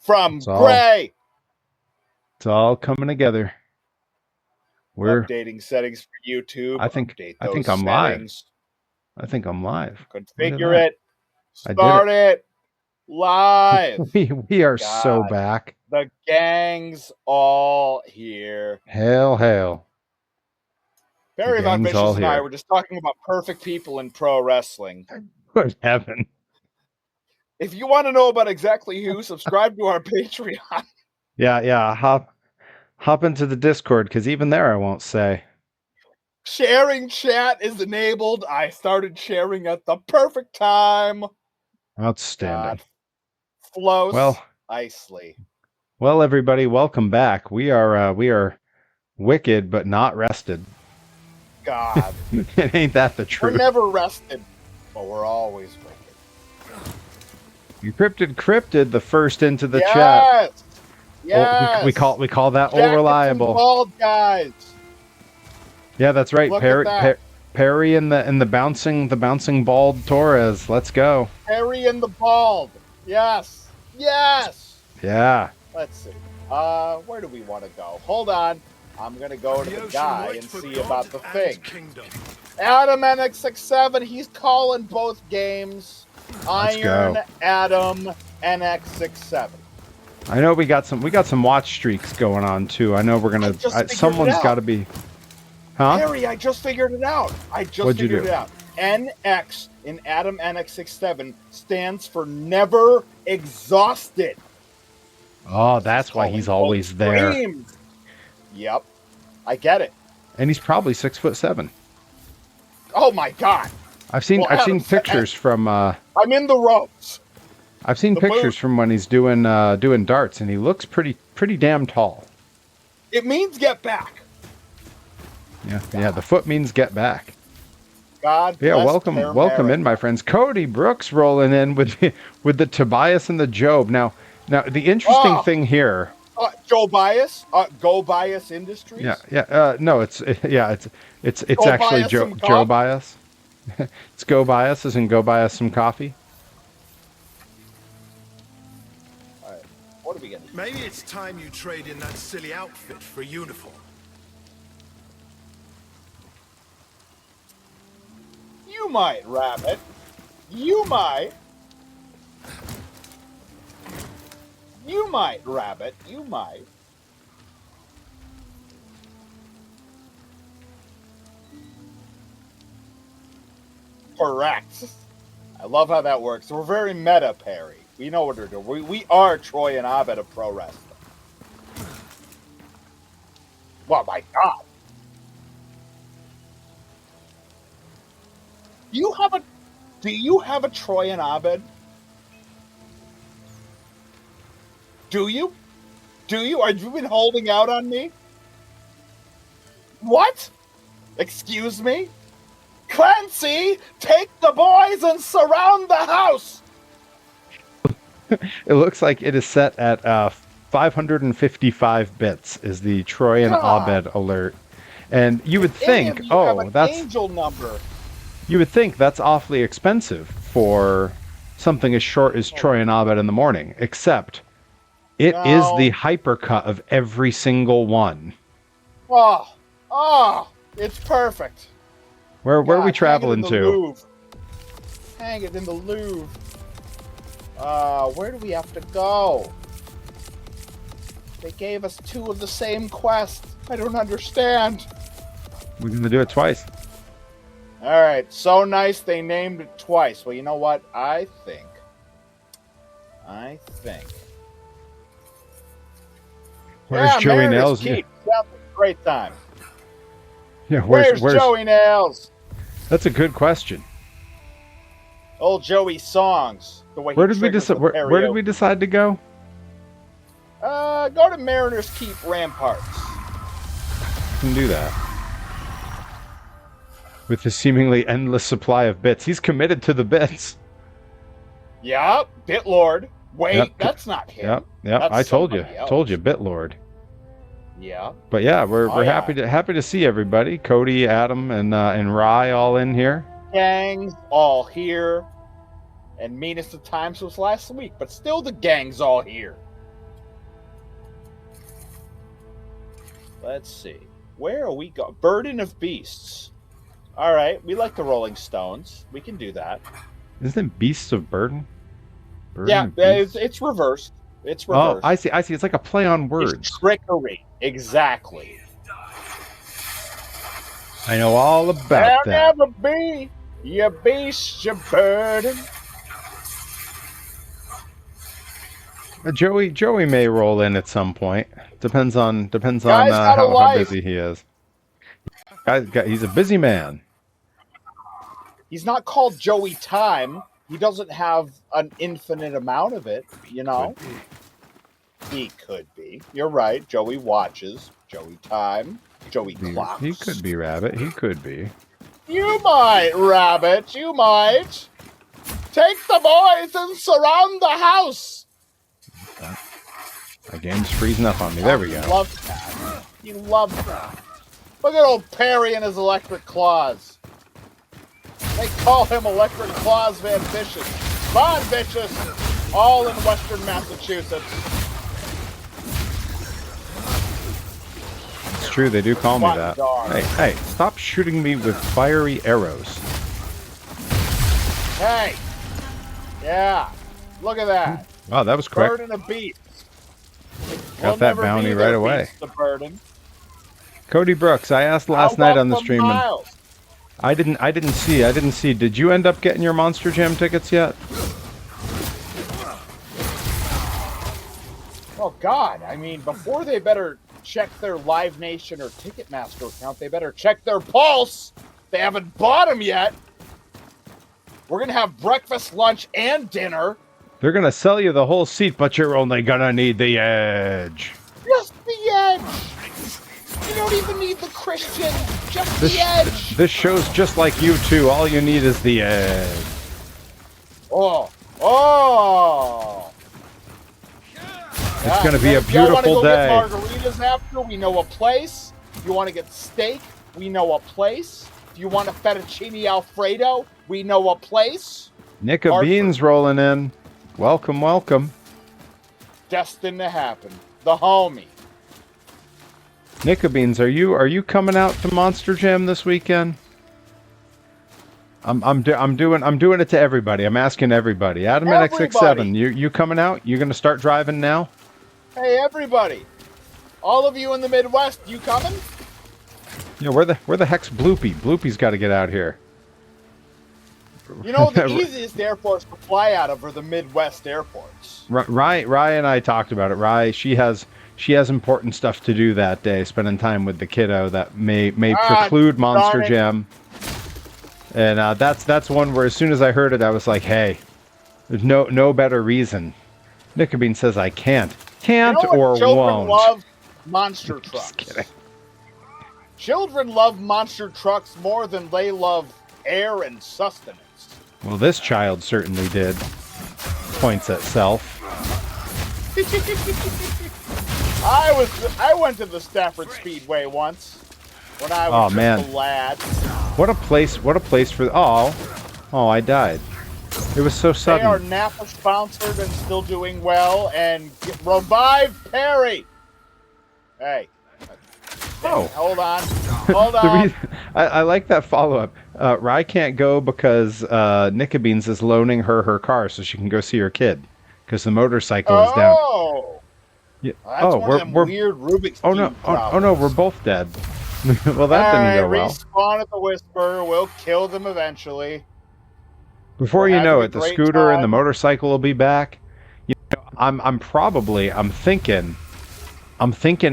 from Gray. It's all coming together. We're updating settings for YouTube. I think I'm live. I think I'm live. Configure it. Start it. Live. We are so back. The gang's all here. Hail. Perry Von Vicious and I were just talking about perfect people in pro wrestling. Good heaven. If you want to know about exactly who, subscribe to our Patreon. Yeah. Hop into the Discord, because even there I won't say. Sharing chat is enabled. I started sharing at the perfect time. Outstanding. Flows nicely. Well, everybody, welcome back. We are wicked but not rested. God. It ain't that the truth. We're never rested, but we're always wicked. Encrypted the first into the chat. Yes. We call that all reliable. Bald guys. Yeah, that's right. Perry and the bouncing bald Torres. Let's go. Perry and the bald. Yes. Yeah. Let's see. Where do we want to go? Hold on. I'm gonna go to the guy and see about the thing. Adam NX67. He's calling both games. Iron Adam NX67. I know we got some watch streaks going on too. I know we're gonna. Someone's got to be. Huh? Harry, I just figured it out. Figured it out. NX in Adam NX67 stands for never exhausted. Oh, that's why he's always there. Yep, I get it. And he's probably 6'7". Oh my God! I've seen pictures from. I'm in the ropes. I've seen pictures from when he's doing darts, and he looks pretty damn tall. It means get back. Yeah. The foot means get back. God. Yeah, welcome in, my friends. Cody Brooks rolling in with the Tobias and the Job. Now the interesting thing here. Joe Bias, Go Bias Industries. No, it's actually Joe Bias. It's Go Bias, as in go buy us some coffee. All right, what are we getting? Maybe it's time you trade in that silly outfit for a uniform. You might, Rabbit. You might, Rabbit. You might. Correct. I love how that works. We're very meta, Perry. We know what we're doing. We are Troy and Abed of pro wrestling. Oh my God. Do you have a Troy and Abed? Do you? Have you been holding out on me? What? Excuse me? Clancy, take the boys and surround the house! It looks like it is set at 555 bits is the Troy and Abed alert. And you would think, that's angel number. You would think that's awfully expensive for something as short as Troy and Abed in the morning, except it is the hypercut of every single one. Oh, it's perfect. Where are we traveling to? Hang it in the Louvre. Where do we have to go? They gave us 2 of the same quest. I don't understand. We're going to do it twice. All right, so nice they named it twice. Well, you know what? I think. Where's Joey Nails? Keep. Sounds like a great time. Yeah, where's Joey Nails? That's a good question. Old Joey's songs. The way where did we decide to go? Go to Mariners Keep Ramparts. We can do that. With his seemingly endless supply of bits. He's committed to the bits. Yep, Bitlord. Wait, that's not him. Yep. I told you, Bitlord. Yeah. But yeah, we're happy to see everybody. Cody, Adam, and Rye all in here. Gang's all here. And meanest of times was last week, but still the gang's all here. Let's see. Where are we going? Burden of Beasts. All right, we like the Rolling Stones. We can do that. Isn't it Beasts of Burden? Yeah, it's reversed. It's reversed. Oh, I see. It's like a play on words. It's trickery. Exactly. I know all about There'll that. never be your beast, your burden. Joey may roll in at some point. Depends on got a how life. busy he is. He's a busy man. He's not called Joey Time. He doesn't have an infinite amount of it, you know? He could be. You're right. Joey watches. Joey Time. Joey Clocks. He could be Rabbit. He could be. You might, Rabbit. You might. Take the boys and surround the house. My game's freezing up on me. There we go. He loves that. He loves that. Look at old Perry and his electric claws. They call him Electric Claws Van Vicious. Von Vicious, all in Western Massachusetts. It's true, they do call me What that. dog? Hey, stop shooting me with fiery arrows. Hey, yeah, look at that. Wow, that was quick. Burden of Beasts. Got that bounty right away. The burden. Cody Brooks, I asked last night on the stream. Miles? I didn't see. Did you end up getting your Monster Jam tickets yet? Oh God! I mean, before they better check their Live Nation or Ticketmaster account, they better check their pulse. They haven't bought them yet. We're gonna have breakfast, lunch, and dinner. They're gonna sell you the whole seat, but you're only gonna need the edge. Just the edge. You don't even need the Christian. Just the edge. This show's just like you two. All you need is the edge. Oh. It's gonna be a beautiful day. You want to go get margaritas after? We know a place. You want to get steak? We know a place. Do you want a fettuccine Alfredo? We know a place. Nick of Beans rolling in. Welcome, welcome. Destined to happen. The homie. Nick of Beans, are you coming out to Monster Jam this weekend? I'm doing it to everybody. I'm asking everybody. Adam and X67, you coming out? You gonna start driving now? Hey everybody. All of you in the Midwest, you coming? Yeah, where the heck's Bloopy? Bloopy's got to get out here. You know, the easiest airports to fly out of are the Midwest airports. Rye and I talked about it. Rye, she has important stuff to do that day, spending time with the kiddo that may preclude Monster Jam. And that's one where as soon as I heard it, I was like, hey, there's no better reason. Nickabine says I can't or children won't. Love monster trucks. Just kidding. Children love monster trucks more than they love air and sustenance. Well, this child certainly did. Points at self. I went to the Stafford Speedway once when I was just a lad. What a place for I died. It was so sudden. They are Napa sponsored and still doing well, and revive Perry. Hey. Oh. Hold on. I like that follow-up. Rye can't go because Nickabeans is loaning her car so she can go see her kid because the motorcycle is down. Yeah. That's one of them weird Rubik's Cube Oh no, we're both dead. Well, that didn't go well. Respawn at the Whisperer. We'll kill them eventually. Before you know it, the scooter and the motorcycle will be back. You know, I'm thinking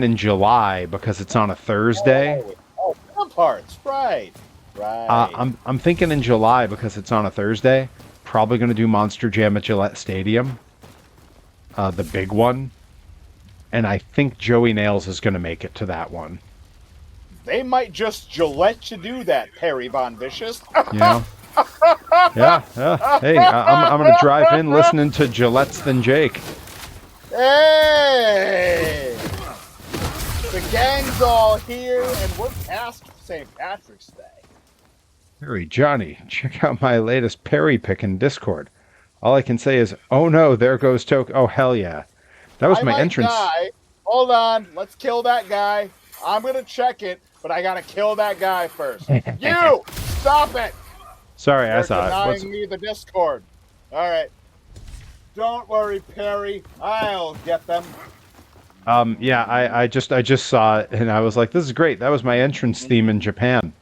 in July because it's on a Thursday. Oh, parts, right. I'm thinking in July because it's on a Thursday. Probably going to do Monster Jam at Gillette Stadium, the big one, and I think Joey Nails is going to make it to that one. They might just Gillette you do that, Perry Von Vicious. You know? Yeah. Hey, I'm going to drive in listening to Gillette's Than Jake. Hey! The gang's all here, and we're past St. Patrick's Day. Hey, Johnny, check out my latest Perry pick in Discord. All I can say is, oh no, there goes Toke. Oh, hell yeah. That was my entrance. Die. Hold on, let's kill that guy. I'm gonna check it, but I gotta kill that guy first. You stop it! Sorry, I You're saw it. denying me the Discord. All right. Don't worry, Perry. I'll get them. Yeah, I just saw it and I was like, this is great. That was my entrance theme in Japan.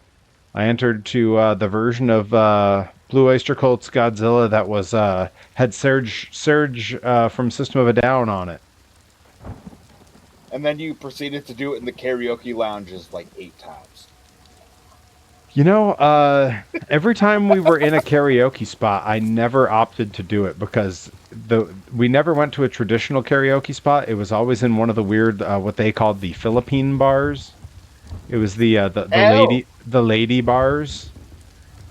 I entered to the version of Blue Oyster Cult's Godzilla that was had Surge from System of a Down on it. And then you proceeded to do it in the karaoke lounges like 8 times. You know, every time we were in a karaoke spot, I never opted to do it because we never went to a traditional karaoke spot. It was always in one of the weird, what they called the Philippine bars. It was the lady bars,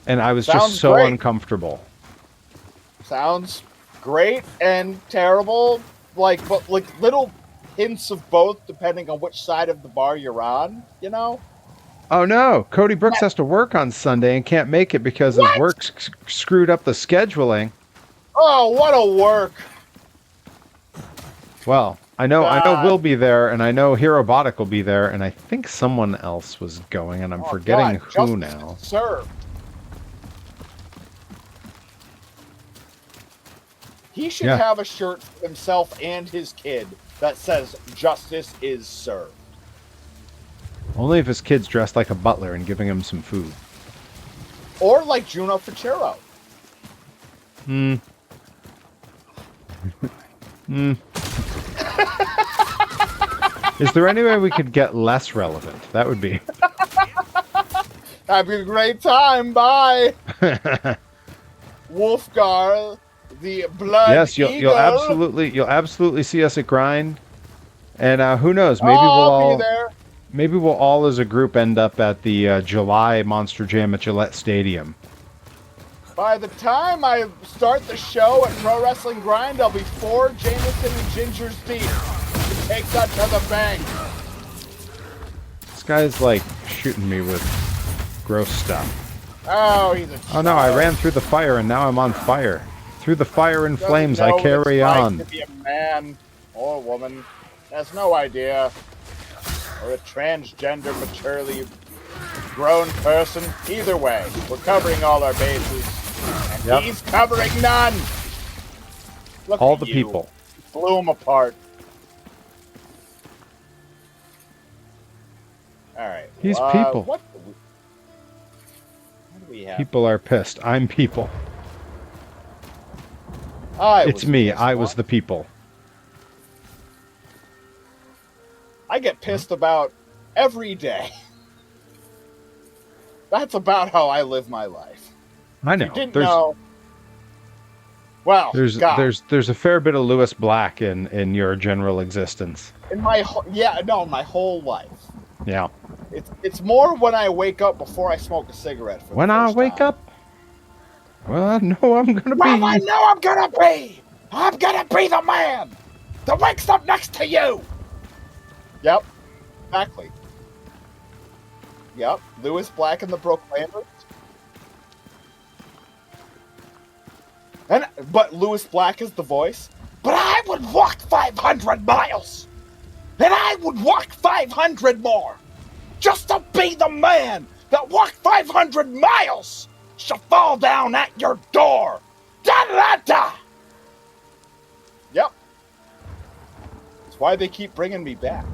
and I was just so uncomfortable. Sounds great and terrible, but little hints of both depending on which side of the bar you're on. You know. Oh no, Cody Brooks has to work on Sunday and can't make it because his work screwed up the scheduling. Oh, what a work! Well, I know we'll be there, and I know Herobotic will be there, and I think someone else was going, and I'm forgetting who now. Sir, he should have a shirt for himself and his kid that says "Justice is served." Only if his kid's dressed like a butler and giving him some food. Or like Juno Ficero. Is there any way we could get less relevant? That would be. That'd be a great time. Bye. Wolfgar, the blood. Yes, you'll absolutely see us at Grind. And who knows? Maybe I'll be there. Maybe we'll all as a group end up at the July Monster Jam at Gillette Stadium. By the time I start the show at Pro Wrestling Grind, I'll be 4 Jameson and Gingers deep. Take that to the bank. This guy's like shooting me with gross stuff. Oh, he's a Oh no, I ran through the fire and now I'm on fire. Through the fire and flames I carry on. To be a man or a woman has no idea. Or a transgender, maturely grown person. Either way, we're covering all our bases. And he's covering none! Look all at the you. people. Blew them apart. Alright. He's people. What do we have? People are pissed. I'm people. It's me. I was the people. I get pissed about every day. That's about how I live my life. I know. You didn't know. Well, there's a fair bit of Lewis Black in your general existence. In my my whole life. Yeah. It's more when I wake up before I smoke a cigarette. When I wake up, well, I know I'm gonna be. Well, I know I'm gonna be. I'm gonna be the man that wakes up next to you. Yep, exactly. Yep, Lewis Black and the Proclaimers. But Lewis Black is the voice. But I would walk 500 miles, and I would walk 500 more, just to be the man that walked 500 miles to fall down at your door. Da da da. Yep. That's why they keep bringing me back.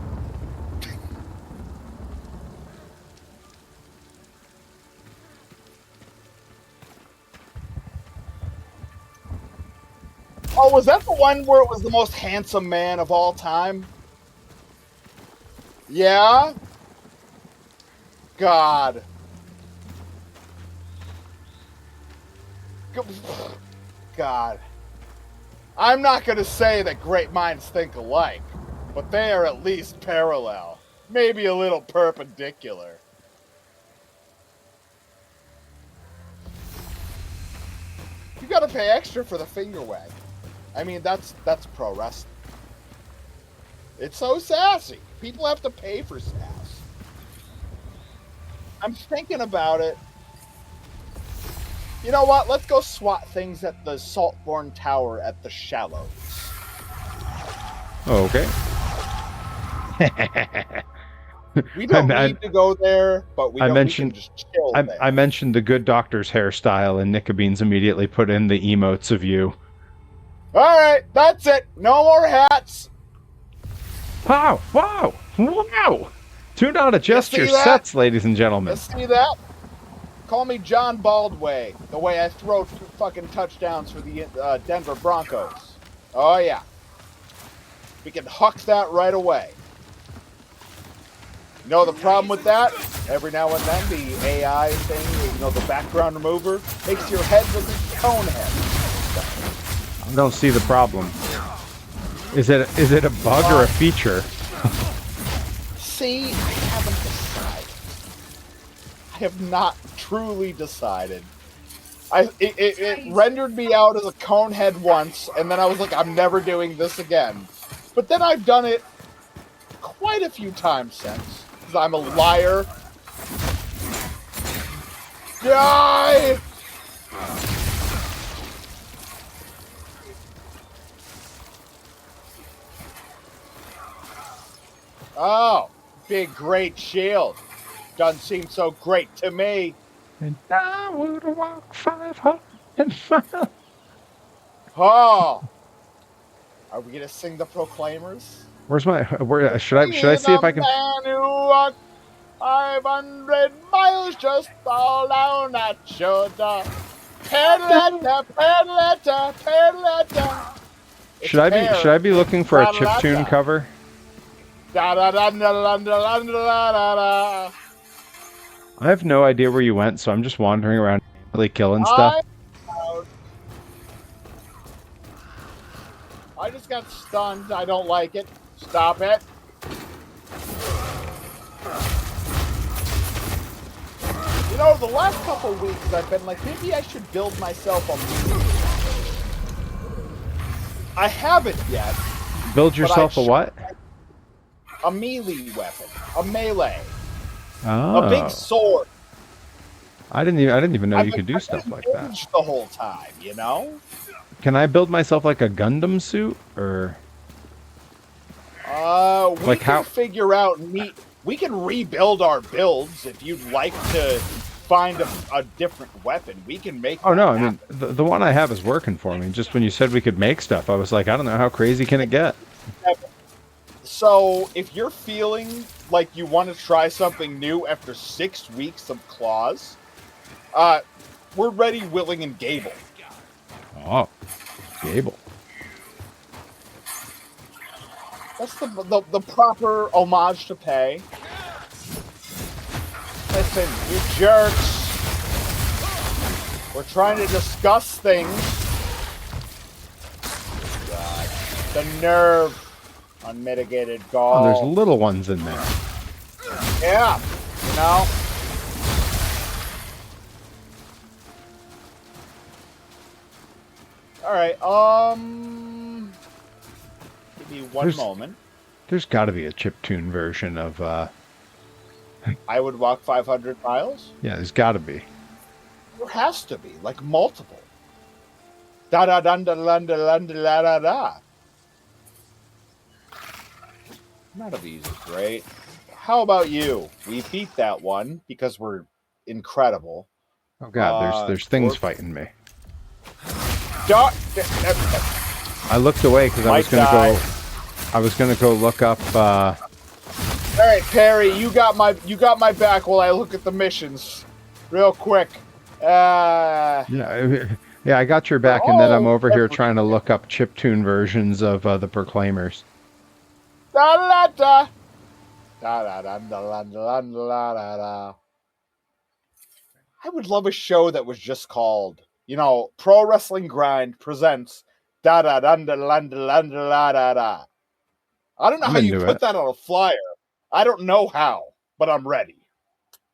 Oh, was that the one where it was the most handsome man of all time? Yeah? God. God. I'm not going to say that great minds think alike, but they are at least parallel. Maybe a little perpendicular. You got to pay extra for the finger wag. I mean, that's pro wrestling. It's so sassy. People have to pay for sass. I'm thinking about it. You know what? Let's go swat things at the Saltborn Tower at the Shallows. Okay. We don't need to go there, but we can just chill there. I mentioned the good doctor's hairstyle, and Nickabeans immediately put in the emotes of you. All right, that's it. No more hats. Wow! Wow! Wow! Tune out adjust your sets, ladies and gentlemen. You see that? Call me John Baldway, the way I throw fucking touchdowns for the Denver Broncos. Oh, yeah. We can huck that right away. You know the problem with that? Every now and then, the AI thing, you know, the background remover, makes your head look like a cone head. I don't see the problem. Is it a bug or a feature? See, I haven't decided. I have not truly decided. It rendered me out as a cone head once, and then I was like, I'm never doing this again. But then I've done it quite a few times since. Because I'm a liar. Die! Oh, big great shield. Doesn't seem so great to me. And I would walk 500 miles. Oh, are we gonna sing the Proclaimers? Where's my? Should I see if I can? Man who walked 500 miles just fall down at your door. Pedaletta, pedaletta, pedaletta. Should I be looking for a chiptune cover? Da-da-da-da-da-da-da-da-da. I have no idea where you went, so I'm just wandering around, really killing stuff. I just got stunned. I don't like it. Stop it. You know, the last couple of weeks I've been like, maybe I should build myself a melee. I haven't yet. Build yourself a what? A melee weapon. A melee. Oh. A big sword. I didn't even know you could do stuff like that. The whole time, you know? Can I build myself like a Gundam suit, or? We can figure out we can rebuild our builds if you'd like to find a different weapon. We can make. Oh no! I mean, the one I have is working for me. Just when you said we could make stuff, I was like, I don't know how crazy can it get. So if you're feeling like you want to try something new after 6 weeks of claws, we're ready, willing, and Gable. Oh, Gable. That's the proper homage to pay. Listen, you jerks. We're trying to discuss things. God, the nerve. Unmitigated gall. Oh, there's little ones in there. Yeah, you know. All right. Give me one moment. There's got to be a chiptune version of. I would walk 500 miles. Yeah, there's got to be. There has to be, like multiple. Da da da da da da da da da da. None of these is great. How about you? We beat that one because we're incredible. Oh god, there's things fighting me. I looked away because I was gonna go look up. All right, Perry, you got my back while I look at the missions, real quick. Yeah, I got your back, and then I'm over here trying to look up chiptune versions of the Proclaimers. Da da da da da da da da da da. I would love a show that was just called, you know, Pro Wrestling Grind presents da da da da da da da da da. I don't know how you put that on a flyer. I don't know how, but I'm ready.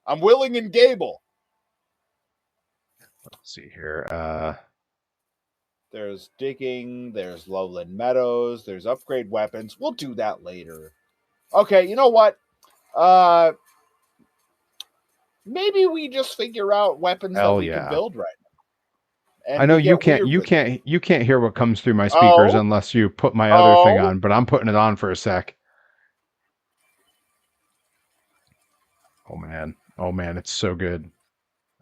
I'm willing and Gable. Let's see here. There's digging, there's lowland meadows, there's upgrade weapons. We'll do that later. Okay, you know what? Maybe we just figure out weapons that we can build right now. And I know you can't hear what comes through my speakers unless you put my other thing on, but I'm putting it on for a sec. Oh man, it's so good.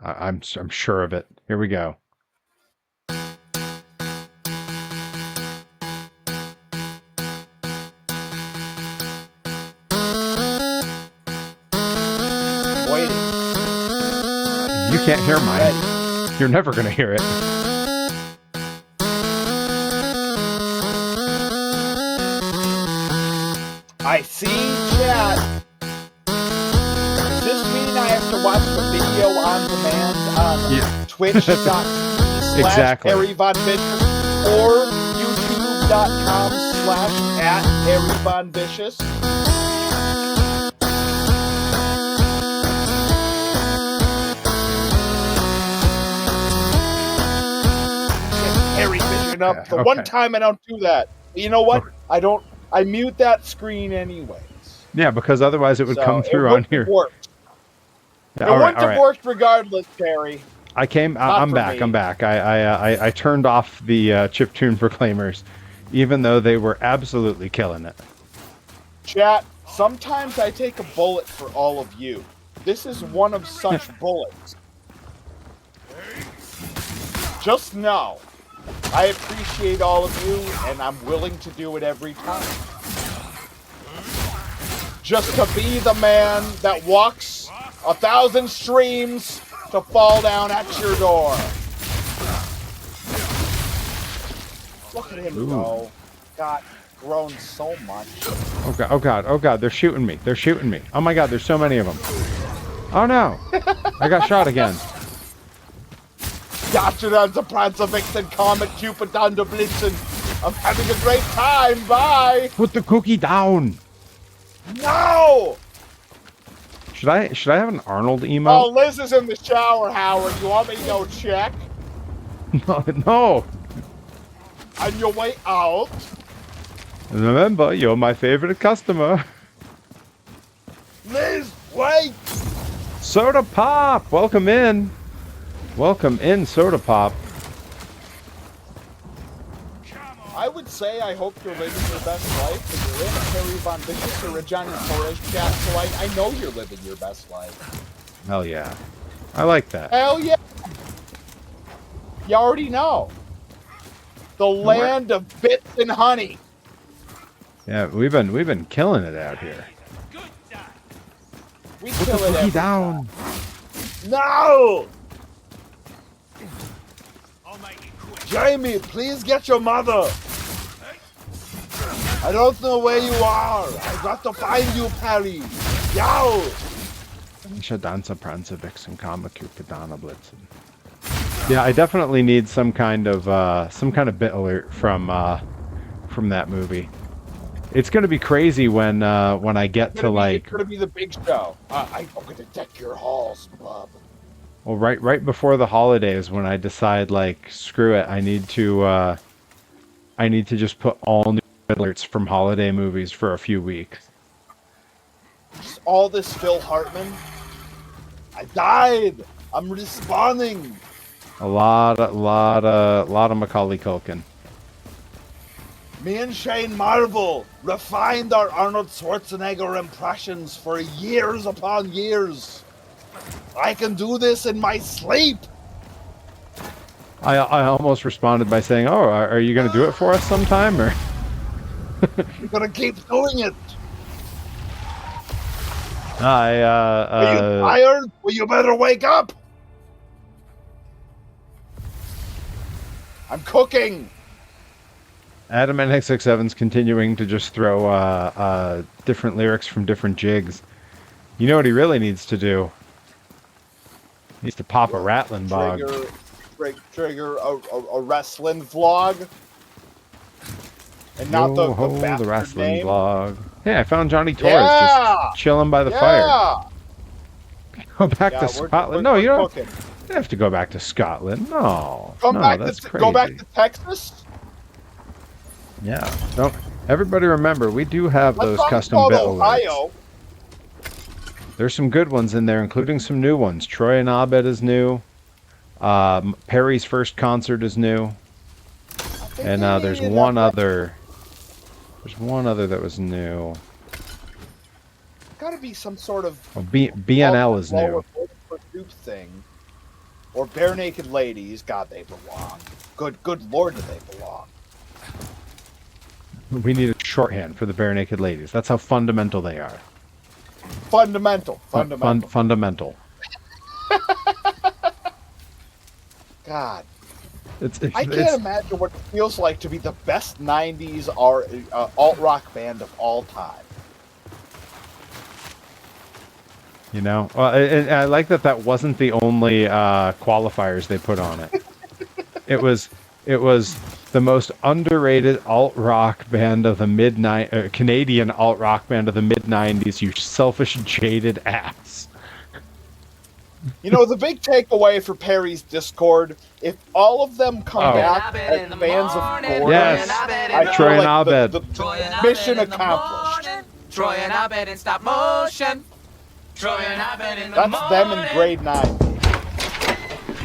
I'm sure of it. Here we go. Waiting. You can't hear mine. You're never gonna hear it. I see chat. Does this mean I have to watch the video on demand on twitch.tv Exactly. Harry Von Vicious or youtube.com/@HarryVonVicious? Harry vision up. The one time I don't do that. You know what? I mute that screen anyways. Yeah, because otherwise it would come through on here. It wouldn't have worked regardless, Perry. I'm back. I turned off the chiptune proclaimers, even though they were absolutely killing it. Chat, sometimes I take a bullet for all of you. This is one of such bullets. Just know, I appreciate all of you, and I'm willing to do it every time. Just to be the man that walks 1,000 streams to fall down at your door. Look at him go. Got grown so much. Oh god, they're shooting me. Oh my god, there's so many of them. Oh no, I got shot again. Gotcha, that's a Prancer Vixen, Comet, Cupid, Thunder Blitzen. I'm having a great time, bye! Put the cookie down! No! Should I have an Arnold emote? Oh, Liz is in the shower, Howard. You want me to go check? No! On your way out? Remember, you're my favorite customer. Liz, wait! Soda Pop! Welcome in! Welcome in, Soda Pop. I would say I hope you're living your best life, and you're in a Harry Von Vicious or a Johnny Torres chat, so I know you're living your best life. Hell yeah. I like that. Hell yeah! You already know. The land of bits and honey. Yeah, we've been killing it out here. We kill it every down. time. No! Jamie, please get your mother. I don't know where you are. I got to find you, Perry. Yow! Danza, Prancer, Vixen, Comet, Cupid, Donna, Blitzen. Yeah, I definitely need some kind of bit alert from that movie. It's gonna be crazy when I get to like. It's gonna be the big show. I'm gonna deck your halls, bub. Well, right before the holidays, when I decide like screw it, I need to just put all new alerts from holiday movies for a few weeks. Just all this Phil Hartman. I died. I'm respawning. A lot of Macaulay Culkin. Me and Shane Marvel refined our Arnold Schwarzenegger impressions for years upon years. I can do this in my sleep. I almost responded by saying, "Oh, are you going to do it for us sometime?" Or you're gonna keep doing it. Are you tired? Well, you better wake up. I'm cooking. Adam NX67's continuing to just throw different lyrics from different jigs. You know what he really needs to do? He needs to pop a rattling bog. Trigger a wrestling vlog. And not the wrestling name. vlog. Hey, I found Johnny Torres just chilling by the fire. Go back to Scotland. No, you don't have to go back to Scotland. No. That's crazy. Go back to Texas? Yeah. Don't. Everybody remember, we do have those custom bit alerts. There's some good ones in there, including some new ones. Troy and Abed is new. Perry's first concert is new. And there's one other. There's one other that was new. got to be some sort of Well, BNL is new. Pursuit thing, or bare naked ladies. God, they belong. Good Lord, do they belong? We need a shorthand for the bare naked ladies. That's how fundamental they are. Fundamental. Fundamental. God. I can't imagine what it feels like to be the best 90s alt-rock band of all time. You know? Well, and I like that wasn't the only qualifiers they put on it. It was the most underrated alt-rock band of the Canadian alt-rock band of the mid-90s, you selfish, jaded ass. You know, the big takeaway for Perry's Discord, if all of them come back as fans of Gordon, yes, I Troy feel and Abed. The mission accomplished. Troy and Abed in stop motion. Troy and Abed in the That's them in grade 9.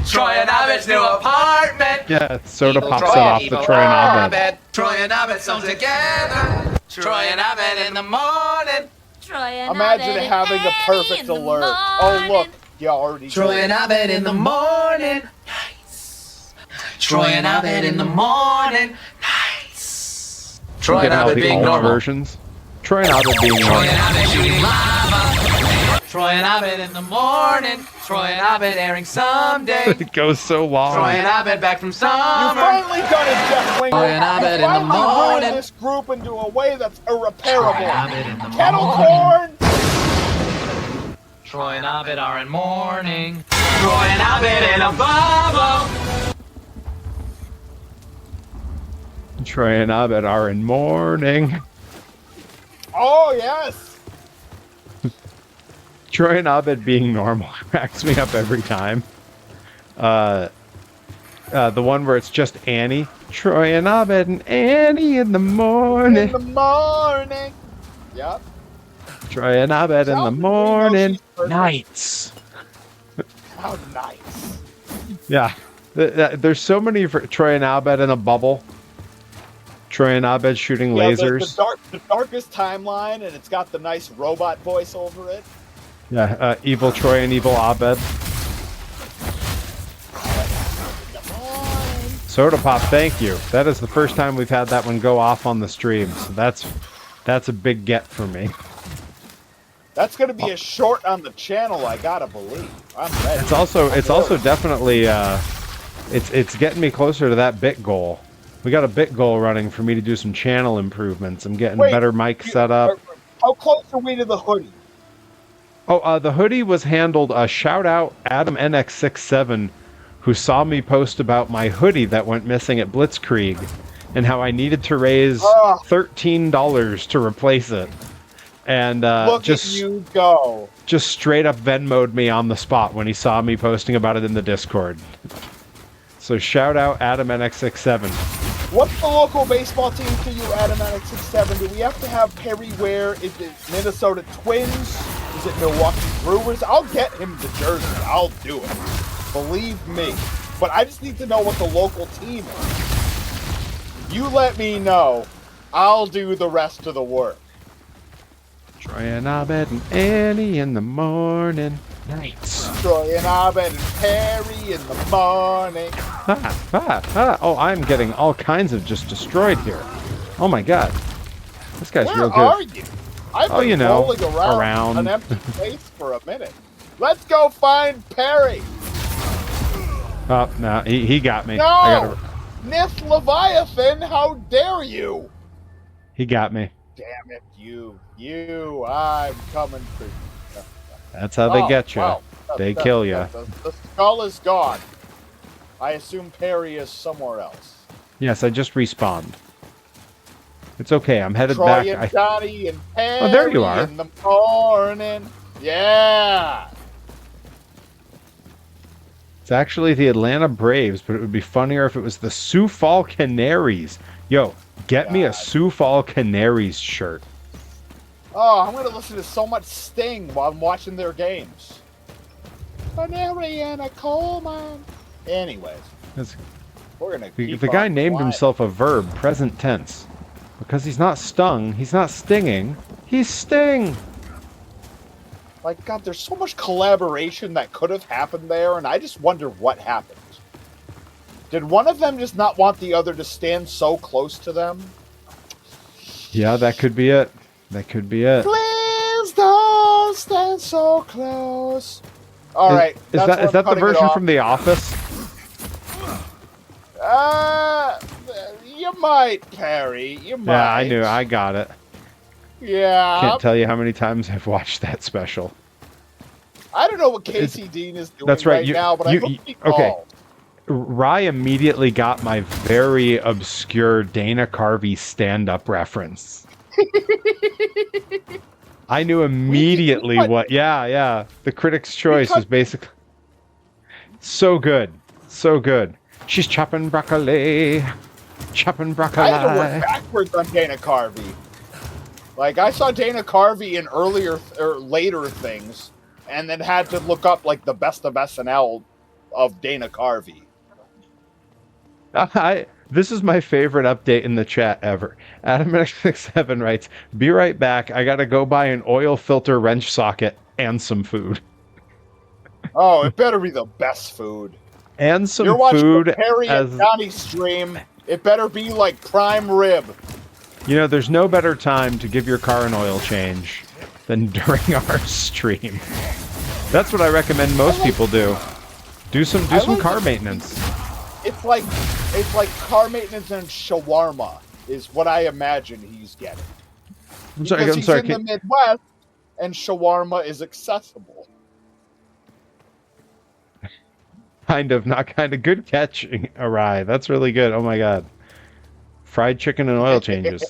Troy and Abed's new apartment. Yeah, soda pops it off the Troy and Abed. Troy and Abed sewn together. Troy and Abed in the morning. Imagine having a perfect alert. Oh, look. You already Troy and Abed in the morning. Nice. Troy and Abed in the morning. Nice. Troy and Abed being normal. Versions. Troy and Abed being normal. Troy and Abed shooting lava. Troy and Abed in the morning. Troy and Abed airing someday. It goes so long. Troy and Abed back from summer. You finally done it, Jeff Winger. Troy and Abed in the finally morning. this group into a way that's irreparable. Troy and Abed in the Kettle morning. corn. Troy and Abed are in mourning. Troy and Abed in a bubble. Troy and Abed are in mourning. Oh, yes. Troy and Abed being normal cracks me up every time. The one where it's just Annie. Troy and Abed and Annie in the morning. In the morning. Yep. Troy and Abed in the morning. Nights. How nice. Yeah. There's so many for Troy and Abed in a bubble. Troy and Abed shooting lasers. The darkest timeline, and it's got the nice robot voice over it. Yeah, evil Troy and evil Abed. Soda Pop, thank you. That is the first time we've had that one go off on the stream, so that's a big get for me. That's going to be a short on the channel, I gotta believe. I'm ready. It's also definitely it's getting me closer to that bit goal. We got a bit goal running for me to do some channel improvements. I'm getting better mic setup. How close are we to the hoodie? Oh, the hoodie was handled. Shout out Adam NX67, who saw me post about my hoodie that went missing at Blitzkrieg, and how I needed to raise $13 to replace it. And Look at you go. Just straight up Venmo'd me on the spot when he saw me posting about it in the Discord. So shout out Adam NX67. What's the local baseball team to you, Adam NX67? Do we have to have Perry wear? Is it Minnesota Twins? Is it Milwaukee Brewers? I'll get him the jersey. I'll do it. Believe me. But I just need to know what the local team is. You let me know. I'll do the rest of the work. Troy and Abed and Annie in the morning. Nights. Troy and Abed and Perry in the morning. Oh, I'm getting all kinds of just destroyed here. Oh my god. This guy's real good. Where are you? I've been rolling around an empty space for a minute. Let's go find Perry. Oh, no, he got me. No! Nith Leviathan, how dare you? He got me. Damn it, you, I'm coming for you. That's how they get you. Wow. They kill you. The skull is gone. I assume Perry is somewhere else. Yes, I just respawned. It's okay, I'm headed Troy back. And Johnny and Perry oh, there you are. In the morning. Yeah. It's actually the Atlanta Braves, but it would be funnier if it was the Sioux Fall Canaries. Yo, get me a Sioux Fall Canaries shirt. Oh, I'm going to listen to so much Sting while I'm watching their games. Canary and a coal mine. Anyways, we're going to keep the guy named himself a verb, present tense. Because he's not stung, he's not stinging, he's Sting. Like, God, there's so much collaboration that could have happened there, and I just wonder what happened. Did one of them just not want the other to stand so close to them? Yeah, that could be it. That could be it. Please don't stand so close. All right. Is that the version from The Office? You might, Perry. You might. Yeah, I knew. I got it. Yeah. Can't tell you how many times I've watched that special. I don't know what Casey Dean is doing that's right. right now, but I hope he calls. Okay. Rye immediately got my very obscure Dana Carvey stand-up reference. I knew immediately what. Yeah. The Critics' Choice is basically so good, so good. She's chopping broccoli, chopping broccoli. I had to work backwards on Dana Carvey. Like, I saw Dana Carvey in earlier or later things, and then had to look up like the best of SNL of Dana Carvey. This is my favorite update in the chat ever. AdamX67 writes, "Be right back. I gotta go buy an oil filter wrench socket and some food." Oh, it better be the best food. And some You're watching food Perry and Johnny stream. It better be like prime rib. You know, there's no better time to give your car an oil change than during our stream. That's what I recommend most people do. Do some car maintenance. It's like car maintenance and shawarma is what I imagine he's getting. I'm sorry. He's in the Midwest, and shawarma is accessible. Not kind of. Good catch, Arai. That's really good. Oh my god. Fried chicken and oil changes.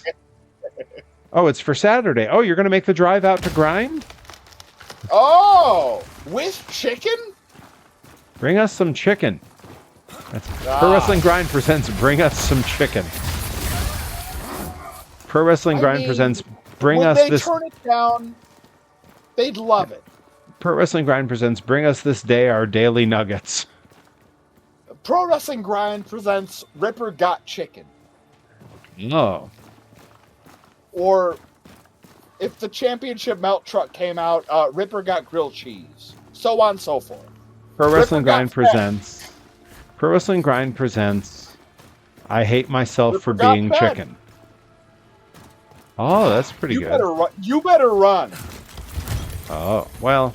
Oh, it's for Saturday. Oh, you're going to make the drive out to grind? Oh, with chicken? Bring us some chicken. Pro Wrestling Grind presents Bring Us Some Chicken. Pro Wrestling Grind presents Bring Us This... When they turn it down, they'd love it. Pro Wrestling Grind presents Bring Us This Day Our Daily Nuggets. Pro Wrestling Grind presents Ripper Got Chicken. Oh. Or if the championship melt truck came out, Ripper got grilled cheese. So on and so forth. Pro Wrestling Grind presents I Hate Myself for Being Chicken. Oh, that's pretty good. You better run. Oh, well.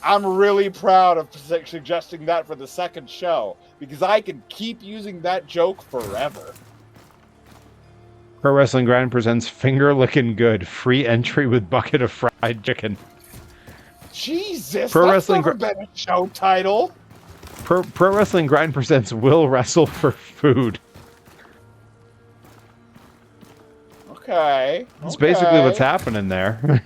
I'm really proud of suggesting that for the second show, because I can keep using that joke forever. Pro Wrestling Grind presents Finger Licking Good, free entry with bucket of fried chicken. Jesus, that's never been a show title. Pro Wrestling Grind presents Will Wrestle for Food. Okay. That's basically what's happening there.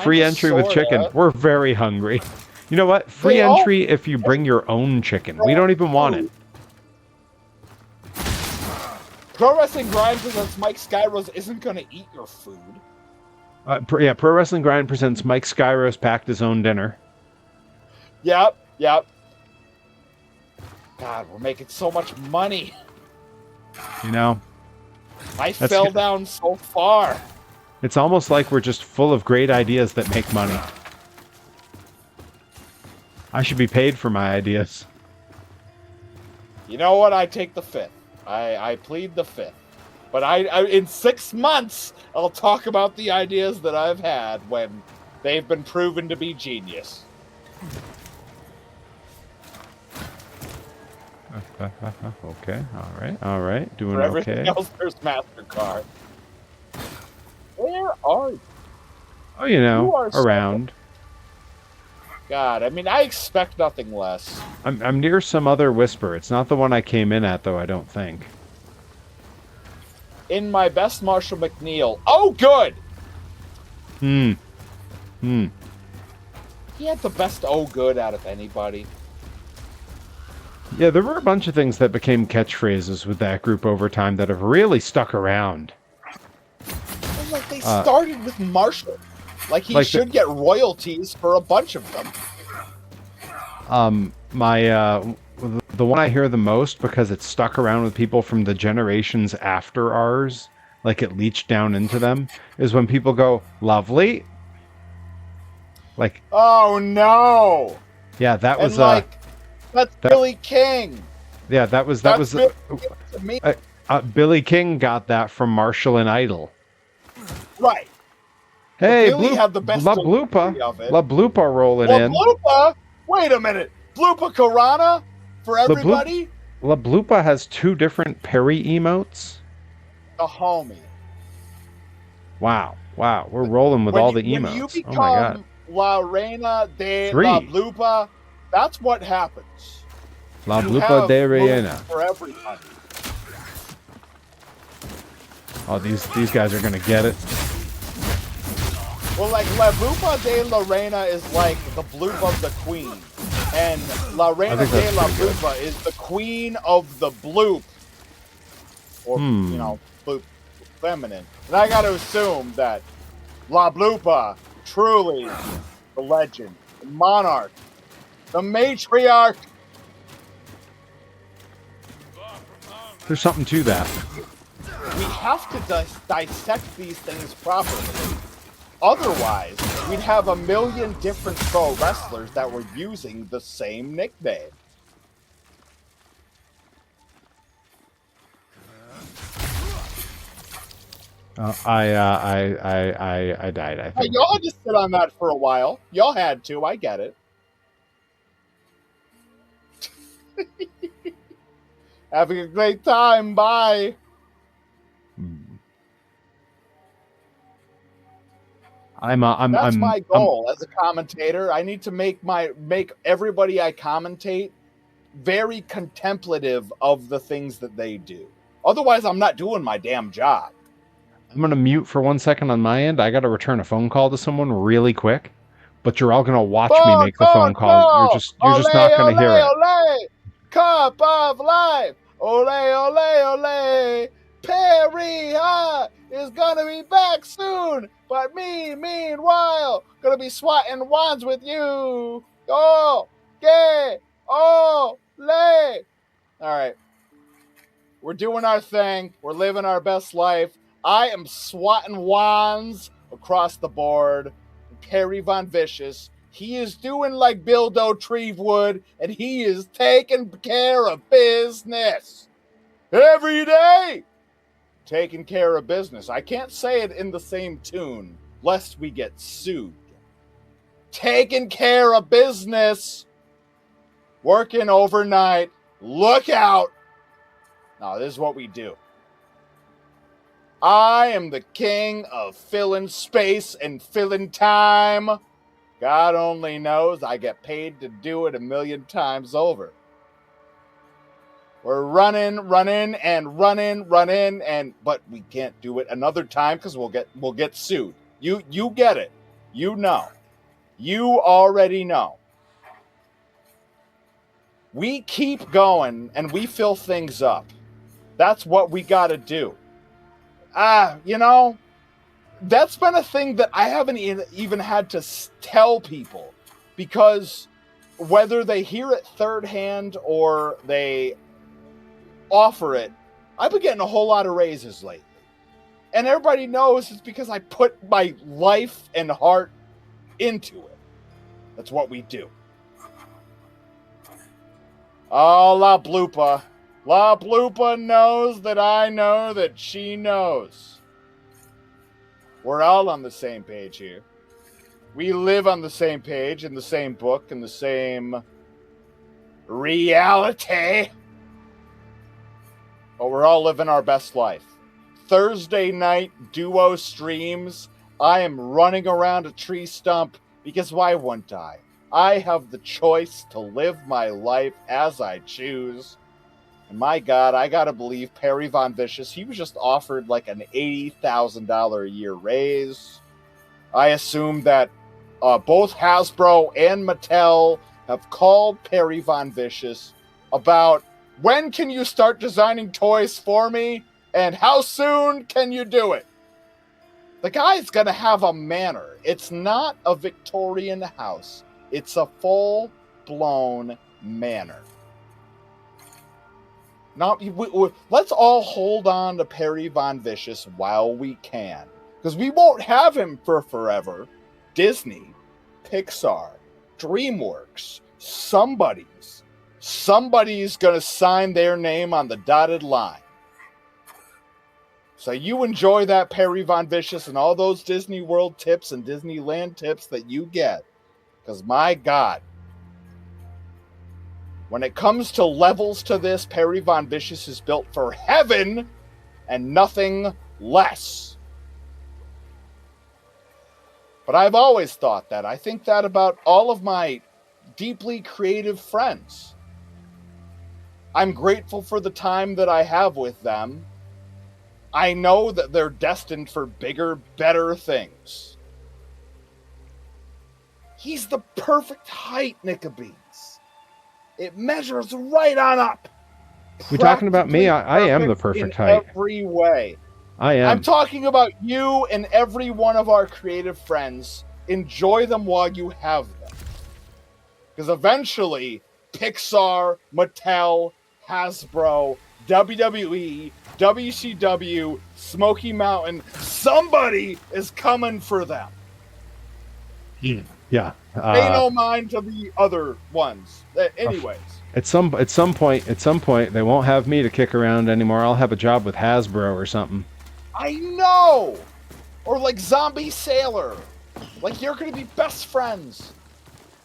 Free entry with chicken. We're very hungry. You know what? Free entry if you bring your own chicken. We don't even want it. Pro Wrestling Grind presents Mike Skyros isn't going to eat your food. Pro Wrestling Grind presents Mike Skyros packed his own dinner. Yep. God, we're making so much money. You know? I fell down so far. It's almost like we're just full of great ideas that make money. I should be paid for my ideas. You know what? I take the fifth. I plead the fifth. But in 6 months, I'll talk about the ideas that I've had when they've been proven to be genius. Okay, all right. Doing for everything okay. else, there's MasterCard. Where are you? Oh, you know, around. God, I mean, I expect nothing less. I'm near some other whisper. It's not the one I came in at, though, I don't think. In my best Marshall McNeil. Oh, good! He had the best oh good out of anybody. Yeah, there were a bunch of things that became catchphrases with that group over time that have really stuck around. Like they started with Marshall. Like he should get royalties for a bunch of them. The one I hear the most, because it's stuck around with people from the generations after ours, like it leached down into them, is when people go, lovely. Like, oh no! yeah, that was And like, that's that- Billy King. yeah, that was That's Billy King to me. Billy King got that from Marshall and Idol. Right. Hey, Billy had the best La delivery of it. La Bloopa rolling La in. Bloopa? Wait a minute. Bloopa Karana for everybody? La Bloopa has 2 different Perry emotes. The homie. Wow, we're rolling with all the emotes. When you become oh my god. La Reina de 3. La Bloopa, that's what happens. La You Bloopa have de Reina. moves for everybody. Oh, these guys are gonna get it. Well, like, La Bloopa de La Reina is like the bloop of the queen. And La Reina de La Bloopa is the queen of the bloop. Or, you know, bloop feminine. And I gotta assume that La Bloopa, truly the legend, the monarch, the matriarch. There's something to that. We have to dissect these things properly. Otherwise, we'd have a million different pro wrestlers that were using the same nickname. I died, I think. Y'all had to sit on that for a while. Y'all had to. I get it. Having a great time. Bye. That's my goal as a commentator. I need to make everybody I commentate very contemplative of the things that they do. Otherwise, I'm not doing my damn job. I'm gonna mute for 1 second on my end. I gotta return a phone call to someone really quick, but you're all gonna watch me make the phone call. You're just not gonna hear it. Ole. Cup of life. Ole, ole, ole. Perry is gonna be back soon, but me, meanwhile, gonna be swatting wands with you. Oh, yeah, oh, lay. All right, we're doing our thing. We're living our best life. I am swatting wands across the board. Perry Von Vicious. He is doing like Bildo Trevewood, and he is taking care of business every day. Taking care of business. I can't say it in the same tune, lest we get sued. Taking care of business. Working overnight. Look out. Now, this is what we do. I am the king of filling space and filling time. God only knows I get paid to do it 1,000,000 times over. We're running, but we can't do it another time because we'll get sued. You get it. You know. You already know. We keep going and we fill things up. That's what we got to do. You know, that's been a thing that I haven't even had to tell people, because whether they hear it third hand or they offer it, I've been getting a whole lot of raises lately. And everybody knows it's because I put my life and heart into it. That's what we do. Oh, La Bloopa. La Bloopa knows that I know that she knows. We're all on the same page here. We live on the same page, in the same book, in the same reality. But we're all living our best life. Thursday night duo streams. I am running around a tree stump because why wouldn't I? I have the choice to live my life as I choose. And my God, I gotta believe Perry Von Vicious, he was just offered like an $80,000 a year raise. I assume that both Hasbro and Mattel have called Perry Von Vicious about when can you start designing toys for me and how soon can you do it? The guy's gonna have a manor. It's not a Victorian house. It's a full-blown manor. Let's all hold on to Perry Von Vicious while we can, because we won't have him for forever. Disney, Pixar, DreamWorks, somebody's gonna sign their name on the dotted line. So you enjoy that Perry Von Vicious and all those Disney World tips and Disneyland tips that you get, because my God. When it comes to levels to this, Perry Von Vicious is built for heaven and nothing less. But I've always thought that. I think that about all of my deeply creative friends. I'm grateful for the time that I have with them. I know that they're destined for bigger, better things. He's the perfect height, Nickabees. It measures right on up. You're talking about me? I am the perfect height. Every way. I am. I'm talking about you and every one of our creative friends. Enjoy them while you have them. Because eventually, Pixar, Mattel, Hasbro, WWE, WCW, Smoky Mountain, somebody is coming for them. Yeah. Pay no mind to the other ones. Anyways. At some point, they won't have me to kick around anymore. I'll have a job with Hasbro or something. I know! Or like Zombie Sailor. Like, you're going to be best friends.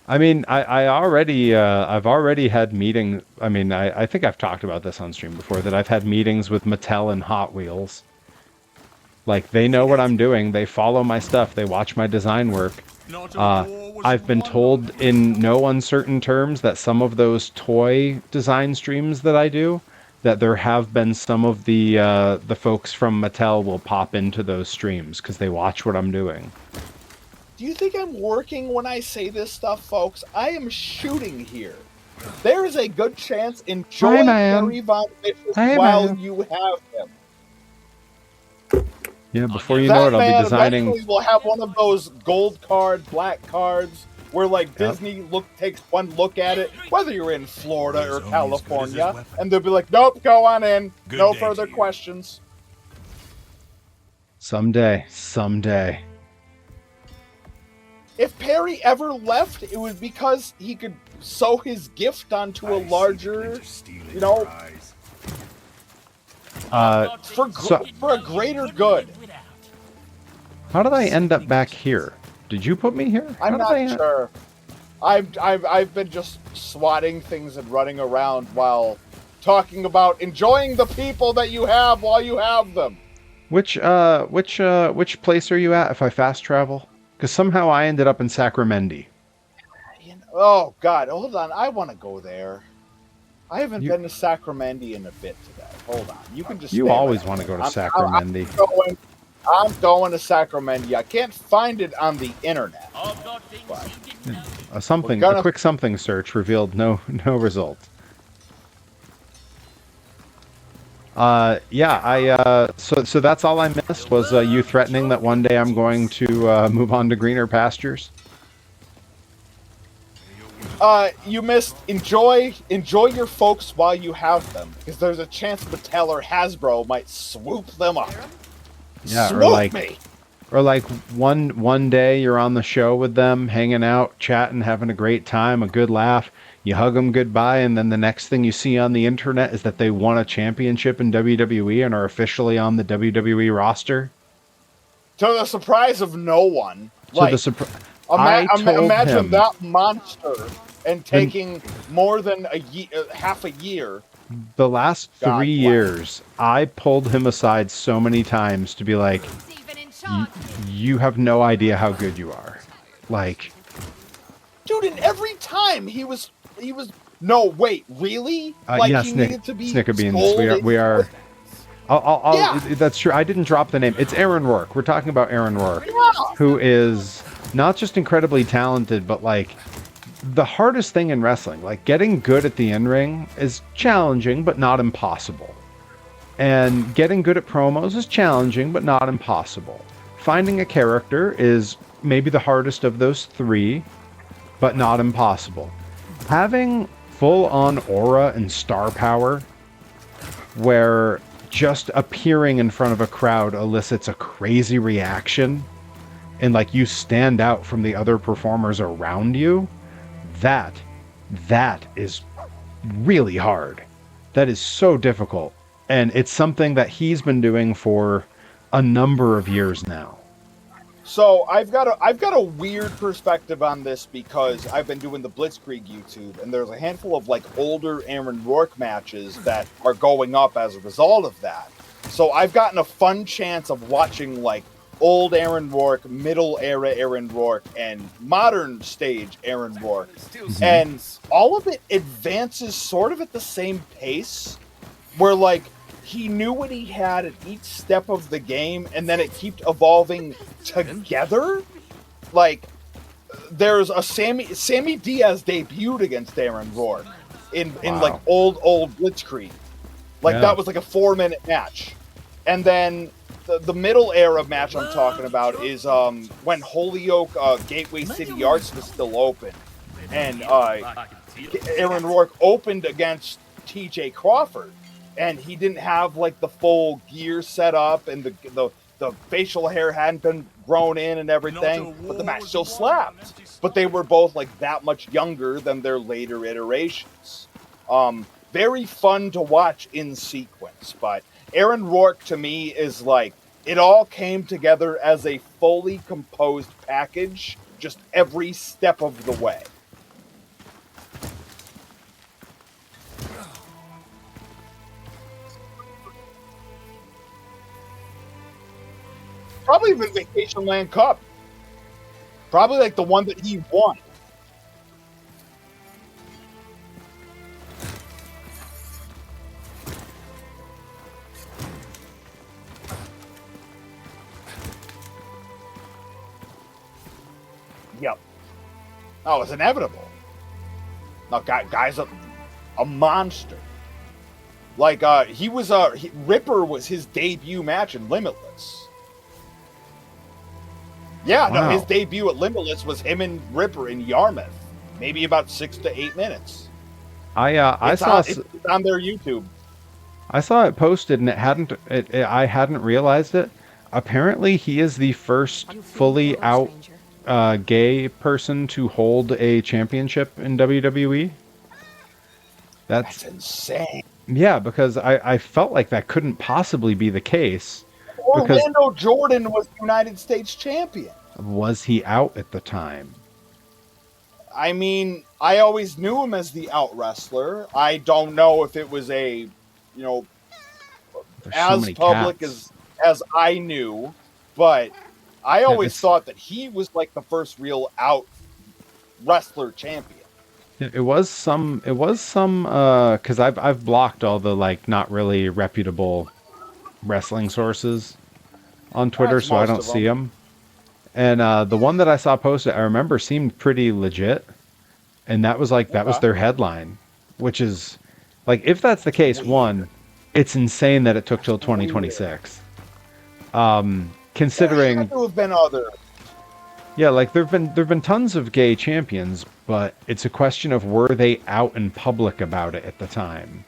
I mean, I've already had meetings. I mean, I think I've talked about this on stream before, that I've had meetings with Mattel and Hot Wheels. Like, they know what I'm doing. They follow my stuff. They watch my design work. I've been told in no uncertain terms that some of those toy design streams that I do, that there have been some of the folks from Mattel will pop into those streams because they watch what I'm doing. Do you think I'm working when I say this stuff, folks? I am shooting here. There is a good chance. Enjoy Perry Von Vicious while you have him. Yeah, before you know it, I'll be designing. Eventually we'll have one of those gold card, black cards, where like Disney takes one look at it, whether you're in Florida or California, and they'll be like, "Nope, go on in, no further questions." Someday. If Perry ever left, it was because he could sew his gift onto a larger, for a greater good. How did I end up back here? Did you put me here? I'm not sure. I've been just swatting things and running around while talking about enjoying the people that you have while you have them. Which place are you at if I fast travel? Because somehow I ended up in Sacramento. Oh God, hold on. I want to go there. I haven't been to Sacramento in a bit today. Hold on. You can just. You always want to go to Sacramento. I'm going to Sacramento. I can't find it on the internet. A quick something search revealed no result. So that's all I missed was you threatening that one day I'm going to move on to greener pastures. You missed enjoy your folks while you have them, because there's a chance Mattel or Hasbro might swoop them up. Yeah, or like one day you're on the show with them, hanging out, chatting, having a great time, a good laugh. You hug them goodbye, and then the next thing you see on the internet is that they won a championship in WWE and are officially on the WWE roster. To the surprise of no one. Imagine that monster and taking more than half a year. The last 3 years, I pulled him aside so many times to be like, you have no idea how good you are. Like, dude, and every time he was no, wait, really? Yes, Snickerbeans. We are. That's true. I didn't drop the name. It's Aaron Rourke. We're talking about Aaron Rourke, who is not just incredibly talented, but like the hardest thing in wrestling. Like, getting good at the in-ring is challenging, but not impossible. And getting good at promos is challenging, but not impossible. Finding a character is maybe the hardest of those three, but not impossible. Having full-on aura and star power where just appearing in front of a crowd elicits a crazy reaction and like you stand out from the other performers around you, that is really hard. That is so difficult. And it's something that he's been doing for a number of years now. So I've got a weird perspective on this because I've been doing the Blitzkrieg YouTube, and there's a handful of like older Aaron Rourke matches that are going up as a result of that. So I've gotten a fun chance of watching like old Aaron Rourke, middle era Aaron Rourke, and modern stage Aaron Rourke, and all of it advances sort of at the same pace, where like he knew what he had at each step of the game, and then it kept evolving together. Like, there's a Sammy Diaz debuted against Aaron Rourke in like old Blitzkrieg. Like that was like a 4-minute match, and then the middle era match I'm talking about is when Holyoke Gateway City Arts was still open, and Aaron Rourke opened against T.J. Crawford. And he didn't have like the full gear set up, and the facial hair hadn't been grown in and everything, but the match still slapped. But they were both like that much younger than their later iterations. Very fun to watch in sequence, but Aaron Rourke to me is like, it all came together as a fully composed package, just every step of the way. Probably the Vacation Land Cup. Probably like the one that he won. Yep. Oh, it's inevitable. No, guy's a monster. Like, Ripper was his debut match in Limitless. Yeah, wow. No, his debut at Limitless was him and Ripper in Yarmouth. Maybe about 6 to 8 minutes. It's on their YouTube. I saw it posted, and I hadn't realized it. Apparently, he is the first fully out gay person to hold a championship in WWE. That's insane. Yeah, because I felt like that couldn't possibly be the case. Orlando Jordan was United States champion. Was he out at the time? I mean, I always knew him as the out wrestler. I don't know if it was a, There's as so public cats. as I knew, but I always thought that he was like the first real out wrestler champion. It was some because I've blocked all the like not really reputable wrestling sources on Twitter, so I don't see them. And the one that I saw posted, I remember seemed pretty legit, and that was their headline, which is like, if that's the case, one, it's insane that it took till 2026. Considering there have been other. Yeah, like there've been tons of gay champions, but it's a question of were they out in public about it at the time.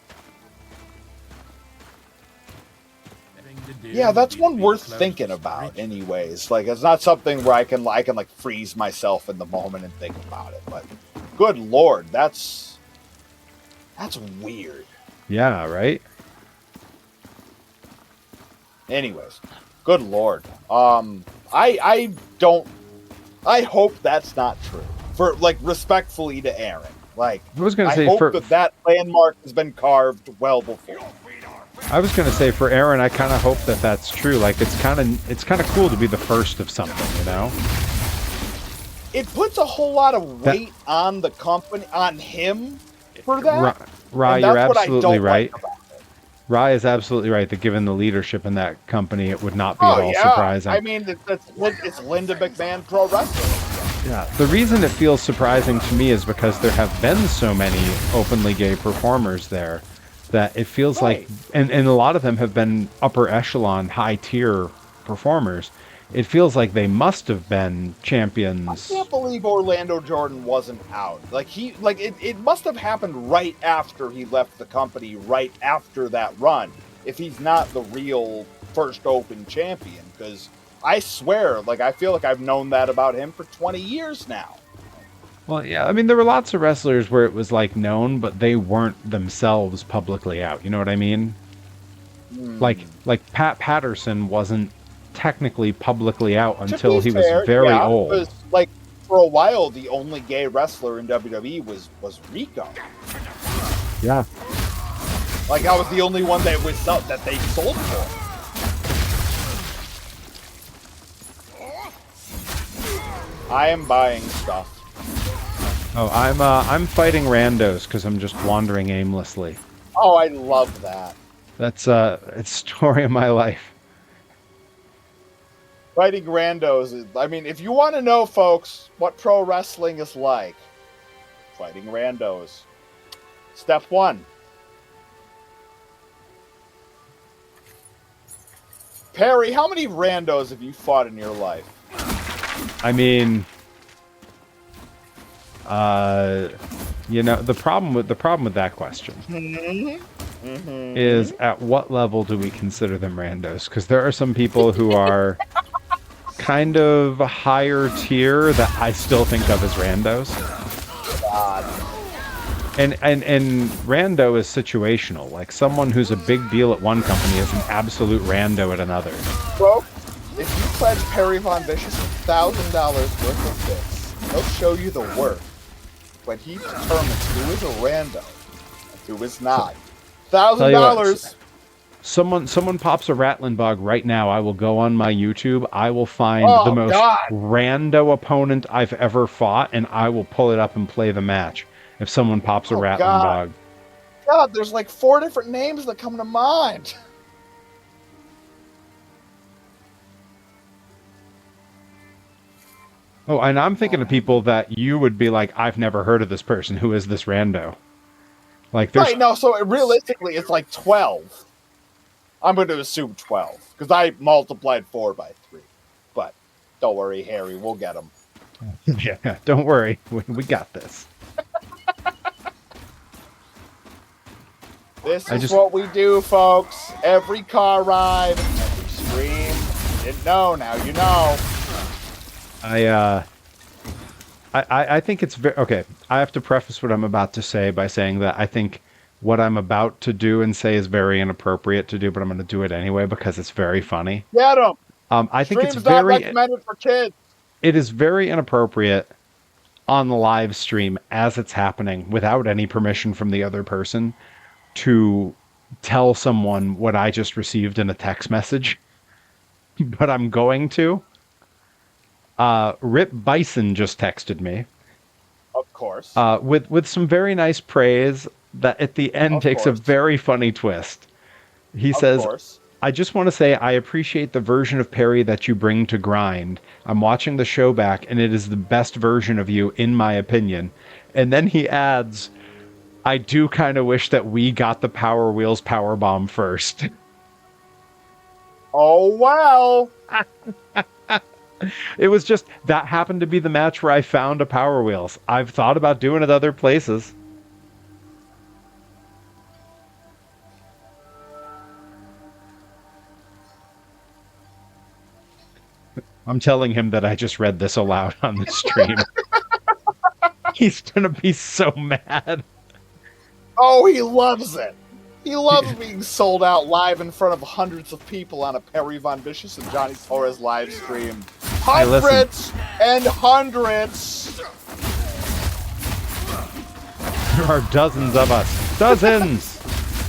Yeah, that's one worth thinking about anyways. Like, it's not something where I can like freeze myself in the moment and think about it, but good lord, that's weird. Yeah, right? Anyways, good lord. I hope that's not true. For like, respectfully to Aaron. Like, I was gonna say, hope that landmark has been carved well before. I was gonna say, for Aaron, I kind of hope that that's true. Like, it's kind of cool to be the first of something, you know. It puts a whole lot of weight on the company, on him, for that. Rye, you're absolutely right. Rye is absolutely right that given the leadership in that company, it would not be at all surprising. I mean, it's Linda McMahon Pro Wrestling. Yeah, the reason it feels surprising to me is because there have been so many openly gay performers there that it feels like, and a lot of them have been upper echelon, high tier performers, it feels like they must have been I champions. can't believe Orlando Jordan wasn't out. It must have happened right after he left the company, right after that run, if he's not the real first Open champion, because I swear, I feel like I've known that about him for 20 years now. Well, yeah, I mean, there were lots of wrestlers where it was known, but they weren't themselves publicly out. You know what I mean? Like Pat Patterson wasn't technically publicly out until he was very old. Because, for a while, the only gay wrestler in WWE was Rico. Yeah. I was the only one that they sold for. I am buying stuff. Oh, I'm fighting randos because I'm just wandering aimlessly. Oh, I love that. That's it's story of my life. Fighting randos. I mean, if you want to know, folks, what pro wrestling is like, fighting randos. Step 1. Perry, how many randos have you fought in your life? I mean, the problem with that question is at what level do we consider them randos? Because there are some people who are kind of higher tier that I still think of as randos. God. And rando is situational. Like someone who's a big deal at one company is an absolute rando at another. Bro, if you pledge Perry Von Vicious $1,000 worth of this, he'll show you the work. But he determines who is a rando and who is not. $1,000. Someone pops a Rattling Bug right now. I will go on my YouTube. I will find the most rando opponent I've ever fought, and I will pull it up and play the match. If someone pops a Rattling Bug. God, there's 4 different names that come to mind. Oh, and I'm thinking of people that you would be like, I've never heard of this person. Who is this rando? Right, no, so realistically, it's 12. I'm going to assume 12, because I multiplied 4 by 3. But don't worry, Harry, we'll get them. Yeah, don't worry. We got this. This is what we do, folks. Every car ride, every stream. Didn't know, now you know. I think it's very okay. I have to preface what I'm about to say by saying that I think what I'm about to do and say is very inappropriate to do, but I'm going to do it anyway because it's very funny. Get 'em. I think Stream's it's very not recommended for kids. It is very inappropriate on the live stream as it's happening without any permission from the other person to tell someone what I just received in a text message. But I'm going to. Rip Bison just texted me. Of course. With some very nice praise that at the end takes a very funny twist. He says, I just want to say I appreciate the version of Perry that you bring to Grind. I'm watching the show back, and it is the best version of you, in my opinion. And then he adds, I do kind of wish that we got the Power Wheels Powerbomb first. Oh, wow. It was just, that happened to be the match where I found a Power Wheels. I've thought about doing it other places. I'm telling him that I just read this aloud on the stream. He's gonna be so mad. Oh, he loves it. He loves being sold out live in front of hundreds of people on a Perry Von Vicious and Johnny Torres live stream. Hundreds and hundreds. There are dozens of us. Dozens!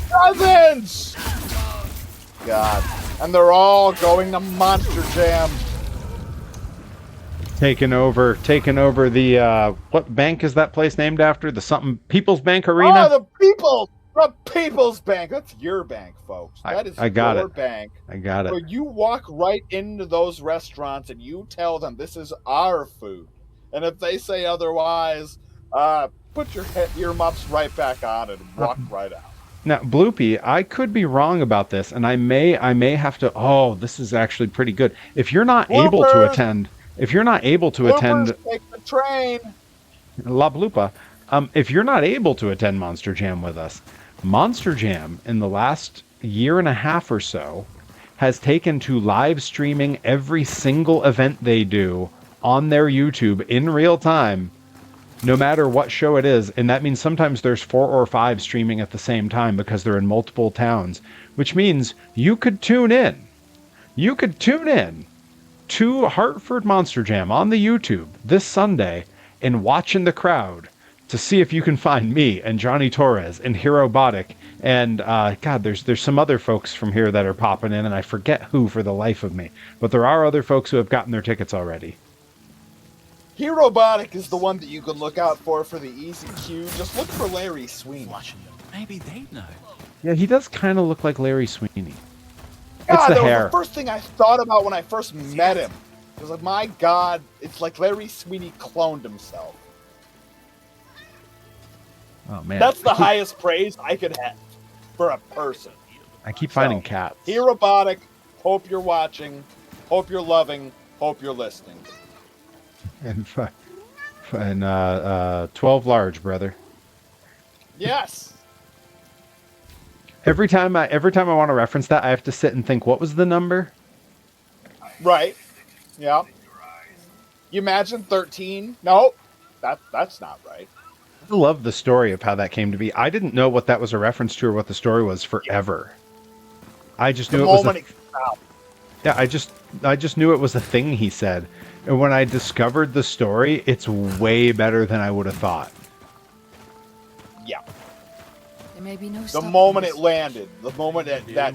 Dozens! God. And they're all going to Monster Jam. Taking over the, what bank is that place named after? The something, People's Bank Arena? Oh, the People's Bank. That's your bank, folks. That is your bank. I got it. So you walk right into those restaurants and you tell them this is our food. And if they say otherwise, put your earmuffs right back on and walk right out. Now, Bloopy, I could be wrong about this, and I may have to. Oh, this is actually pretty good. If you're not able to attend, Bloopers, take the train. La Bloopa, if you're not able to attend Monster Jam with us, Monster Jam in the last year and a half or so has taken to live streaming every single event they do on their YouTube in real time, no matter what show it is. And that means sometimes there's 4 or 5 streaming at the same time because they're in multiple towns, which means you could tune in. You could tune in to Hartford Monster Jam on the YouTube this Sunday and watch in the crowd to see if you can find me and Johnny Torres and Herobotic and God, there's some other folks from here that are popping in, and I forget who for the life of me, but there are other folks who have gotten their tickets already. Herobotic is the one that you can look out for the easy queue. Just look for Larry Sweeney. Maybe they know. Yeah, he does kind of look like Larry Sweeney. God, it's the that hair. was the first thing I thought about when I first met him. I was like, my God, it's like Larry Sweeney cloned himself. Oh man, that's the highest praise I could have for a person. I keep finding cats. Herobotic, hope you're watching, hope you're loving, hope you're listening. And 12 large, brother. Yes. Every time I want to reference that, I have to sit and think, what was the number? Right. Yeah. You imagine 13? No, that's not right. I love the story of how that came to be. I didn't know what that was a reference to or what the story was forever. I just knew it was yeah, I just knew it was a thing he said. And when I discovered the story, it's way better than I would have thought. Yeah. There may be no the moment it landed, the moment that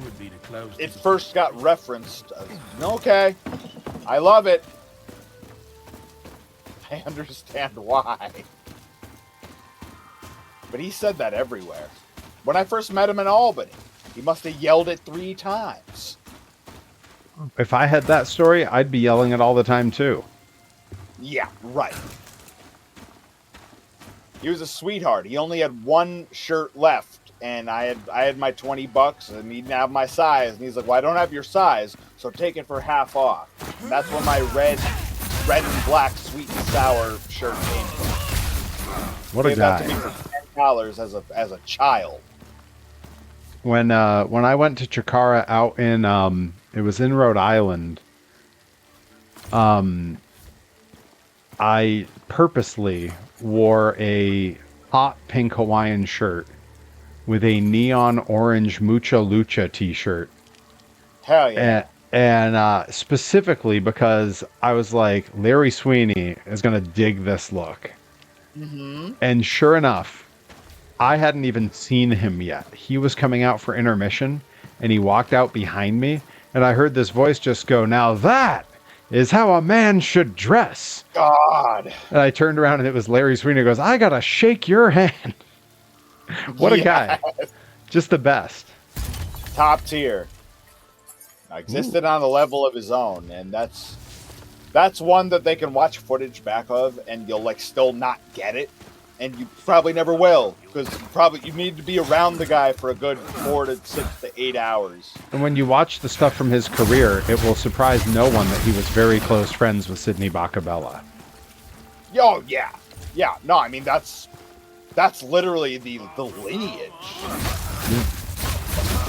it first got referenced, okay, I love it. I understand why. But he said that everywhere. When I first met him in Albany, he must have yelled it 3 times. If I had that story, I'd be yelling it all the time too. Yeah, right. He was a sweetheart. He only had 1 shirt left, and I had my $20, and he didn't have my size. And he's like, "Well, I don't have your size, so take it for half off." And that's when my red and black sweet and sour shirt came from. What a guy! That to me for $10 as a child. When I went to Chikara out in it was in Rhode Island. I purposely wore a hot pink Hawaiian shirt with a neon orange Mucha Lucha t-shirt. Hell yeah. And specifically because I was like, Larry Sweeney is going to dig this look. Mm-hmm. And sure enough, I hadn't even seen him yet. He was coming out for intermission, and he walked out behind me, and I heard this voice just go, "Now that is how a man should dress." God. And I turned around, and it was Larry Sweeney. He goes, "I gotta shake your hand." What a guy. Just the best. Top tier. Existed on a level of his own, and that's one that they can watch footage back of, and you'll still not get it. And you probably never will, because you need to be around the guy for a good 4 to 6 to 8 hours. And when you watch the stuff from his career, it will surprise no one that he was very close friends with Sidney Bacabella. Oh, yeah. Yeah, no, I mean, that's literally the lineage. Yeah.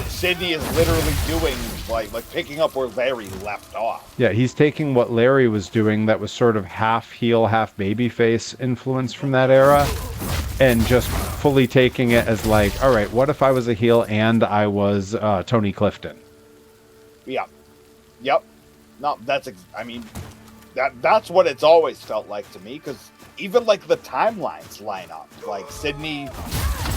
Sidney is literally doing, like picking up where Larry left off. Yeah, he's taking what Larry was doing that was sort of half heel, half babyface influence from that era, and just fully taking it as like, all right, what if I was a heel and I was Tony Clifton? Yeah. Yep. No, that's what it's always felt like to me, because even the timelines line up. Like Sidney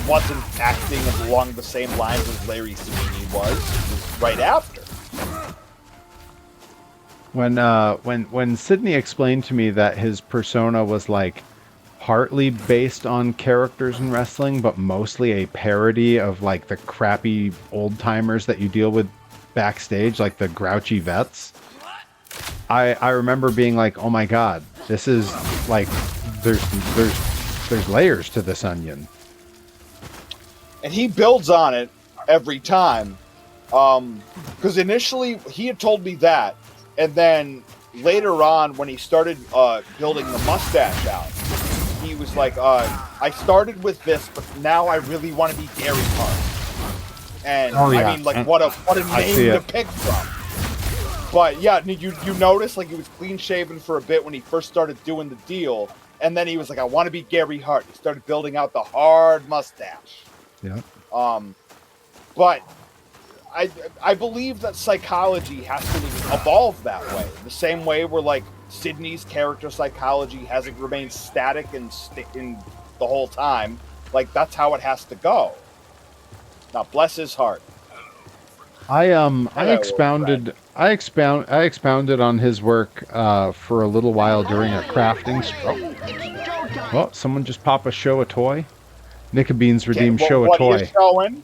wasn't acting along the same lines as Larry Sweeney was. It was right after. When Sidney explained to me that his persona was partly based on characters in wrestling, but mostly a parody of the crappy old timers that you deal with backstage, like the grouchy vets. I remember being like, oh my God, this is there's layers to this onion. and he builds on it every time. Because initially he had told me that, and then later on when he started building the mustache out, he was like, I started with this, but now I really want to be Gary Hart. And I mean, like, what a name to pick from. But yeah, you notice like he was clean shaven for a bit when he first started doing the deal, and then he was like, I want to be Gary Hart. He started building out the hard mustache. Yeah. But I believe that psychology has to evolve that way. The same way where like Sydney's character psychology hasn't remained static in the whole time. Like that's how it has to go. Now bless his heart. I expounded on his work for a little while during a crafting stroke. Well, someone just pop a show a toy. Nickabeans redeemed show a toy. What are you showing?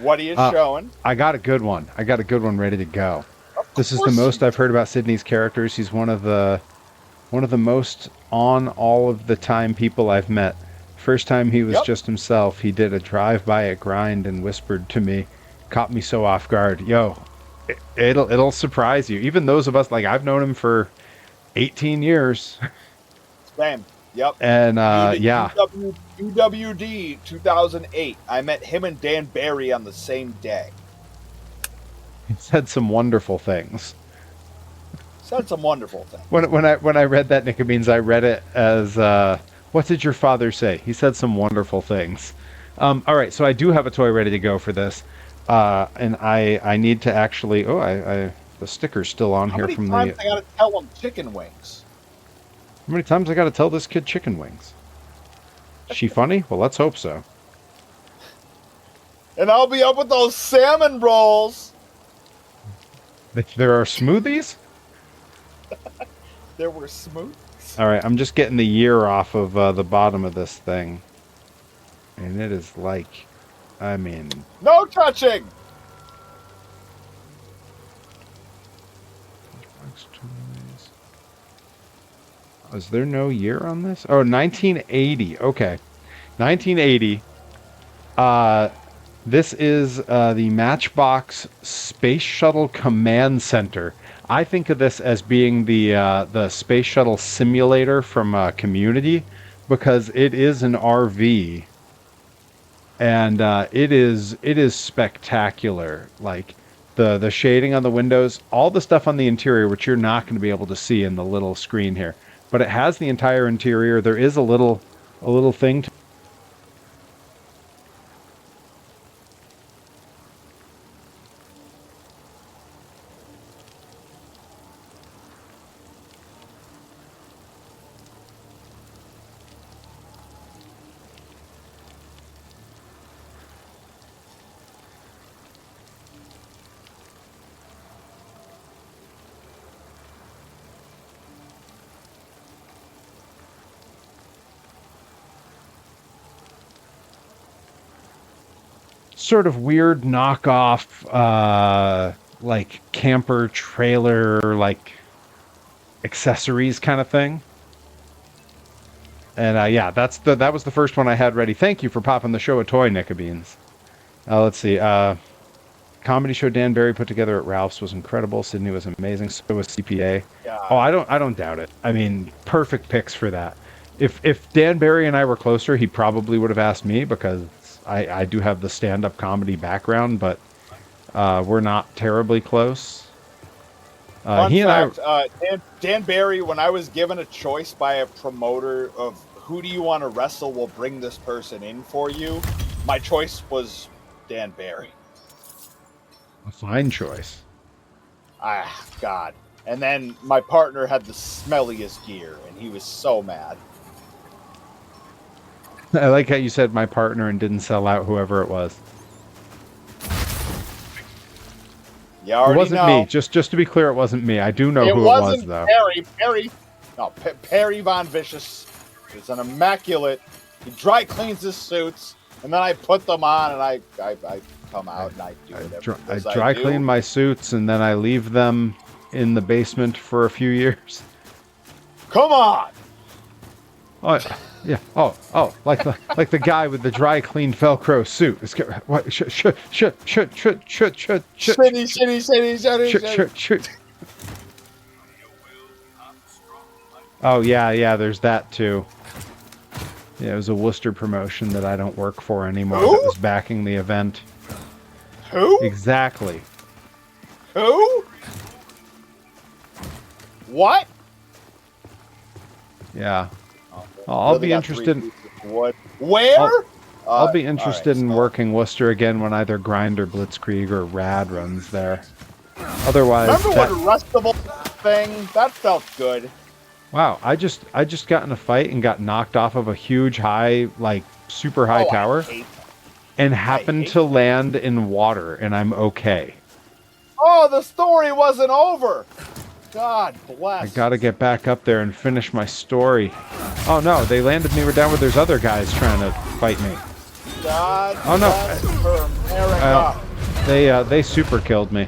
What are you showing? I got a good one. I got a good one ready to go. This is the most I've heard about Sydney's characters. He's one of the most on all of the time people I've met. First time he was just himself, he did a drive-by at Grind and whispered to me, caught me so off guard. Yo, it'll surprise you. Even those of us, like I've known him for 18 years. Same. Yep. And yeah. UWD 2008. I met him and Dan Barry on the same day. He said some wonderful things. When I read that, Nickabeans, I read it as what did your father say? He said some wonderful things. All right, so I do have a toy ready to go for this. And I need to actually the sticker's still on here from the. How many times I gotta tell him chicken wings? How many times I gotta tell this kid chicken wings? Is she funny? Well, let's hope so. And I'll be up with those salmon rolls. There are smoothies? There were smoothies. All right, I'm just getting the year off of the bottom of this thing. And it is like, I mean... No touching! Is there no year on this? Oh, 1980. Okay. 1980. This is the Matchbox Space Shuttle Command Center. I think of this as being the Space Shuttle simulator from Community, because it is an RV. And it is spectacular. Like the shading on the windows, all the stuff on the interior, which you're not going to be able to see in the little screen here. But it has the entire interior. There is a little thing to sort of weird knockoff, like camper trailer, like accessories kind of thing. And yeah, that was the first one I had ready. Thank you for popping the show a toy, Nickabeans. Let's see. Comedy show Dan Barry put together at Ralph's was incredible. Sydney was amazing. So was CPA. Yeah. Oh, I don't doubt it. I mean, perfect picks for that. If Dan Barry and I were closer, he probably would have asked me, because I do have the stand-up comedy background, but we're not terribly close. Fun fact, Dan Barry, when I was given a choice by a promoter of who do you want to wrestle, we'll bring this person in for you, my choice was Dan Barry. A fine choice. Ah, God. And then my partner had the smelliest gear, and he was so mad. I like how you said my partner and didn't sell out whoever it was. You already it wasn't know. me. Just to be clear, it wasn't me. I do know who it was, though. Perry Von Vicious is an immaculate. He dry cleans his suits, and then I put them on, and I come out and I do whatever. I dry clean my suits, and then I leave them in the basement for a few years. Come on! Oh, yeah. Oh, like the guy with the dry clean Velcro suit. What? Shit. Oh yeah. There's that too. Yeah, it was a Worcester promotion that I don't work for anymore. Who? That was backing the event. Who? Exactly. Who? What? Yeah. I'll be interested. What? Where? I'll be interested in so- working Worcester again when either Grind or Blitzkrieg or Rad runs there. Otherwise, Remember when Rustable thing? That felt good. wow, I just got in a fight and got knocked off of a huge high, like super high tower, and happened to land in water, and I'm okay. Oh, the story wasn't over. God bless. I gotta get back up there and finish my story. Oh no, they landed me down where there's other guys trying to fight me. God Oh no. bless America. They super killed me.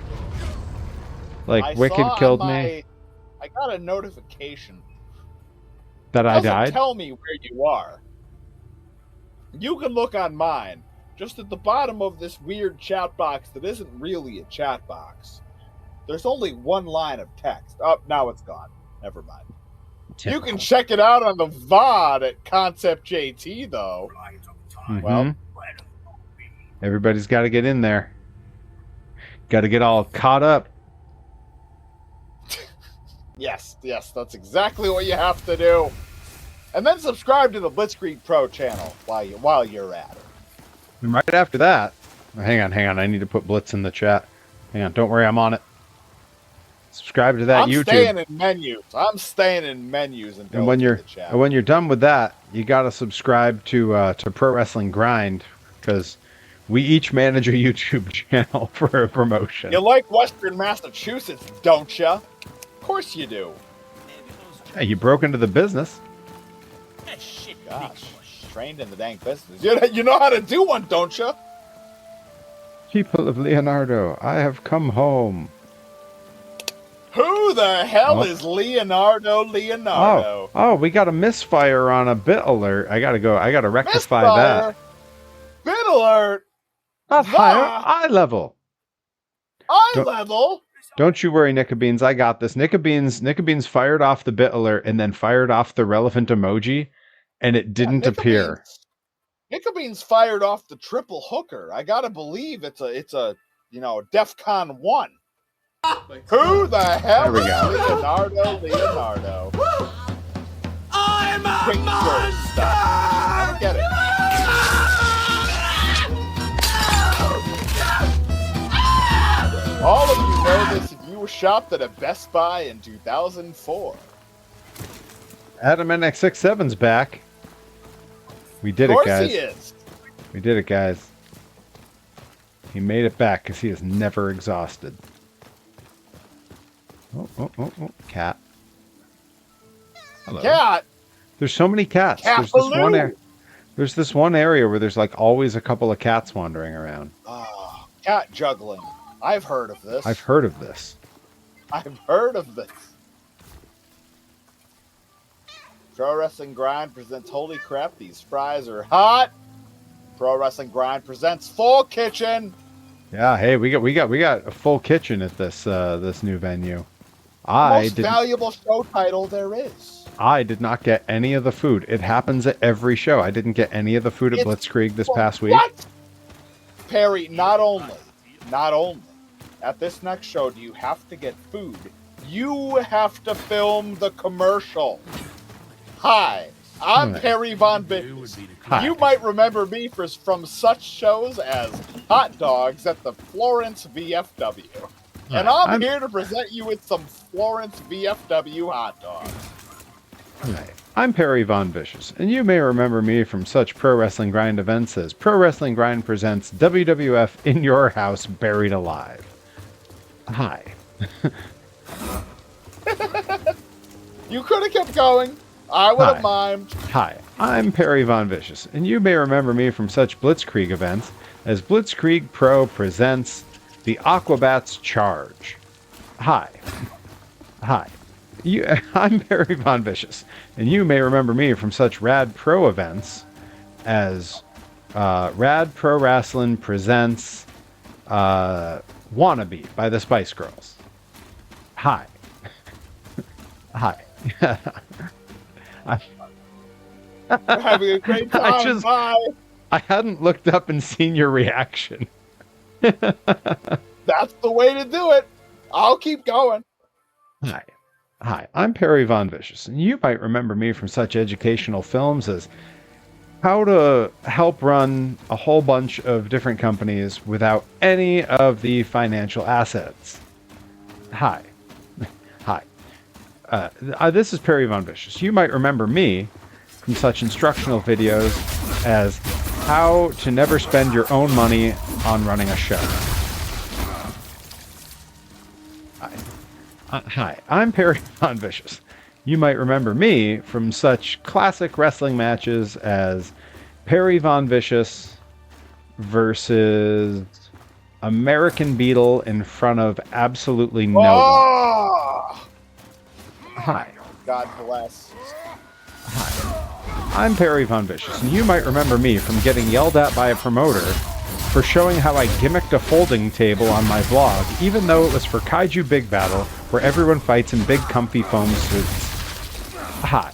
Like Wicked killed me. I got a notification. That I Doesn't died? tell me where you are. You can look on mine. Just at the bottom of this weird chat box that isn't really a chat box. There's only one line of text. Oh, now it's gone. Never mind. Typical. You can check it out on the VOD at Concept JT, though. Mhm. Well, Everybody's got to get in there. Got to get all caught up. yes, that's exactly what you have to do. And then subscribe to the Blitzkrieg Pro channel while you're at it. And right after that, hang on. I need to put Blitz in the chat. Hang on, don't worry, I'm on it. Subscribe to that YouTube. I'm staying in menus and when you're done with that, you got to subscribe to Pro Wrestling Grind, because we each manage a YouTube channel for a promotion. You like Western Massachusetts, don't you? Of course you do. Hey, you broke into the business. Gosh, trained in the dang business. You know how to do one, don't you? People of Leonardo, I have come home. Who the hell is Leonardo? Oh, we got a misfire on a bit alert. I gotta rectify that. Bit alert. Not higher, eye level. Eye level. Don't you worry, Nickabeans. I got this. Nickabeans fired off the bit alert and then fired off the relevant emoji, and it didn't appear. Nickabeans fired off the triple hooker. I gotta believe it's a DEFCON 1. Who the hell is Leonardo? I'm a monster! I don't get it. All of you know this if you shopped at a Best Buy in 2004. Adam NX67's back. We did it, guys. Of course he is. We did it, guys. He made it back because he is never exhausted. Oh, cat. Hello. Cat. There's so many cats. There's this one area where there's like always a couple of cats wandering around. Cat juggling. I've heard of this. I've heard of this. Pro Wrestling Grind presents Holy Crap, These Fries Are Hot. Pro Wrestling Grind presents Full Kitchen. Yeah, hey, we got a full kitchen at this this new venue. Most valuable show title there is. I did not get any of the food. It happens at every show. I didn't get any of the food at Blitzkrieg this past week. What? Perry, not only at this next show do you have to get food, you have to film the commercial. Hi, I'm Perry Von Bittens. You might remember me from such shows as Hot Dogs at the Florence VFW. And I'm here to present you with some Florence VFW hot dogs. Hi, I'm Perry Von Vicious, and you may remember me from such Pro Wrestling Grind events as Pro Wrestling Grind presents WWF In Your House Buried Alive. Hi. You could have kept going. I would have mimed. Hi, I'm Perry Von Vicious, and you may remember me from such Blitzkrieg events as Blitzkrieg Pro presents The Aquabats Charge. Hi. I'm Perry Von Vicious, and you may remember me from such rad pro events as Rad Pro Wrestling presents Wannabe by the Spice Girls. Hi. Hi. We're having a great time. Bye. I hadn't looked up and seen your reaction. That's the way to do it. I'll keep going. Hi, I'm Perry Von Vicious, and you might remember me from such educational films as How to Help Run a Whole Bunch of Different Companies Without Any of the Financial Assets. Hi. This is Perry Von Vicious. You might remember me from such instructional videos as How to Never Spend Your Own Money on Running a Show. Hi, I'm Perry Von Vicious. You might remember me from such classic wrestling matches as Perry Von Vicious versus American Beetle in front of absolutely no one. Hi. God bless. Hi. I'm Perry Von Vicious, and you might remember me from getting yelled at by a promoter for showing how I gimmicked a folding table on my vlog, even though it was for Kaiju Big Battle, where everyone fights in big comfy foam suits. Hi.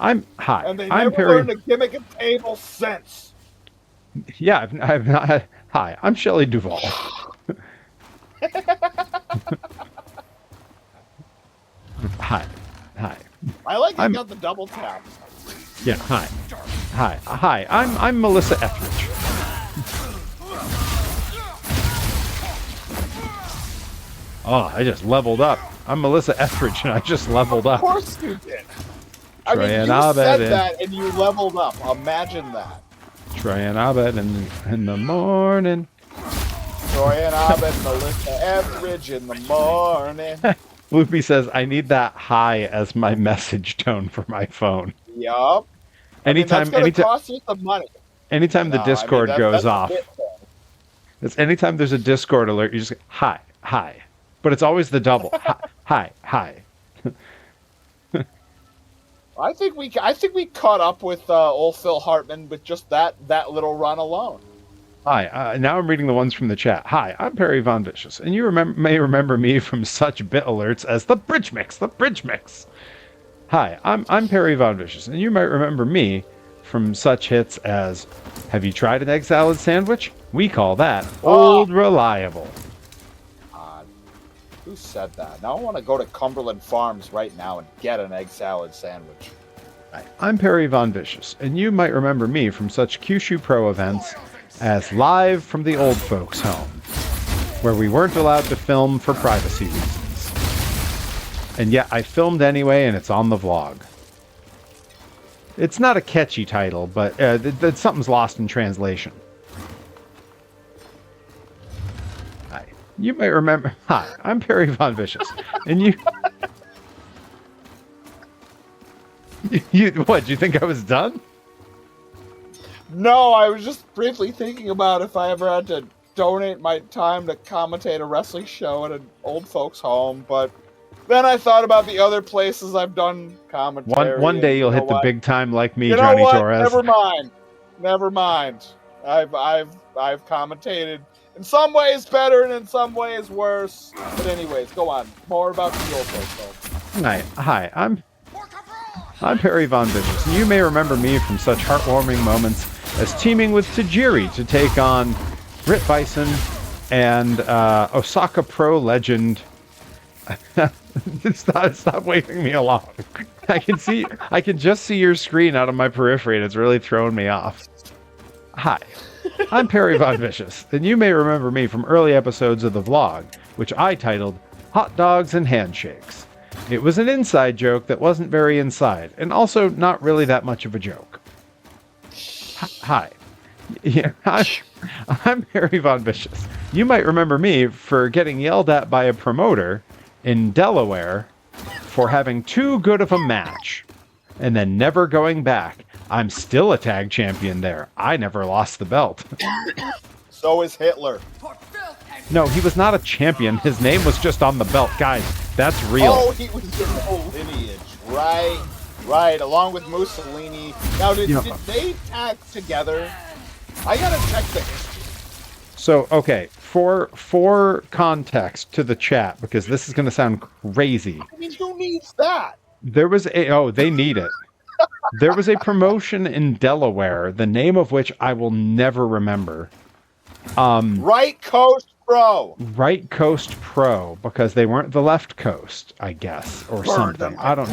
I'm never learned to gimmick a table since. Yeah, I've not. Hi, I'm Shelley Duvall. Hi. I like you got the double tap. Yeah, hi. I'm Melissa Etheridge. Oh, I just leveled up. I'm Melissa Etheridge, and I just leveled up. Of course you did. I mean, you said that, and you leveled up. Imagine that. Troy and Abed in the morning. Troy and Abed, Melissa Etheridge in the morning. Loopy says, I need that high as my message tone for my phone. Yup. Anytime cost you some money. Anytime the Discord goes off. It's anytime there's a Discord alert, you just go, hi. But it's always the double. Hi. I think we caught up with old Phil Hartman with just that little run alone. Hi, now I'm reading the ones from the chat. Hi, I'm Perry Von Vicious, and you may remember me from such bit alerts as the Bridge Mix. Hi, I'm Perry Von Vicious, and you might remember me from such hits as Have you tried an egg salad sandwich? We call that Old Reliable. Who said that? Now I want to go to Cumberland Farms right now and get an egg salad sandwich. Hi, I'm Perry Von Vicious, and you might remember me from such Kyushu Pro events as Live from the Old Folks' Home, where we weren't allowed to film for privacy reasons. And yet I filmed anyway, and it's on the vlog. It's not a catchy title, but something's lost in translation. Hi. You may remember... Hi, I'm Perry Von Vicious, and you... What, do you think I was done? No, I was just briefly thinking about if I ever had to donate my time to commentate a wrestling show at an old folks' home, but then I thought about the other places I've done commentary. One day you'll hit the big time like me, you know Johnny what? Torres. Never mind. I've commentated in some ways better and in some ways worse. But anyways, go on. More about the old folks' home. Hi, I'm Perry Von Vicious, and you may remember me from such heartwarming moments as teaming with Tajiri to take on Britt Bison and Osaka Pro legend. Stop waving me along. I can just see your screen out of my periphery, and it's really throwing me off. Hi, I'm Perry Von Vicious, and you may remember me from early episodes of the vlog, which I titled Hot Dogs and Handshakes. It was an inside joke that wasn't very inside, and also not really that much of a joke. Hi. Yeah, I'm Perry Von Vicious. You might remember me for getting yelled at by a promoter in Delaware for having too good of a match, and then never going back. I'm still a tag champion there. I never lost the belt. So is Hitler. No, he was not a champion. His name was just on the belt. Guys, That's real. Oh, he was in the lineage, right? Right, along with Mussolini. Now, did they tag together? I gotta check the history. So, okay, for context to the chat, because this is going to sound crazy. I mean, who needs that? There was they need it. There was a promotion in Delaware, the name of which I will never remember. Right Coast Pro. Right Coast Pro, because they weren't the left coast, I guess, or something. I don't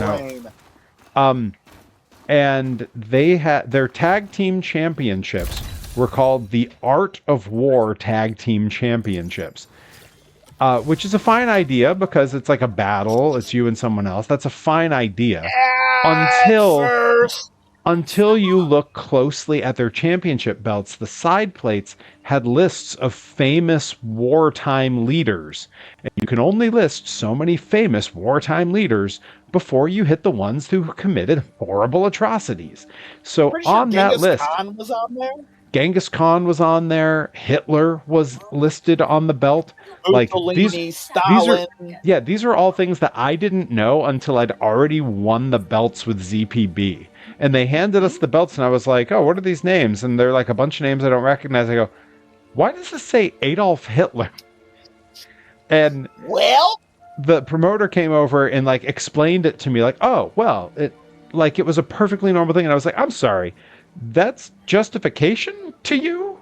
know. And they had their tag team championships were called the Art of War Tag Team Championships, which is a fine idea because it's like a battle. It's you and someone else. That's a fine idea until you look closely at their championship belts. The side plates had lists of famous wartime leaders, and you can only list so many famous wartime leaders before you hit the ones who committed horrible atrocities. So on that list, Khan was on there? Genghis Khan was on there. Hitler was listed on the belt. Mussolini, Stalin. These are all things that I didn't know until I'd already won the belts with ZPB. And they handed us the belts, and I was like, oh, what are these names? And they're like a bunch of names I don't recognize. I go, why does this say Adolf Hitler? And the promoter came over and like explained it to me like, oh, well, it was a perfectly normal thing. And I was like, I'm sorry, that's justification to you?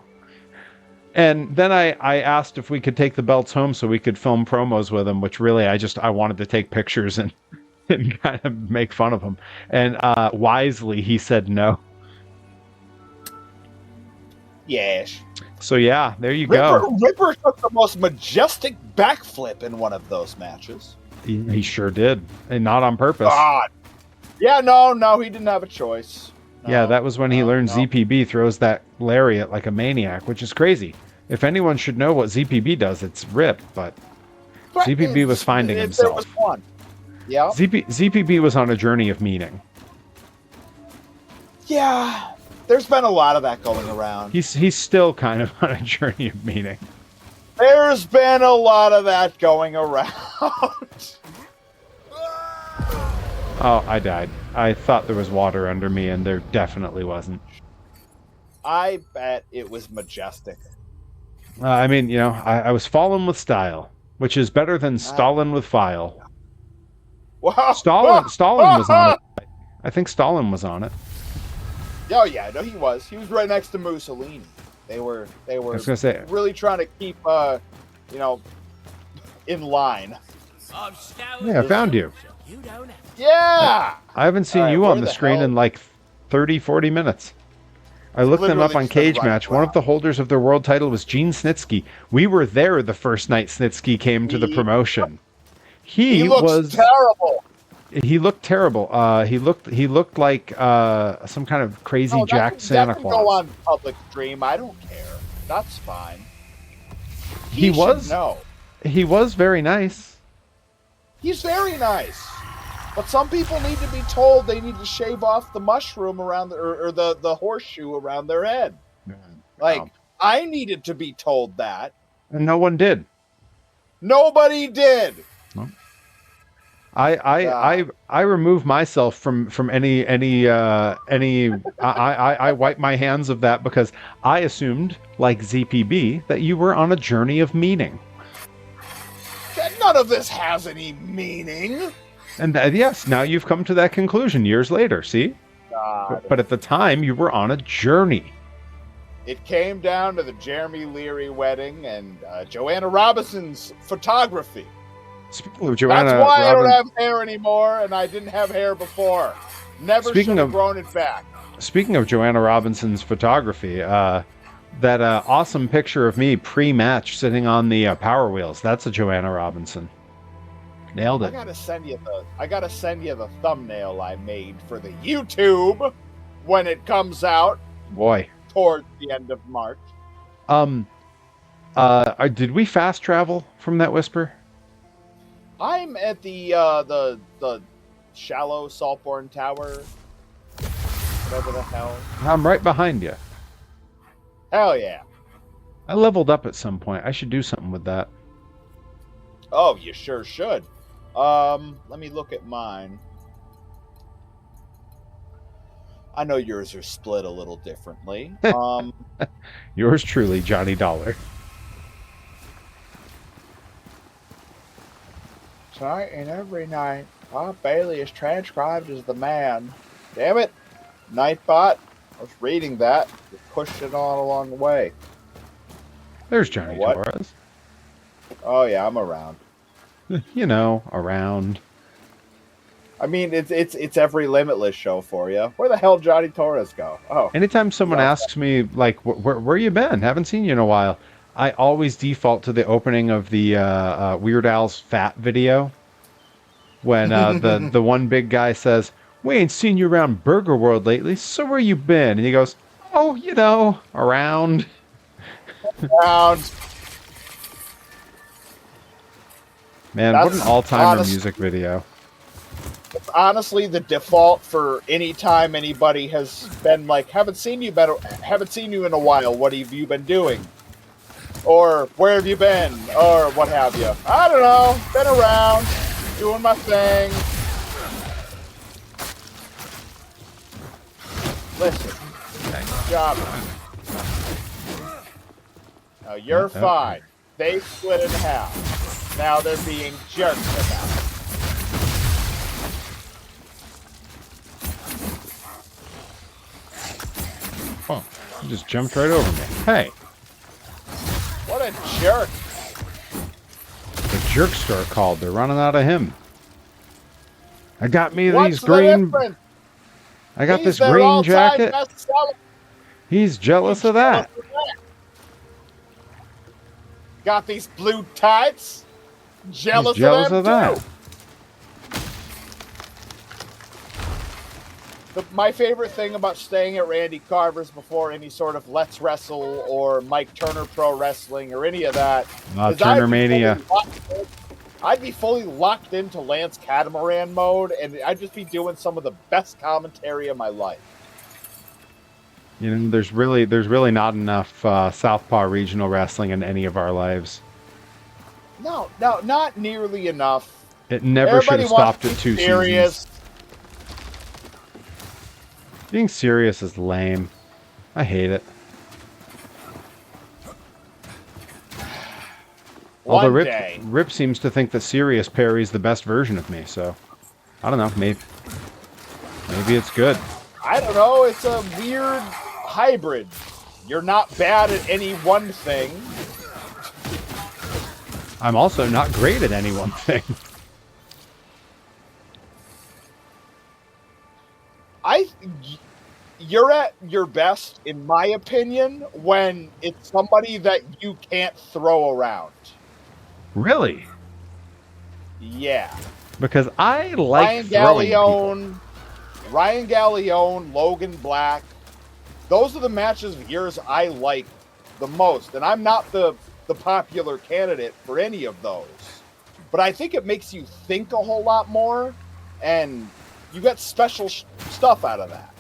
And then I asked if we could take the belts home so we could film promos with them, which really I wanted to take pictures and kind of make fun of him. And wisely, he said no. Yes. So yeah, there you go. Ripper took the most majestic backflip in one of those matches. He sure did, and not on purpose. God. Yeah, no, he didn't have a choice. No, yeah, that was when he learned ZPB throws that lariat like a maniac, which is crazy. If anyone should know what ZPB does, it's Rip, but ZPB was finding himself. There was one. Yeah. ZPB was on a journey of meaning. Yeah, there's been a lot of that going around. He's still kind of on a journey of meaning. There's been a lot of that going around. Oh, I died. I thought there was water under me, and there definitely wasn't. I bet it was majestic. I mean, you know, I was fallen with style, which is better than Stalin with file. Wow. Stalin was on it. I think Stalin was on it. Oh yeah, no, he was. He was right next to Mussolini. They were I was gonna say, really trying to keep in line. Yeah, I found you. Yeah! I haven't seen you on the screen in like 30, 40 minutes. I looked them up on Cage Match. One of the holders of their world title was Gene Snitsky. We were there the first night Snitsky came to the promotion. He was terrible. He looked terrible. He looked like some kind of crazy Jack Santa Claus. Go on public stream. I don't care. That's fine. He was very nice. He's very nice. But some people need to be told they need to shave off the mushroom around or the horseshoe around their head. Like, I needed to be told that. And no one did. Nobody did. No. I remove myself from any I wipe my hands of that because I assumed, like ZPB, that you were on a journey of meaning. None of this has any meaning. And yes, now you've come to that conclusion years later, see? But at the time, you were on a journey. It came down to the Jeremy Leary wedding and Joanna Robinson's photography. Speaking of Joanna, that's why I don't have hair anymore, and I didn't have hair before. Never should have grown it back. Speaking of Joanna Robinson's photography, that awesome picture of me pre-match sitting on the Power Wheels, that's a Joanna Robinson. Nailed it. I gotta send you the thumbnail I made for the YouTube when it comes out. Boy. Towards the end of March. Did we fast travel from that whisper? I'm at the shallow Saltborn Tower. Whatever the hell. I'm right behind you. Hell yeah. I leveled up at some point. I should do something with that. Oh, you sure should. Let me look at mine. I know yours are split a little differently. Yours truly, Johnny Dollar. Tonight and every night, Bob Bailey is transcribed as the man. Damn it, Nightbot. I was reading that. You pushed it on along the way. There's Johnny Torres. Oh yeah, I'm around. You know, around. I mean, it's every Limitless show for you. Where the hell Johnny Torres go? Oh. Anytime someone asks me, like, where you been? Haven't seen you in a while. I always default to the opening of the Weird Al's Fat video. When the one big guy says, "We ain't seen you around Burger World lately, so where you been?" And he goes, "Oh, you know, around." Around. Man, what an all-timer music video. It's honestly the default for any time anybody has been like, haven't seen you in a while. What have you been doing? Or where have you been? Or what have you? I don't know. Been around, doing my thing. Listen, good job. Now you're fine. They split in half. Now they're being jerks about it. Oh, he just jumped right over me. Hey. What a jerk. The jerk store called. They're running out of him. I got me What's these green... the I got this green jacket. He's jealous of that. Got these blue tights. Jealous of them too. My favorite thing about staying at Randy Carver's before any sort of Let's Wrestle or Mike Turner Pro Wrestling or any of that is Turner Mania. I'd be fully locked into Lance Catamaran mode, and I'd just be doing some of the best commentary of my life. You know, there's really not enough Southpaw regional wrestling in any of our lives. No, not nearly enough. It never should have stopped at 2 seasons. Being serious is lame. I hate it. Although Rip seems to think that Serious Perry's the best version of me, so I don't know, maybe it's good. I don't know, it's a weird hybrid. You're not bad at any one thing. I'm also not great at any one thing. You're at your best, in my opinion, when it's somebody that you can't throw around. Really? Yeah. Because I like throwing people. Ryan Gallione, Logan Black. Those are the matches of yours I like the most. And I'm not the popular candidate for any of those. But I think it makes you think a whole lot more. And you get special stuff out of that.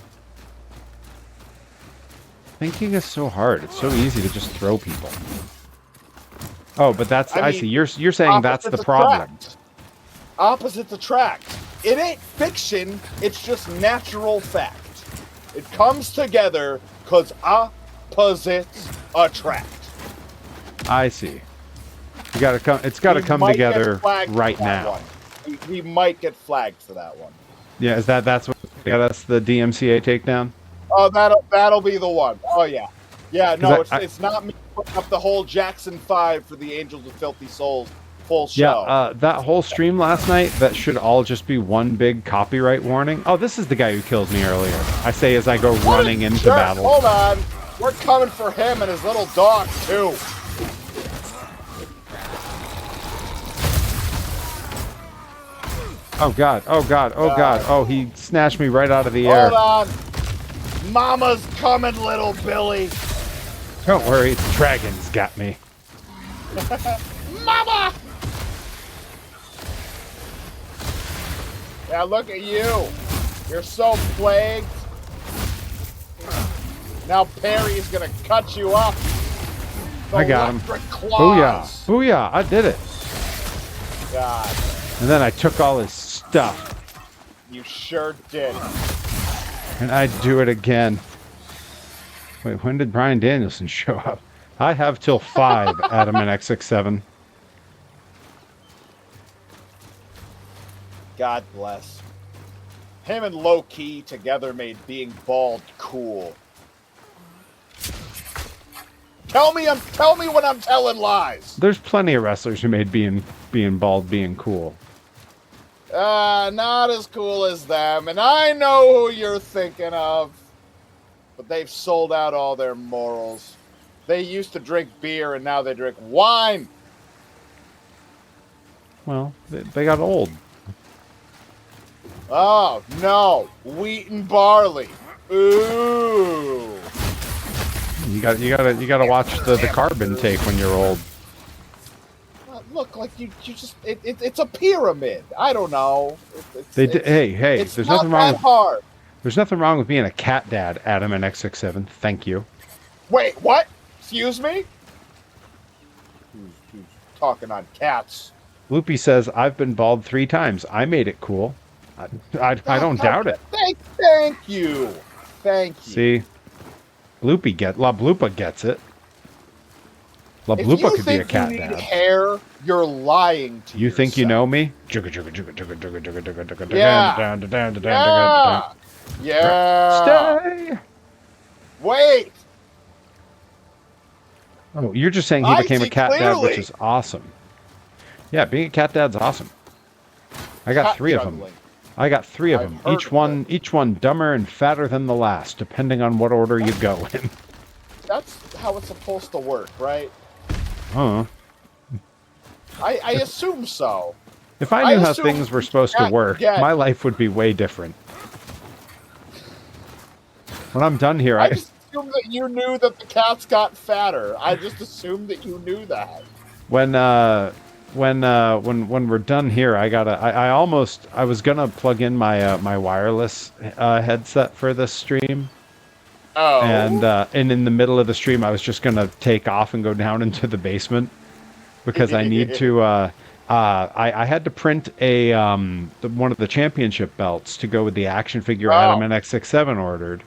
Thinking is so hard. It's so easy to just throw people. Oh, but that's... I see. You're saying that's the problem. Opposites attract. It ain't fiction. It's just natural fact. It comes together because opposites attract. I see. You gotta come. It's got to come together right now. We might get flagged for that one. Yeah, that's what? Yeah, that's the DMCA takedown. Oh, that'll be the one. Oh yeah, yeah. No, it's not me putting up the whole Jackson 5 for the Angels of Filthy Souls full show. Yeah, that whole stream last night, that should all just be one big copyright warning. Oh, this is the guy who killed me earlier. I say as I go running into battle. Hold on, we're coming for him and his little dog too. Oh god! Oh god! Oh god! Oh, he snatched me right out of the air. Hold on. Mama's coming, little Billy. Don't worry, the dragon's got me. Mama! Yeah, look at you. You're so plagued. Now Perry's gonna cut you up. I got him. Claws. Booyah! Booyah! I did it. God. And then I took all his stuff. You sure did. And I'd do it again. Wait, when did Bryan Danielson show up? I have till 5, Adam and X67. God bless. Him and Low Key together made being bald cool. Tell me when I'm telling lies. There's plenty of wrestlers who made being bald being cool. Not as cool as them, and I know who you're thinking of. But they've sold out all their morals. They used to drink beer, and now they drink wine. Well, they got old. Oh, no. Wheat and barley. Ooh. You gotta watch the carb intake when you're old. Look, like you just it's a pyramid. I don't know. Hey, it's there's not nothing wrong. that hard. There's nothing wrong with being a cat dad, Adam and X67. Thank you. Wait, what? Excuse me? Who's talking on cats? Loopy says, I've been bald 3 times. I made it cool. I don't doubt it. Thank you. Thank you. See? La Blupa gets it. La Blupa could be a cat if you think you need dad. hair, you're lying to You think you yourself. know me? Yeah. Yeah. Stay! Wait. Oh, you're just saying he I became a see cat dad, which clearly. is awesome. Yeah, being a cat dad's awesome. I got Cat 3 of them. juggling. I got 3 of I've them. heard of Each one dumber and fatter than the last, depending on what order you go in. That's how it's supposed to work, right? Huh. I assume so. If I knew how assume things were supposed to cat work, get- my life would be way different. When I'm done here, I just assumed that you knew that the cats got fatter. I just assumed that you knew that. when we're done here, I was gonna plug in my wireless headset for this stream. Oh. And in the middle of the stream, I was just gonna take off and go down into the basement because I need to. I had to print one of the championship belts to go with the action figure Adam NX67 ordered.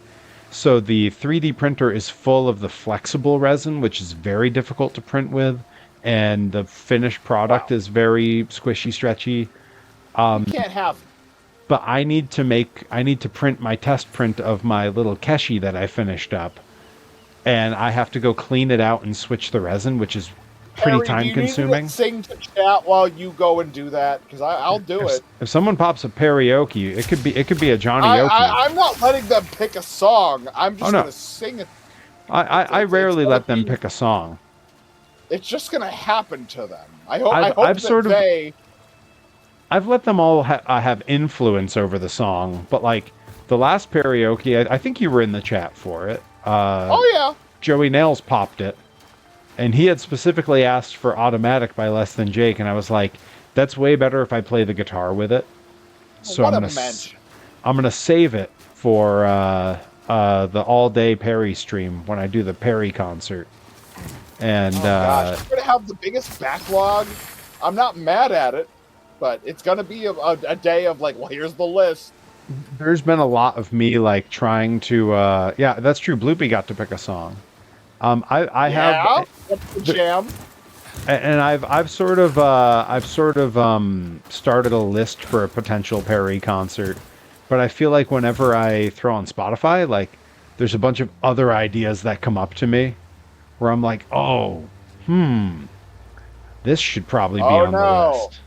So the 3D printer is full of the flexible resin, which is very difficult to print with, and the finished product is very squishy, stretchy. You can't have. But I need to print my test print of my little Keshi that I finished up, and I have to go clean it out and switch the resin, which is pretty Harry, time do you need me consuming. to sing to chat while you go and do that? Because I'll do it. If someone pops a karaoke, it could be a Johnny Oki. I'm not letting them pick a song. I'm just no. gonna sing it. I rarely it's let them gonna be- pick a song. It's just gonna happen to them. I hope. I've let them all have influence over the song, but like the last karaoke, I think you were in the chat for it. Oh yeah. Joey Nails popped it, and he had specifically asked for Automatic by Less Than Jake, and I was like, that's way better if I play the guitar with it. So What I'm a gonna mensch. I'm gonna save it for the all day Perry stream when I do the Perry concert. And Gosh, you're gonna have the biggest backlog. I'm not mad at it, but it's gonna be a day of like, well, here's the list. there's been a lot of me like trying to yeah, that's true. Bloopy got to pick a song. I have What's the jam? and I've sort of started a list for a potential Perry concert, but I feel like whenever I throw on Spotify, like there's a bunch of other ideas that come up to me where I'm like, oh, this should probably be on the list.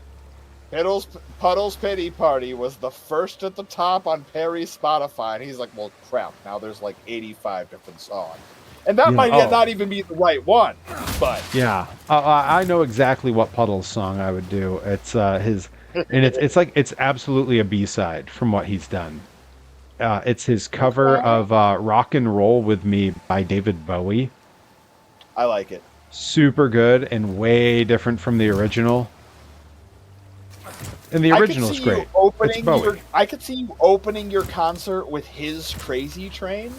Puddle's Pity Party was the first at the top on Perry's Spotify, and he's like, well, crap, now there's like 85 different songs. And that might not even be the right one, but... Yeah, I know exactly what Puddle's song I would do. It's his, and it's absolutely a B-side from what he's done. It's his cover of Rock and Roll With Me by David Bowie. I like it. Super good and way different from the original. And the original's great. It's Bowie. I could see you opening your concert with his Crazy Train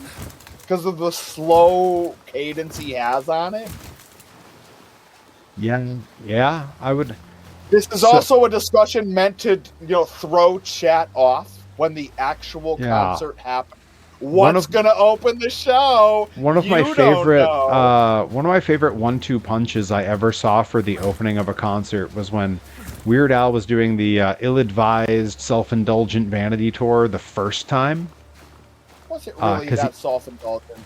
because of the slow cadence he has on it. Yeah, I would. This is also a discussion meant to, throw chat off when the actual concert happens. What's gonna open the show? One of my favorite 1-2 punches I ever saw for the opening of a concert was when Weird Al was doing the ill-advised, self-indulgent vanity tour the first time. Was it really that self-indulgent?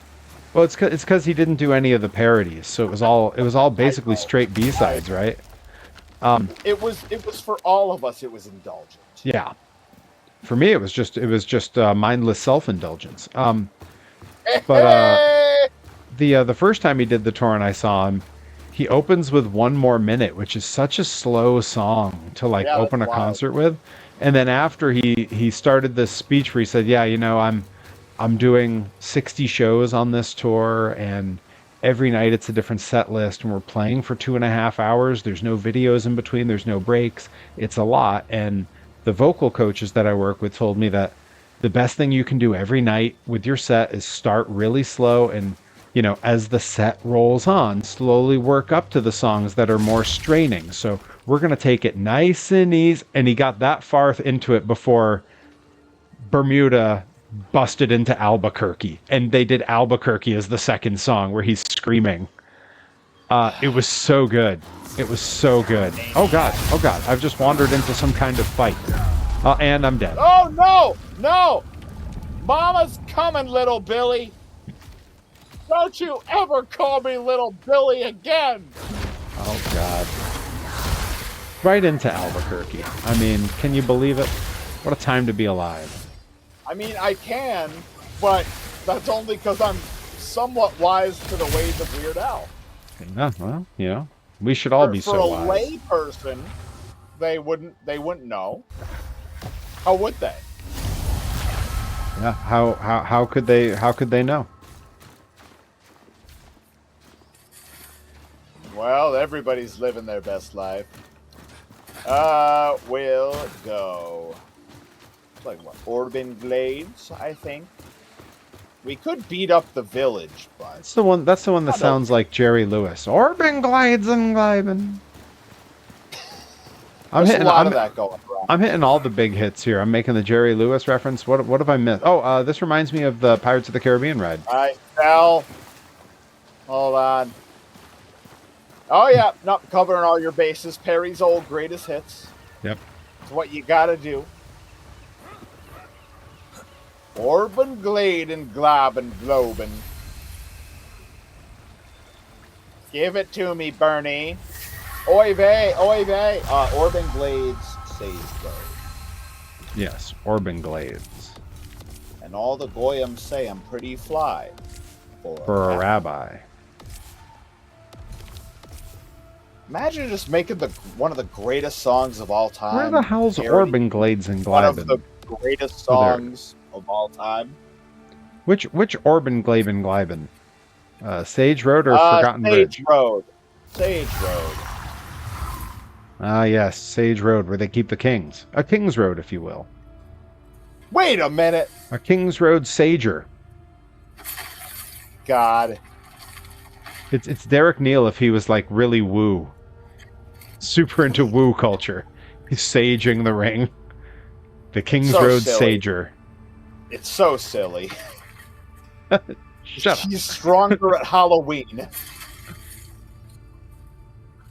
Well, it's because he didn't do any of the parodies, so it was all basically straight B-sides, right? It was for all of us. It was indulgent. Yeah. For me, it was just mindless self-indulgence. But the first time he did the tour and I saw him, he opens with 1 More Minute, which is such a slow song to open a concert with. And then after he started this speech where he said, "Yeah, I'm doing 60 shows on this tour, and every night it's a different set list, and we're playing for 2.5 hours. There's no videos in between. There's no breaks. It's a lot." And the vocal coaches that I work with told me that the best thing you can do every night with your set is start really slow and, as the set rolls on, slowly work up to the songs that are more straining. So we're going to take it nice and easy. And he got that far into it before Bermuda busted into Albuquerque. And they did Albuquerque as the second song where he's screaming. It was so good. It was so good. Oh God. I've just wandered into some kind of fight. And I'm dead. Oh, no! Mama's coming, little Billy. Don't you ever call me little Billy again. Oh God. Right into Albuquerque. I mean, can you believe it? What a time to be alive. I mean, I can, but that's only because I'm somewhat wise to the ways of Weird Al. Yeah, well, we should all be so wise. For a lay person, they wouldn't know. How would they? Yeah, how could they know? Well, everybody's living their best life. We'll go. It's like what? Orban Glades, I think. We could beat up the village, but That's the one that sounds like Jerry Lewis. Orban Glades and Gleiben. There's a lot of that going around. I'm hitting all the big hits here. I'm making the Jerry Lewis reference. What have I missed? Oh, this reminds me of the Pirates of the Caribbean ride. All right, Sal. Hold on. Oh, yeah. Not covering all your bases. Perry's old greatest hits. Yep. It's what you got to do. Orban Glade and Globen Globen. Give it to me, Bernie. Oy vey, oy vey. Orban Glades Sage Road. Yes, Orban Glades. And all the goyim say I'm pretty fly. For a rabbi. Imagine just making one of the greatest songs of all time. Where the hell's Orban Glades and Gleiben? One of the greatest songs of all time. Which Orban Glade and Gleiben? Sage Road or Forgotten Bridge? Sage Road. Sage Road. Ah, yes, Sage Road, where they keep the kings. A King's Road, if you will. Wait a minute. A King's Road Sager. God. It's Derek Neal if he was like really woo. Super into woo culture. He's saging the ring. The King's Road silly. Sager. It's so silly. Shut up. He's stronger at Halloween.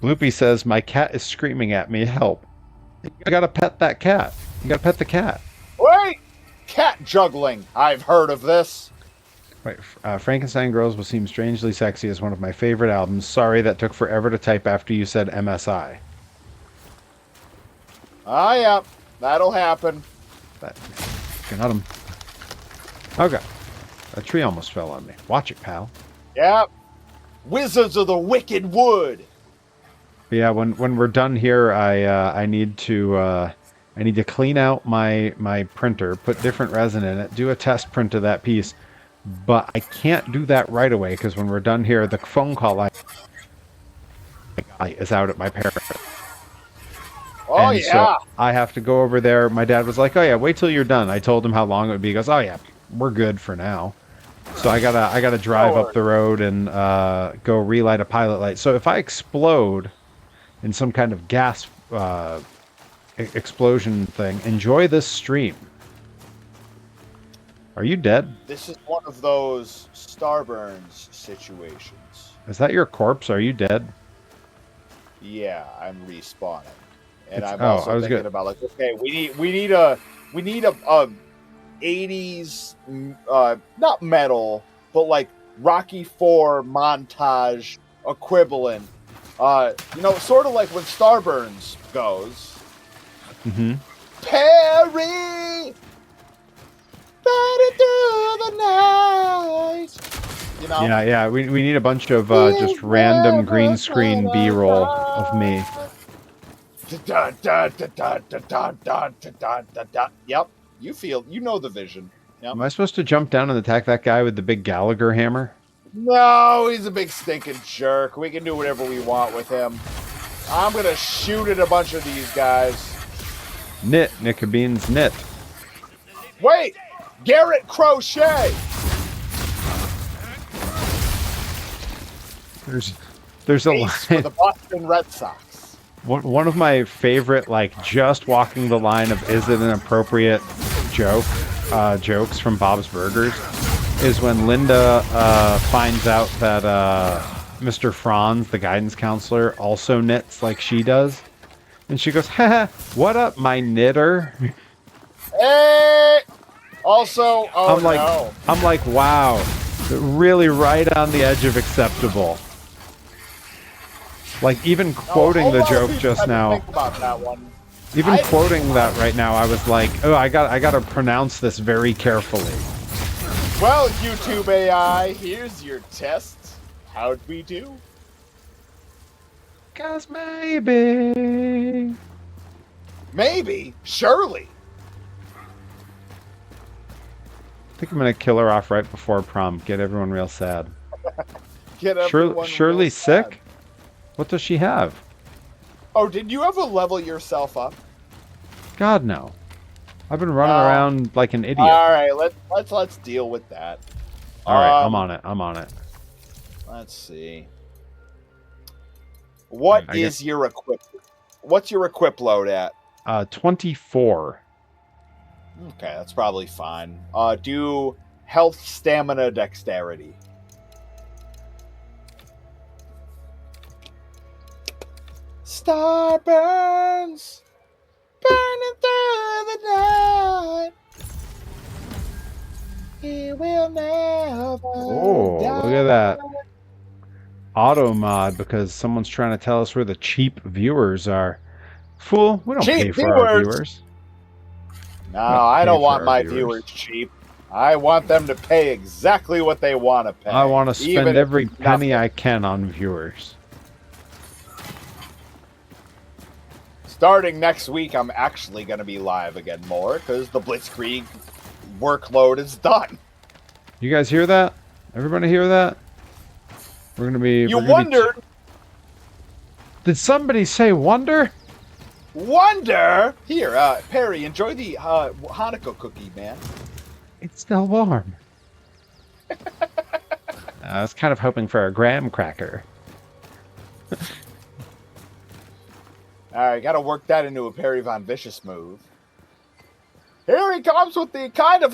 Bloopy says, my cat is screaming at me. Help. You gotta pet that cat. You gotta pet the cat. Wait! Cat juggling. I've heard of this. Wait, Frankenstein Girls will seem strangely sexy as one of my favorite albums. Sorry that took forever to type after you said MSI. Ah, yeah. That'll happen. Got him. Okay. A tree almost fell on me. Watch it, pal. Yep. Wizards of the Wicked Wood. But yeah, when we're done here, I need to clean out my printer, put different resin in it, do a test print of that piece. But I can't do that right away because when we're done here, the phone call is out at my parents. Oh, and yeah. So I have to go over there. My dad was like, "Oh yeah, wait till you're done." I told him how long it would be. He goes, "Oh yeah, we're good for now." So I gotta drive up the road and go relight a pilot light. So if I explode in some kind of gas explosion thing. Enjoy this stream. Are you dead? This is one of those Starburns situations. Is that your corpse? Are you dead? Yeah, I'm respawning, and It's- I'm oh, also I was thinking gonna- about like, okay, we need a 80s not metal, but like Rocky 4 montage equivalent. Sort of like when Starburns goes. Mm-hmm. Perry, burning through the night. You know? Yeah. We need a bunch of just random green screen B-roll of me. Yep. You know the vision. Yep. Am I supposed to jump down and attack that guy with the big Gallagher hammer? No, he's a big stinking jerk. We can do whatever we want with him. I'm gonna shoot at a bunch of these guys. Knit, Nickabeans, knit. Wait! Garrett Crochet! There's a Ace for line. the Boston Red Sox. One of my favorite, like, just walking the line of is it an appropriate jokes from Bob's Burgers is when Linda finds out that Mr. Franz, the guidance counselor, also knits like she does. And she goes, haha, what up, my knitter? Hey! Also, I'm like, wow, really right on the edge of acceptable. Like, even quoting the joke just now. Think about that one. Even quoting that right now, I was like, oh, I gotta pronounce this very carefully. Well, YouTube AI, here's your test. How'd we do? 'Cause maybe. Maybe. Surely. I think I'm gonna kill her off right before prom. Get everyone real sad. Get everyone Shirley real sad. sick? What does she have? Oh, did you ever level yourself up? God no. I've been running around like an idiot. All right, let's deal with that. All right, I'm on it. Let's see. What is your equip? What's your equip load at? 24. Okay, that's probably fine. Do health, stamina, dexterity. Starburns, burning through the night. He will never Oh, die. look at that. Auto mod because someone's trying to tell us where the cheap viewers are. Fool, we don't Cheap pay for our viewers. viewers. No, I pay don't for want our my viewers. viewers cheap. I want them to pay exactly what they want to pay. I want to spend even if every it's penny nothing. I can on viewers. Starting next week, I'm actually going to be live again more because the Blitzkrieg workload is done. You guys hear that? Everybody hear that? We're gonna be. You we're gonna wondered, Did somebody say wonder? wonder. Here, Perry, enjoy the Hanukkah cookie, man. It's still warm. I was kind of hoping for a graham cracker. All right, got to work that into a Perry Von Vicious move. Here he comes with the kind of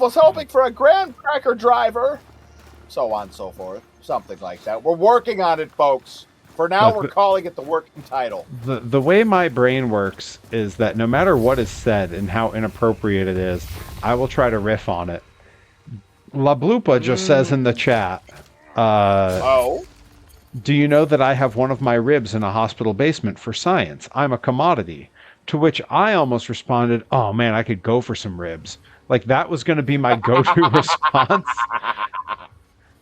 was hoping for a graham cracker driver, so on and so forth, something like that. We're working on it, folks. For now, we're calling it the working title. The way my brain works is that no matter what is said and how inappropriate it is, I will try to riff on it. La Blupa just says in the chat, do you know that I have one of my ribs in a hospital basement for science? I'm a commodity. To which I almost responded, oh man, I could go for some ribs. Like that was going to be my go-to response.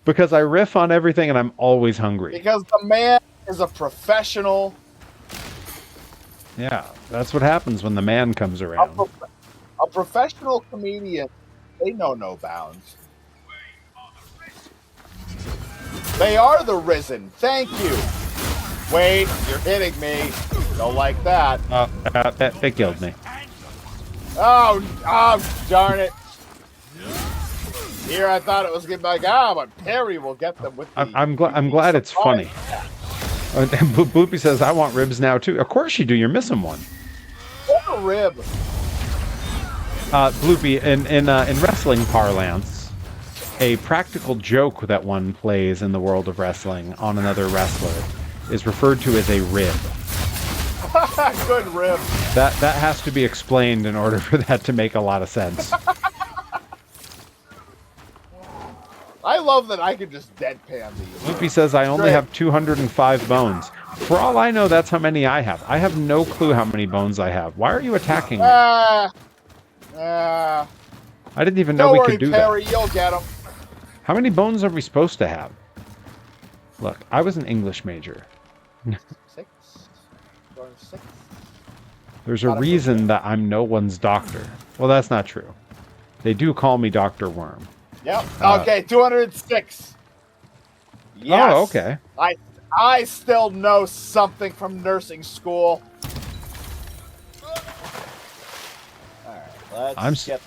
Because I riff on everything and I'm always hungry. Because the man is a professional. Yeah, that's what happens when the man comes around. A professional comedian, they know no bounds. They are the risen. Thank you. Wait, you're hitting me. Don't like that. That killed me. Oh, darn it. Here I thought it was going to be like, but Perry will get them with the... I'm glad it's funny. And Bloopy says, I want ribs now, too. Of course you do. You're missing one. What a rib. Bloopy, in wrestling parlance, a practical joke that one plays in the world of wrestling on another wrestler is referred to as a rib. Good rib. That has to be explained in order for that to make a lot of sense. I love that I can just deadpan these. Bloopy says, I only have 205 bones. For all I know, that's how many I have. I have no clue how many bones I have. Why are you attacking me? I didn't even know we could do Perry, that. You'll get them. How many bones are we supposed to have? Look, I was an English major. 6. There's a reason that I'm no one's doctor. Well, that's not true. They do call me Dr. Worm. Yep. Okay, 206. Yes. Oh, okay. I still know something from nursing school. All right,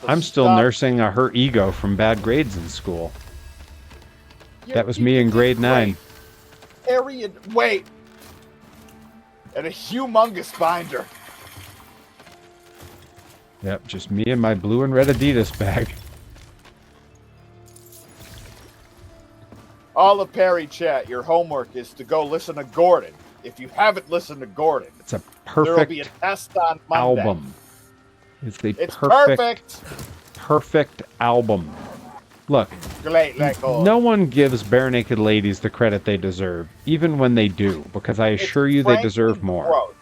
I'm still nursing her ego from bad grades in school. That was me in grade 9. Period. Wait. And a humongous binder. Yep, just me and my blue and red Adidas bag. All of Perry chat, your homework is to go listen to Gordon. If you haven't listened to Gordon, it's a there will perfect be a test on Monday. album. It's perfect. Perfect album. Look, no one gives Bare Naked Ladies the credit they deserve, even when they do, because I assure you they deserve more. Gross.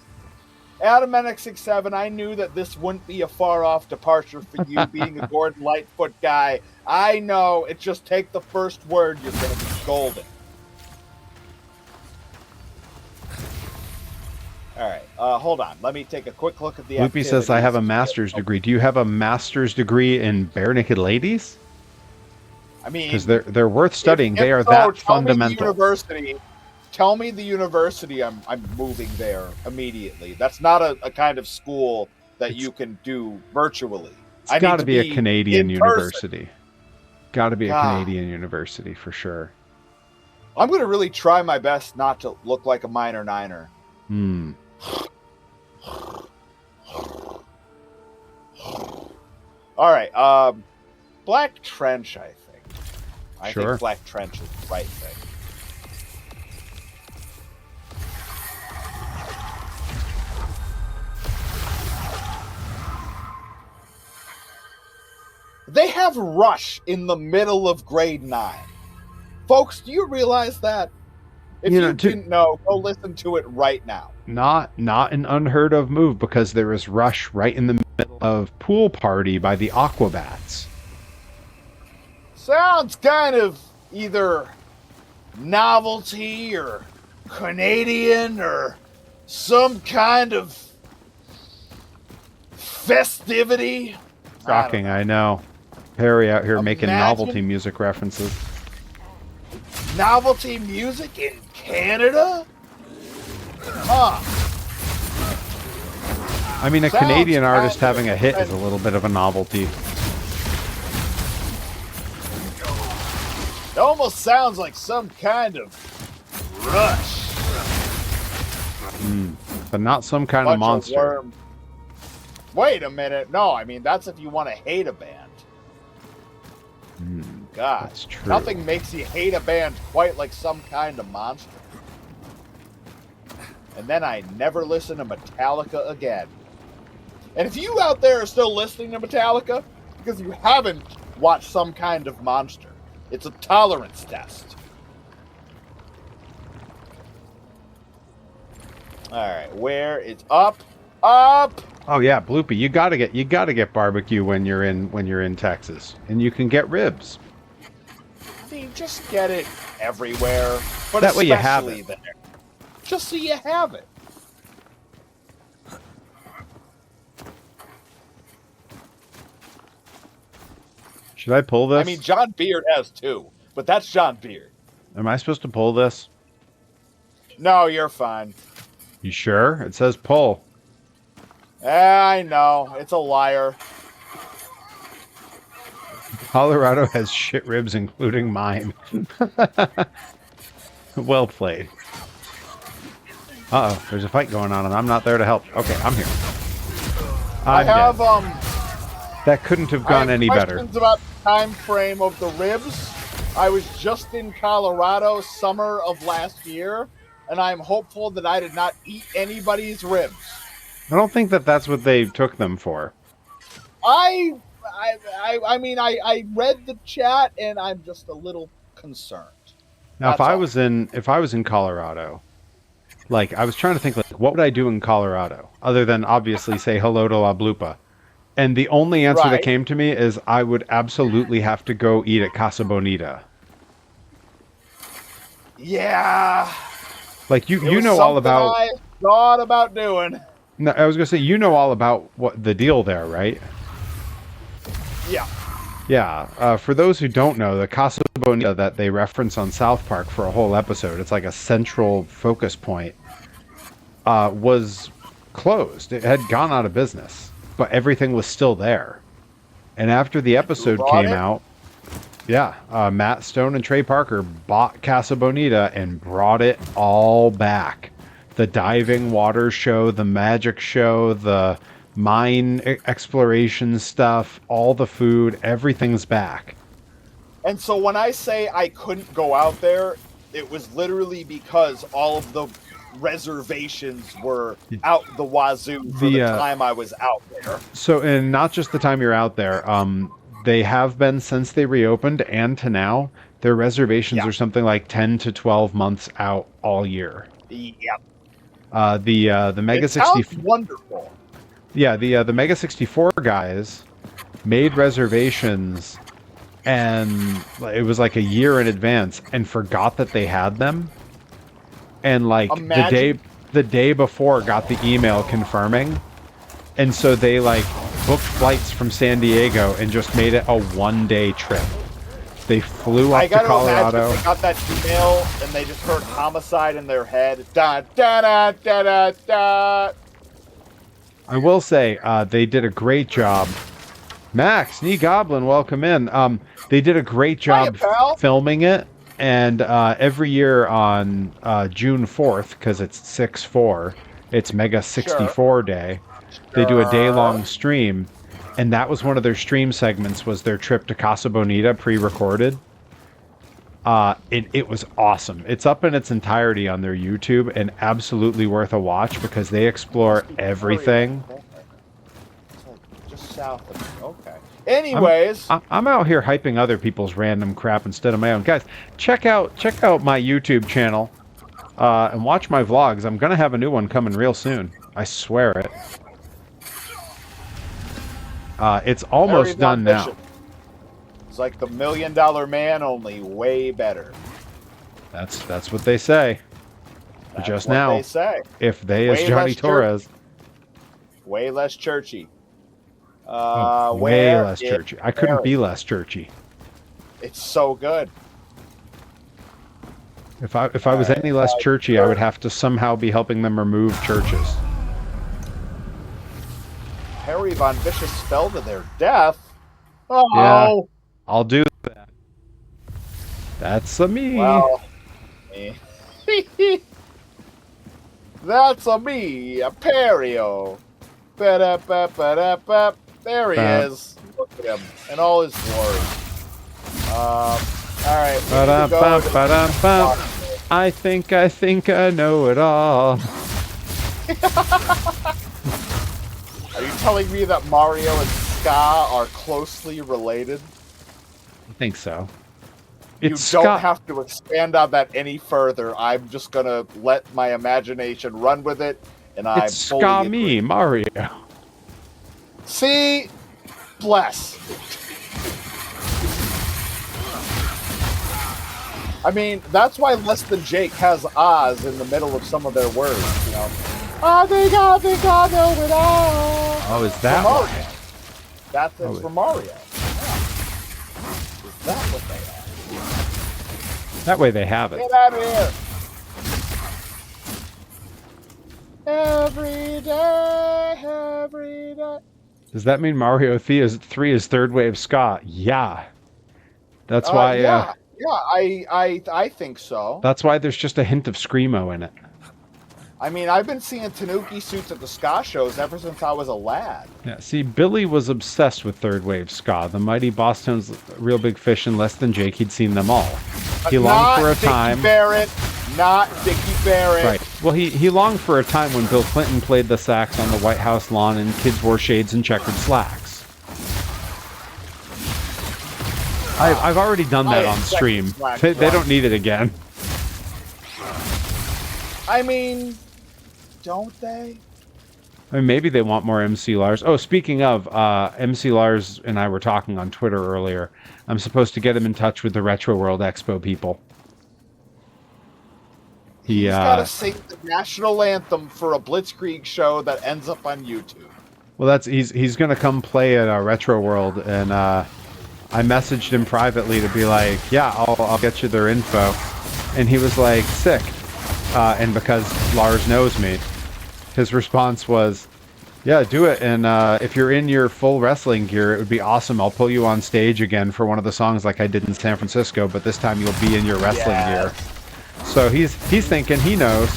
Adam NX67, I knew that this wouldn't be a far-off departure for you, being a Gordon Lightfoot guy. I know. It just take the first word, you're going to be golden. All right, hold on. Let me take a quick look at the Loopy says, I have a master's degree. Do you have a master's degree in Bare Naked Ladies? I mean... Because they're worth studying. They are that fundamental. Tell me the university I'm moving there immediately. That's not a kind of school that you can do virtually. It's got to be a Canadian university. Got to be a Canadian university for sure. I'm going to really try my best not to look like a minor niner. All right. Black Trench, I think. I think Black Trench is the right thing. They have Rush in the middle of grade 9. Folks, do you realize that? If you didn't know, go listen to it right now. Not an unheard of move, because there is Rush right in the middle of Pool Party by the Aquabats. Sounds kind of either novelty or Canadian or some kind of festivity. Shocking, I know. Perry out here making novelty music references. Novelty music in Canada? Huh. I mean, a Canadian artist having a hit is a little bit of a novelty. It almost sounds like some kind of Rush. But not some kind of monster. Wait a minute. No, I mean, that's if you want to hate a band. God, that's true. Nothing makes you hate a band quite like Some Kind of Monster. And then I never listen to Metallica again. And if you out there are still listening to Metallica, because you haven't watched Some Kind of Monster, it's a tolerance test. All right, where it's up. Oh yeah, Bloopy, you gotta get barbecue when you're in Texas, and you can get ribs. I mean, just get it everywhere, but that way you have especially it. there, just so you have it. Should I pull this? I mean, John Beard has too, but that's John Beard. Am I supposed to pull this? No, you're fine. You sure? It says pull. I know. It's a liar. Colorado has shit ribs, including mine. Well played. Uh-oh, there's a fight going on, and I'm not there to help. Okay, I'm here. I I'm have dead. That couldn't have gone any better. Questions about the time frame of the ribs. I was just in Colorado summer of last year, and I'm hopeful that I did not eat anybody's ribs. I don't think that that's what they took them for. I mean, I read the chat, and I'm just a little concerned. Now, That's all. if I was in Colorado, like I was trying to think, like, what would I do in Colorado other than obviously say hello to La Blupa? And the only answer that Right. came to me is I would absolutely have to go eat at Casa Bonita. Yeah. Like It you was know all something about. I thought about doing. No, I was gonna say you know all about what the deal there, right? Yeah. Yeah. For those who don't know, the Casa Bonita that they reference on South Park for a whole episode, it's like a central focus point, was closed. It had gone out of business, but everything was still there. And after the episode bought came it? out, yeah, Matt Stone and Trey Parker bought Casa Bonita and brought it all back. The diving water show, the magic show, the mine exploration stuff, all the food, everything's back. And so when I say I couldn't go out there, it was literally because all of the reservations were out the wazoo for the time I was out there. So, and not just the time you're out there, they have been since they reopened and to now, their reservations are something like 10 to 12 months out all year. Yep. The Mega It 60 sounds wonderful. Yeah, the Mega 64 guys made reservations and it was like a year in advance and forgot that they had them. And like the day before got the email confirming. And so they like booked flights from San Diego and just made it a 1-day trip. They flew up to Colorado. They got that email and they just heard homicide in their head. Da da da da da da. I will say they did a great job. Max, Knee Goblin, welcome in. They did a great job filming it. And every year on June 4th, because it's 6/4, it's Mega 64 Day, they do a day-long stream. And that was one of their stream segments, was their trip to Casa Bonita pre-recorded. It was awesome. It's up in its entirety on their YouTube and absolutely worth a watch because they explore everything. Just south of me. Okay. Anyways, I'm out here hyping other people's random crap instead of my own. Guys, check out my YouTube channel and watch my vlogs. I'm gonna have a new one coming real soon. I swear it. It's almost done now. It's like the $1 Million Man, only way better. That's what they say. That's just what now. they say. If they is Johnny Torres. Way less churchy. Way less churchy. I couldn't be less churchy. It's so good. If I was any less churchy, I would have to somehow be helping them remove churches. Harry Von Vicious fell to their death. Oh, yeah, I'll do that. That's a me. Well, that's a me, a Perio. Ba-da-ba-ba-da-ba. There he is. Look at him in all his glory. All right. I think I know it all. Are you telling me that Mario and Ska are closely related? I think so. You don't have to expand on that any further. I'm just gonna let my imagination run with it, and I It's Ska me, Mario. See, bless. I mean, that's why Less Than Jake has Oz in the middle of some of their words, you know. I think I know it all. Oh, is that Mario? That's for Mario. Yeah. Is that what they have? That way they have it. Get out of here. Every day. Does that mean Mario 3 is third wave ska? Yeah. That's why. I think so. That's why there's just a hint of screamo in it. I mean, I've been seeing Tanuki suits at the ska shows ever since I was a lad. Yeah, see, Billy was obsessed with third wave ska. The Mighty Boss Tones, Real Big Fish, and Less Than Jake, he'd seen them all. But He longed for a Dickie time. Barrett, not Dickie Barrett. Right. Well, he longed for a time when Bill Clinton played the sax on the White House lawn and kids wore shades and checkered slacks. I've already done that on stream. They don't need it again. I mean, don't they? I mean, maybe they want more MC Lars. Oh, speaking of, MC Lars and I were talking on Twitter earlier. I'm supposed to get him in touch with the Retro World Expo people. He's got to sing the national anthem for a Blitzkrieg show that ends up on YouTube. Well, he's going to come play at Retro World, and I messaged him privately to be like, yeah, I'll get you their info. And he was like, sick. And because Lars knows me, his response was, yeah, do it. And if you're in your full wrestling gear, it would be awesome. I'll pull you on stage again for one of the songs like I did in San Francisco, but this time you'll be in your wrestling gear. So he's thinking, he knows.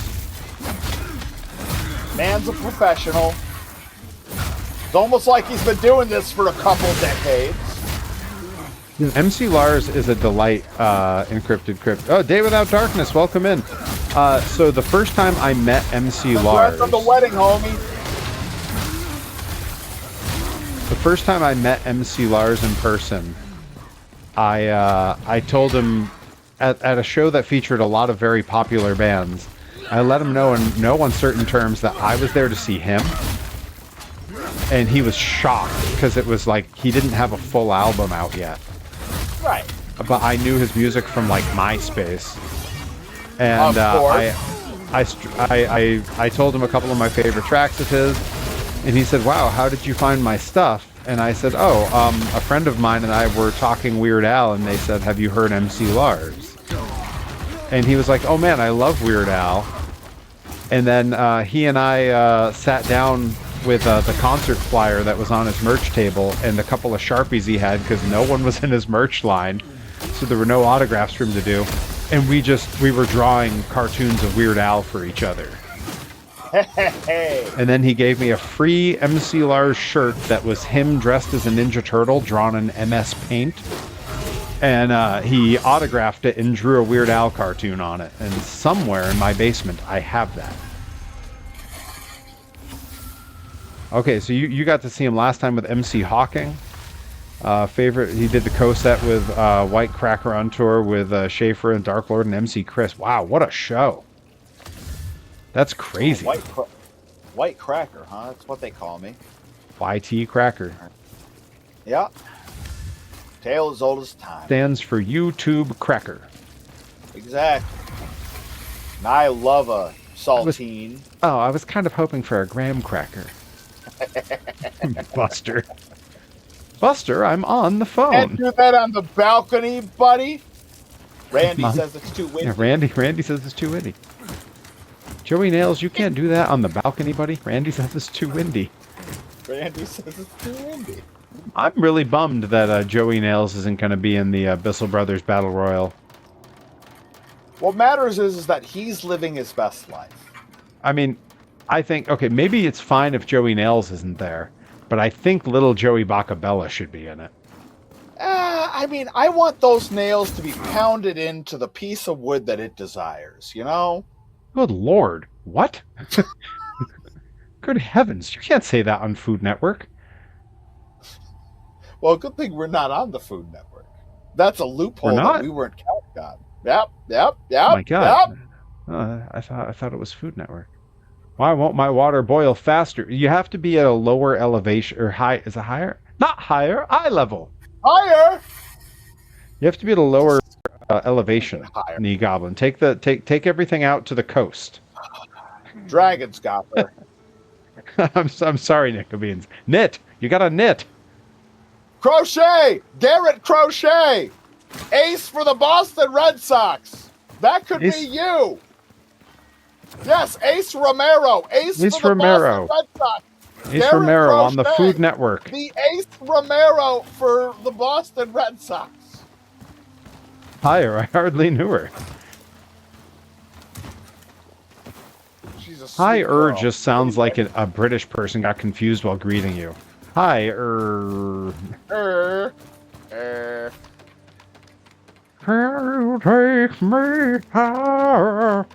Man's a professional. It's almost like he's been doing this for a couple decades. MC Lars is a delight, Encrypted Crypt. Oh, Day Without Darkness, welcome in. So the first time I met MC Lars... Congrats on the wedding, homie. The first time I met MC Lars in person, I told him at a show that featured a lot of very popular bands, I let him know in no uncertain terms that I was there to see him. And he was shocked because it was like he didn't have a full album out yet. Right. But I knew his music from like MySpace. And I told him a couple of my favorite tracks of his, and he said, wow, how did you find my stuff? And I said, a friend of mine and I were talking Weird Al, and they said, have you heard MC Lars? And he was like, oh man, I love Weird Al. And then he and I sat down with the concert flyer that was on his merch table and a couple of Sharpies he had because no one was in his merch line, so there were no autographs for him to do. And we were drawing cartoons of Weird Al for each other. And then he gave me a free MC Lars shirt that was him dressed as a Ninja Turtle drawn in MS Paint. And he autographed it and drew a Weird Al cartoon on it. And somewhere in my basement, I have that. Okay, so you got to see him last time with MC Hawking. He did the co-set with White Cracker on tour with Schaefer and Dark Lord and MC Chris. Wow, what a show. That's crazy. White Cracker, huh? That's what they call me. YT Cracker. Yeah. Tale as old as time. Stands for YouTube Cracker. Exactly. And I love a saltine. I was kind of hoping for a graham cracker. Buster. Buster, I'm on the phone. Can't do that on the balcony, buddy. Randy says it's too windy. Yeah, Randy says it's too windy. Joey Nails, you can't do that on the balcony, buddy. Randy says it's too windy. Randy says it's too windy. I'm really bummed that Joey Nails isn't going to be in the Bissell Brothers Battle Royal. What matters is that he's living his best life. I mean, I think, okay, maybe it's fine if Joey Nails isn't there, but I think little Joey Bacabella should be in it. I mean, I want those nails to be pounded into the piece of wood that it desires, you know? Good Lord. What? Good heavens. You can't say that on Food Network. Well, good thing we're not on the Food Network. That's a loophole that we weren't counting on. Yep. Oh my God. I thought it was Food Network. Why won't my water boil faster? You have to be at a lower elevation or high. Is it higher? Not higher. Eye level. Higher. You have to be at a lower elevation. Higher. Knee Goblin. Take everything out to the coast. Dragon's got her. I'm sorry, Nicobeans. Knit. You got to knit. Crochet. Garrett Crochet. Ace for the Boston Red Sox. That could be you. Yes, Ace Romero. Ace for the Boston Red Sox. Ace Garrett Romero Crochet, on the Food Network. The Ace Romero for the Boston Red Sox. Higher, I hardly knew her. She's a sweet Hi, girl. just sounds like a British person got confused while greeting you. Hi, Take me higher.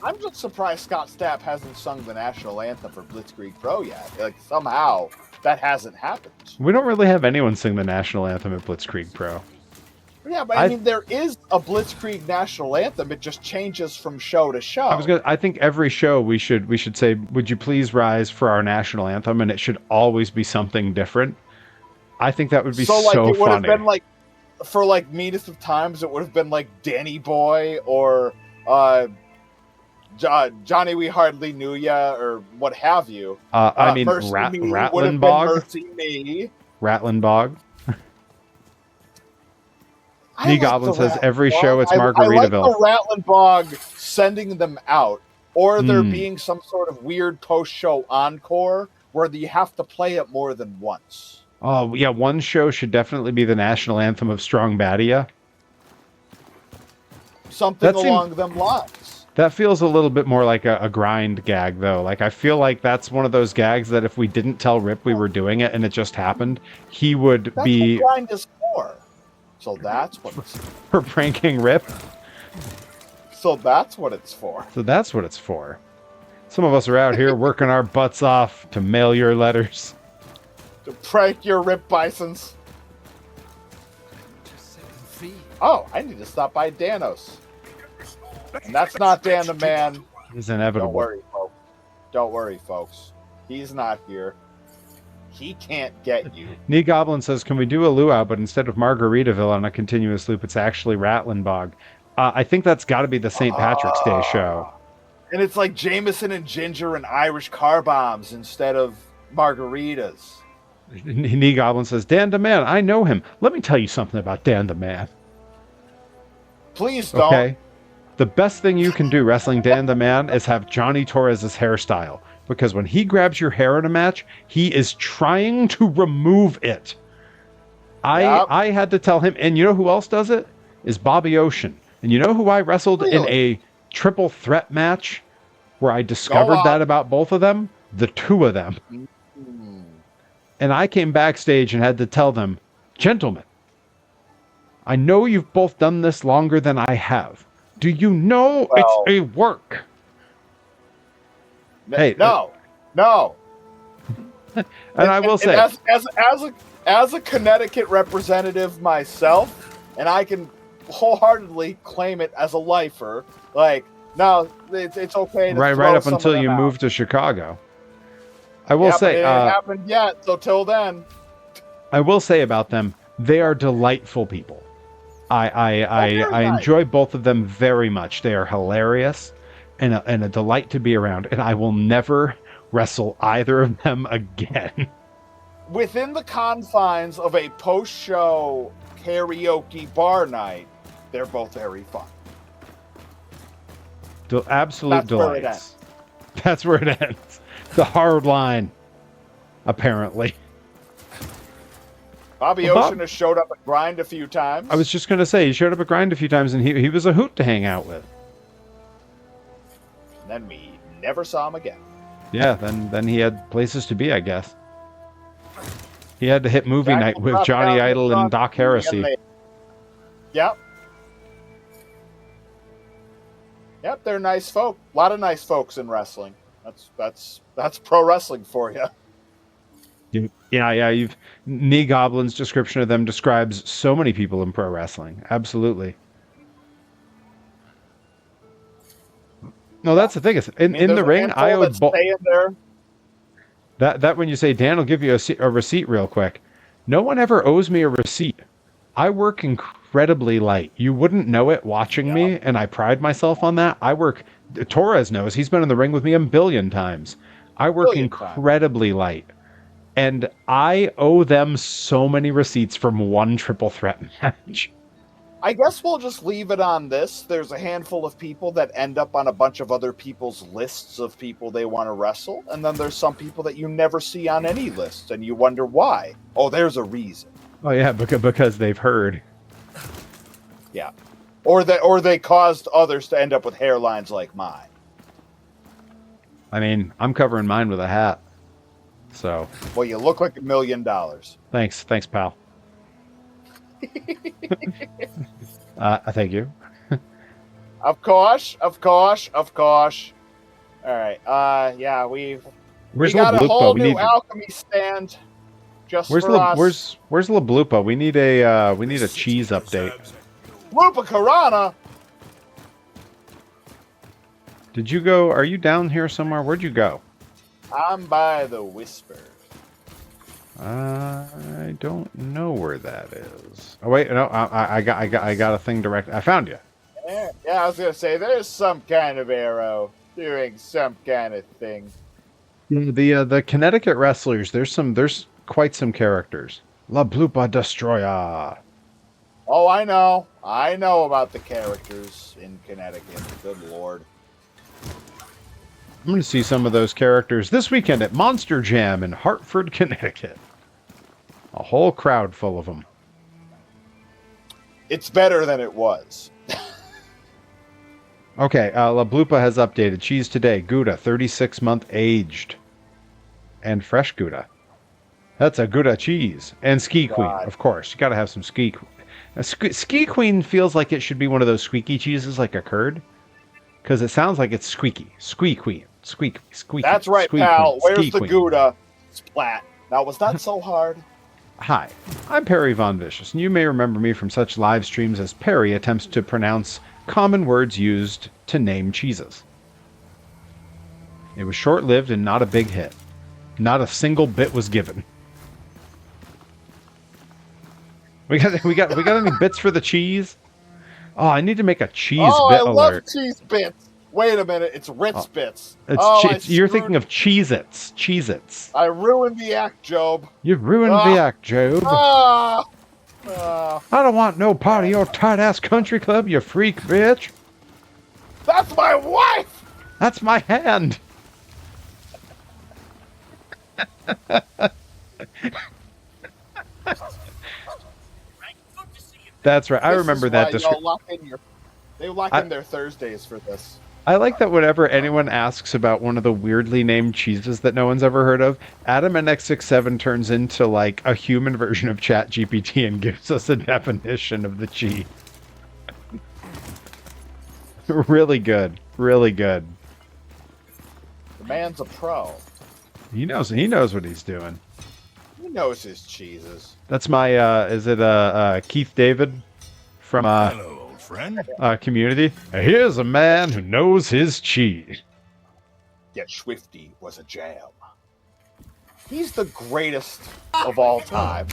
I'm just surprised Scott Stapp hasn't sung the national anthem for Blitzkrieg Pro yet. Like, somehow that hasn't happened. We don't really have anyone sing the national anthem at Blitzkrieg Pro. Yeah, but I mean, there is a Blitzkrieg national anthem. It just changes from show to show. I think every show we should say, "Would you please rise for our national anthem?" And it should always be something different. I think that would be so like, it would funny. have been like, for like Meanest of Times, it would have been like Danny Boy or Johnny We Hardly Knew Ya or what have you. I mean, Rattling Bog. Mercy Me. Rattling Bog. Knee Goblin says every show it's Margaritaville. I like the Rattling Bog sending them out, or there being some sort of weird post-show encore where you have to play it more than once. Oh, yeah, one show should definitely be the national anthem of Strong Badia. Something along them lines. That feels a little bit more like a grind gag, though. Like, I feel like that's one of those gags that if we didn't tell Rip we were doing it and it just happened, he would be... That's what grind is for. So that's what it's for. For pranking Rip? So that's what it's for. So that's what it's for. Some of us are out here working our butts off to mail your letters. To prank your Rip Bisons. Oh, I need to stop by Danos. And that's not Dan the Man. It's inevitable. Don't worry, folks. He's not here. He can't get you. Knee Goblin says, can we do a luau, but instead of Margaritaville on a continuous loop, it's actually Rattling Bog. I think that's got to be the St. Patrick's Day show. And it's like Jameson and ginger and Irish car bombs instead of margaritas. Knee Goblin says, Dan the Man, I know him. Let me tell you something about Dan the Man. Please don't. Okay. The best thing you can do wrestling Dan the Man is have Johnny Torres' hairstyle. Because when he grabs your hair in a match, he is trying to remove it. I had to tell him, and you know who else does it? Is Bobby Ocean. And you know who I wrestled in a triple threat match where I discovered that about both of them? The two of them. And I came backstage and had to tell them, gentlemen, I know you've both done this longer than I have. Do you know it's a work? Hey, no. And I will say, as a Connecticut representative myself, and I can wholeheartedly claim it as a lifer. Like, no, it's okay. To right up until you move to Chicago. I will say, it ain't happened yet. So till then, I will say about them, they are delightful people. I enjoy both of them very much. They are hilarious. And a delight to be around, and I will never wrestle either of them again. Within the confines of a post-show karaoke bar night, they're both very fun. Absolute delights. That's where it ends. The hard line, apparently. Bobby Ocean has showed up at Grind a few times. I was just going to say, he showed up at Grind a few times, and he was a hoot to hang out with. Then we never saw him again. Yeah, then he had places to be, I guess. He had to hit movie night with Johnny Idol and Doc Heresy. Yep, they're nice folk. A lot of nice folks in wrestling. That's pro wrestling for you. Yeah. Knee Goblin's description of them describes so many people in pro wrestling. Absolutely. No, that's the thing. In the ring, I owed that when you say Dan will give you a receipt real quick. No one ever owes me a receipt. I work incredibly light. You wouldn't know it watching me, and I pride myself on that. Torres knows. He's been in the ring with me a billion times. I work incredibly light. And I owe them so many receipts from one triple threat match. I guess we'll just leave it on this. There's a handful of people that end up on a bunch of other people's lists of people they want to wrestle. And then there's some people that you never see on any list, and you wonder why. Oh, there's a reason. Oh, yeah, because they've heard. Yeah. Or they caused others to end up with hairlines like mine. I mean, I'm covering mine with a hat. So. Well, you look like $1 million. Thanks, pal. Thank you. Of course. All right. Yeah, we got a whole new alchemy stand just for us. Where's La Blupa? We need a cheese update. Lupa Karana. Did you go? Are you down here somewhere? Where'd you go? I'm by the Whisper. I don't know where that is. Oh wait, no, I got a thing direct. I found you. Yeah, I was gonna say there's some kind of arrow doing some kind of thing. The Connecticut wrestlers. There's quite some characters. La Blupa Destroyer. Oh, I know about the characters in Connecticut. Good lord. I'm going to see some of those characters this weekend at Monster Jam in Hartford, Connecticut. A whole crowd full of them. It's better than it was. Okay, La Blupa has updated. Cheese today, Gouda, 36-month aged. And fresh Gouda. That's a Gouda cheese. And Ski Queen, of course. You got to have some Ski Queen. Ski Queen feels like it should be one of those squeaky cheeses like a curd. Because it sounds like it's squeaky. Squeak Queen. Squeak. That's right, squeak pal. Queen. Where's the Gouda? Splat. Now, was that so hard? Hi, I'm Perry Von Vicious, and you may remember me from such live streams as Perry attempts to pronounce common words used to name cheeses. It was short-lived and not a big hit. Not a single bit was given. We got any bits for the cheese? Oh, I need to make a cheese bit alert. Oh, I love cheese bits. Wait a minute, it's Ritz bits. You're thinking of Cheez-Its. Cheez-Its. I ruined the act, Job. You ruined the act, Job. I don't want no part of your tight-ass country club, you freak bitch. That's my wife! That's my hand. That's right. I remember that. They lock in their Thursdays for this. I like that whenever anyone asks about one of the weirdly named cheeses that no one's ever heard of, Adam NX67 turns into like a human version of ChatGPT and gives us a definition of the cheese. Really good. Really good. The man's a pro. He knows what he's doing. He knows his cheeses. That's my is it Keith David from Hello, old friend. Community. Here's a man who knows his cheese. Yet Swifty was a jam. He's the greatest of all time.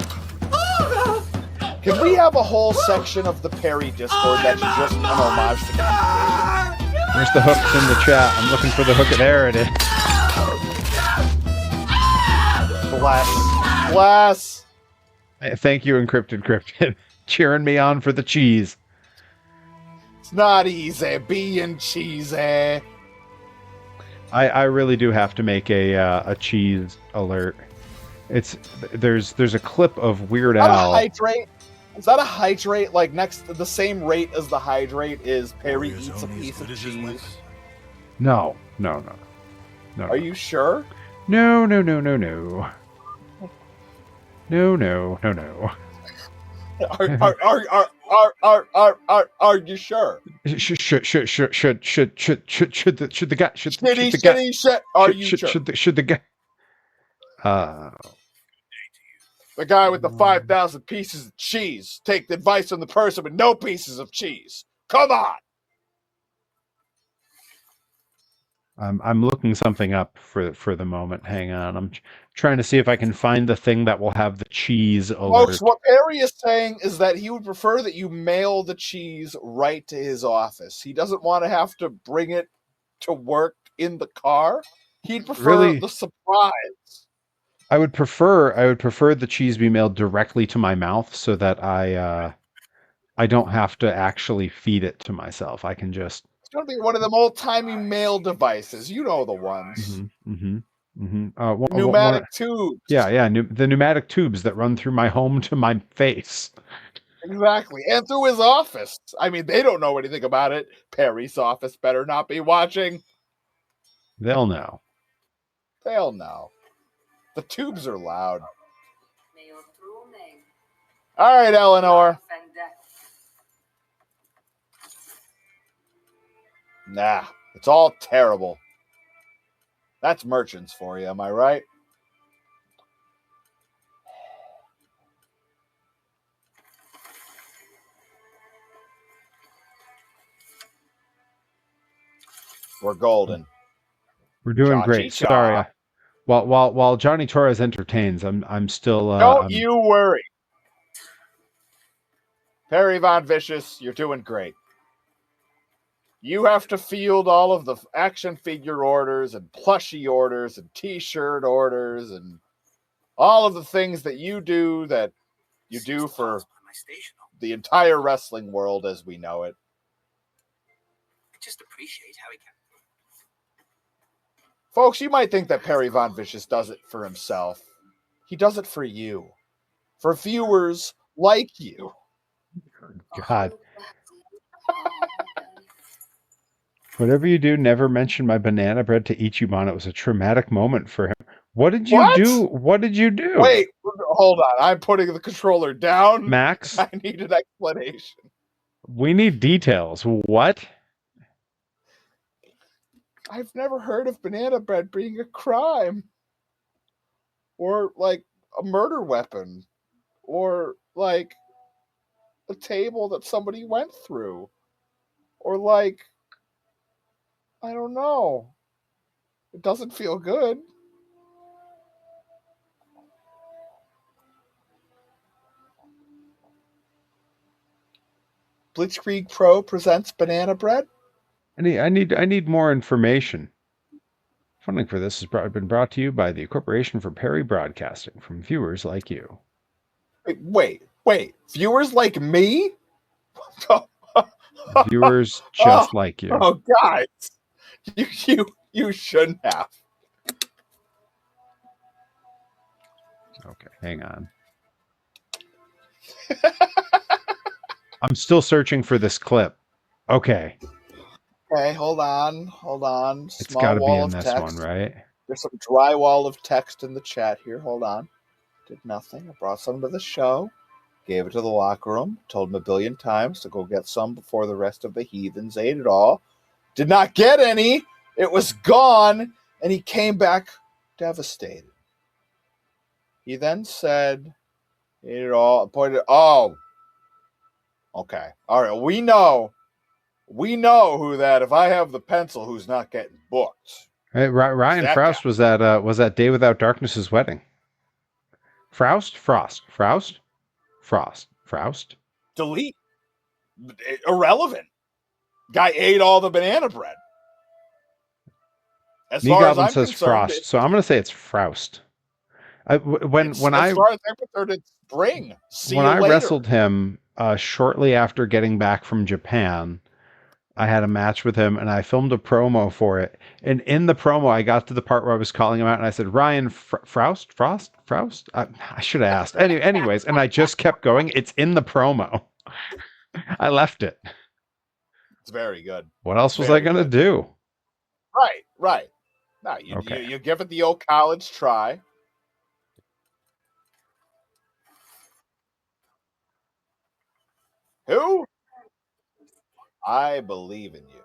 Can we have a whole section of the Perry Discord that's just an homage to Keith David? Where's the hooks in the chat? I'm looking for the hook. There it is. Bless. Thank you, Encrypted Cryptid. Cheering me on for the cheese. It's not easy being cheesy. I really do have to make a cheese alert. There's a clip of Weird Al. Hydrate? Is that a hydrate? Like next to the same rate as the hydrate is Perry eats a piece of cheese? No. Are you sure? No. No. Are you sure? Should the guy the guy with the 5,000 pieces of cheese take the advice from the person with no pieces of cheese? Come on. I'm looking something up for the moment. Hang on. I'm trying to see if I can find the thing that will have the cheese alert. Folks, what Perry is saying is that he would prefer that you mail the cheese right to his office. He doesn't want to have to bring it to work in the car. He'd prefer the surprise. I would prefer the cheese be mailed directly to my mouth so that I don't have to actually feed it to myself. I can just. It's going to be one of them old-timey mail devices. You know the ones. Pneumatic tubes. Yeah. The pneumatic tubes that run through my home to my face. Exactly. And through his office. I mean, they don't know anything about it. Perry's office better not be watching. They'll know. They'll know. The tubes are loud. All right, Eleanor. Nah, it's all terrible. That's merchants for you, am I right? We're golden. We're doing Cha-chi-cha. great. Sorry. While Johnny Torres entertains, I'm still Don't you worry. Perry Von Vicious, you're doing great. You have to field all of the action figure orders and plushie orders and t-shirt orders and all of the things that you do for the entire wrestling world as we know it. Just appreciate how he can. Folks, you might think that Perry Von Vicious does it for himself. He does it for you. For viewers like you. God. Whatever you do, never mention my banana bread to Ichiban. It was a traumatic moment for him. What did you do? What did you do? Wait, hold on. I'm putting the controller down. Max? I need an explanation. We need details. What? I've never heard of banana bread being a crime. Or, like, a murder weapon. Or, like, a table that somebody went through. Or, like, I don't know. It doesn't feel good. Blitzkrieg Pro presents banana bread? I need more information. Funding for this has been brought to you by the Corporation for Perry Broadcasting from viewers like you. Wait. Viewers like me? Viewers just like you. Oh, guys. You shouldn't have. Okay, hang on. I'm still searching for this clip. Okay. Okay, hold on. It's got to be in this one, right? There's some drywall of text in the chat here. Hold on. Did nothing. I brought some to the show. Gave it to the locker room. Told him a billion times to go get some before the rest of the heathens ate it all. Did not get any. It was gone. And he came back devastated. He then said, ate it all. Pointed, oh. Okay. All right. We know who that, if I have the pencil, who's not getting booked. Hey, Ryan Frost was that Day Without Darkness's wedding. Frost? Delete. Irrelevant. Guy ate all the banana bread. As far as I'm says concerned, Frost, so I'm going to say it's Frost. As far as I'm concerned, it's spring. When I wrestled him shortly after getting back from Japan, I had a match with him, and I filmed a promo for it. And in the promo, I got to the part where I was calling him out, and I said, Ryan Frost? I should have asked. Anyways, and I just kept going. It's in the promo. I left it. It's very good. What else was I going to do? Right. No, you give it the old college try. Who? I believe in you.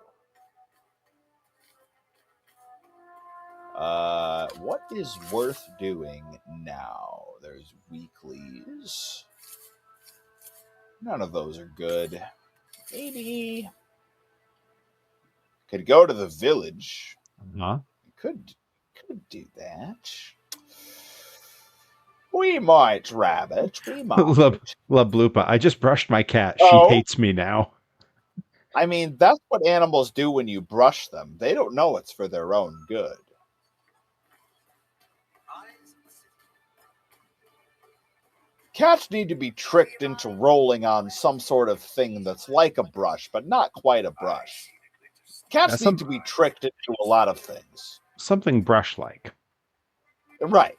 What is worth doing now? There's weeklies. None of those are good. Maybe could go to the village. Huh? Could do that. We might, Rabbit. We might. La Bloopa. I just brushed my cat. She hates me now. I mean, that's what animals do when you brush them. They don't know it's for their own good. Cats need to be tricked into rolling on some sort of thing that's like a brush, but not quite a brush. Cats need to be tricked into a lot of things. Something brush-like. Right.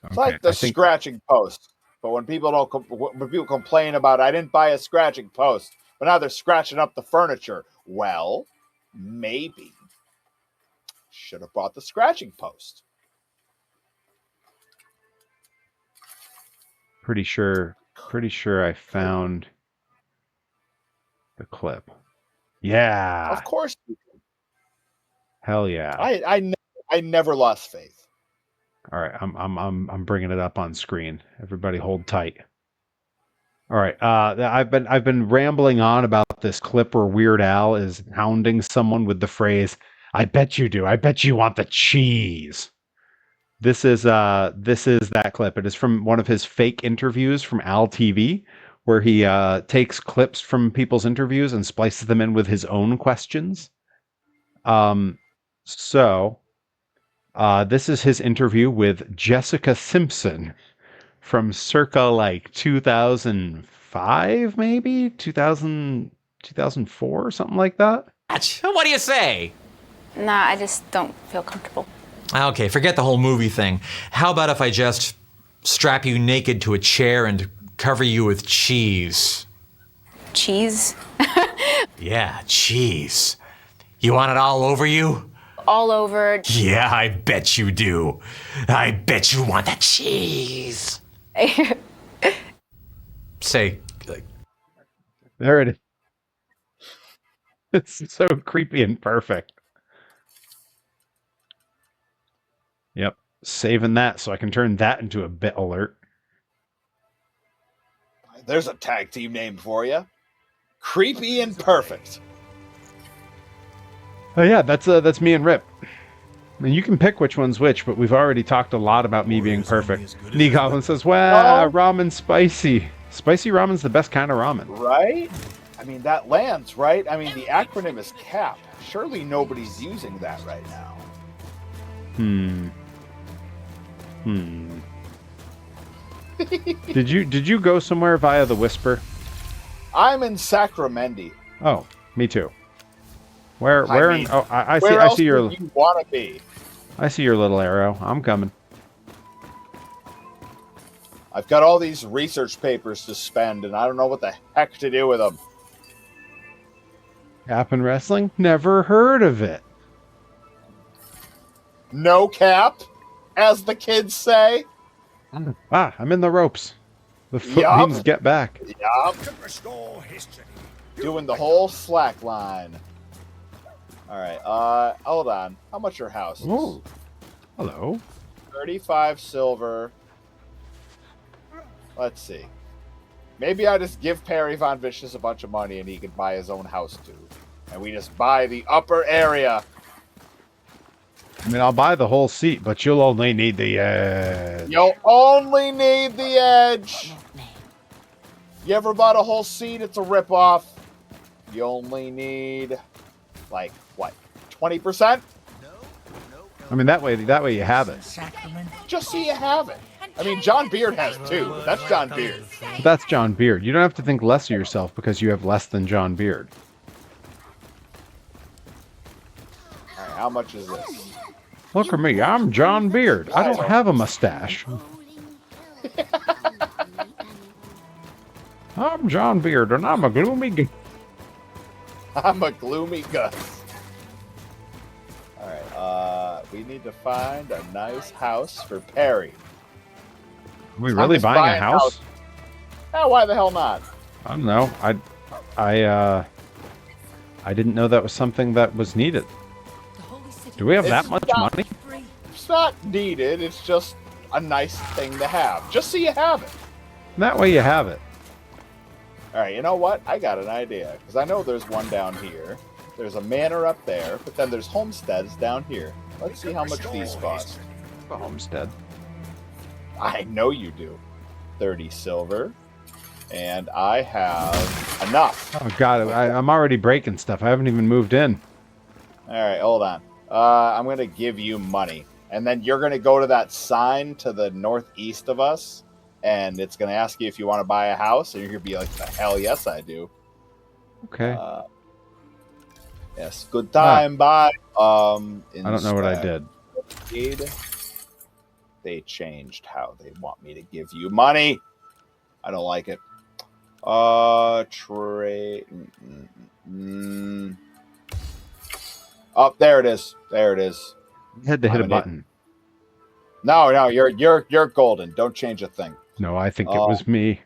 It's like the scratching post. But when people complain about I didn't buy a scratching post, but now they're scratching up the furniture. Well, maybe should have bought the scratching post. Pretty sure I found the clip. Yeah. Of course you did. Hell yeah. I never lost faith. All right, I'm bringing it up on screen. Everybody hold tight. All right, I've been rambling on about this clip where Weird Al is hounding someone with the phrase, "I bet you do. I bet you want the cheese." This is that clip. It is from one of his fake interviews from Al TV, where he takes clips from people's interviews and splices them in with his own questions. This is his interview with Jessica Simpson from circa like 2005, maybe 2004, something like that. What do you say? Nah, I just don't feel comfortable. Okay, forget the whole movie thing. How about if I just strap you naked to a chair and cover you with cheese? Cheese? Yeah, cheese. You want it all over you? All over. Yeah, I bet you do. I bet you want the cheese. Say, like, there it is. It's so creepy and perfect. Yep, saving that so I can turn that into a bit alert. There's a tag team name for you. Creepy and Perfect. Oh yeah, that's me and Rip. I mean, you can pick which one's which, but we've already talked a lot about me being perfect. Knee Goblin says, "Wow, ramen spicy. Spicy ramen's the best kind of ramen." Right? I mean, that lands, right? I mean, the acronym is CAP. Surely nobody's using that right now. Did you go somewhere via the Whisper? I'm in Sacramento. Oh, me too. I see your. Where you want to be? I see your little arrow. I'm coming. I've got all these research papers to spend, and I don't know what the heck to do with them. Cap and wrestling? Never heard of it. No cap, as the kids say. I'm in the ropes. The foot means get back. Yup. Doing the whole slack line. All right. Hold on. How much your house? Oh, hello. 35 silver. Let's see. Maybe I just give Perry Von Vicious a bunch of money and he can buy his own house too. And we just buy the upper area. I mean, I'll buy the whole seat, but you'll only need the edge. You'll only need the edge. You ever bought a whole seat? It's a ripoff. You only need, like, what, 20%? I mean, that way you have it. Just so you have it. I mean, John Beard has two. That's John Beard. But that's John Beard. You don't have to think less of yourself because you have less than John Beard. All right, how much is this? Look at me. I'm John Beard. I don't have a mustache. I'm John Beard, and I'm a gloomy... I'm a gloomy Gus. All right, we need to find a nice house for Perry. Are we really buying a house? Oh, why the hell not? I don't know. I didn't know that was something that was needed. Do we have that much money? It's not needed. It's just a nice thing to have. Just so you have it. That way you have it. All right, you know what? I got an idea. Because I know there's one down here. There's a manor up there. But then there's homesteads down here. Let's see how much these cost. A homestead. I know you do. 30 silver. And I have enough. Oh, God. I'm already breaking stuff. I haven't even moved in. All right, hold on. I'm going to give you money. And then you're going to go to that sign to the northeast of us. And it's going to ask you if you want to buy a house. And you're going to be like, the hell yes, I do. Okay. Yes, good time. Bye. I don't know what I did. they changed how they want me to give you money. I don't like it. Trade. Oh, there it is. There it is. You had to hit a button. No, you're golden. Don't change a thing. No, I think it was me.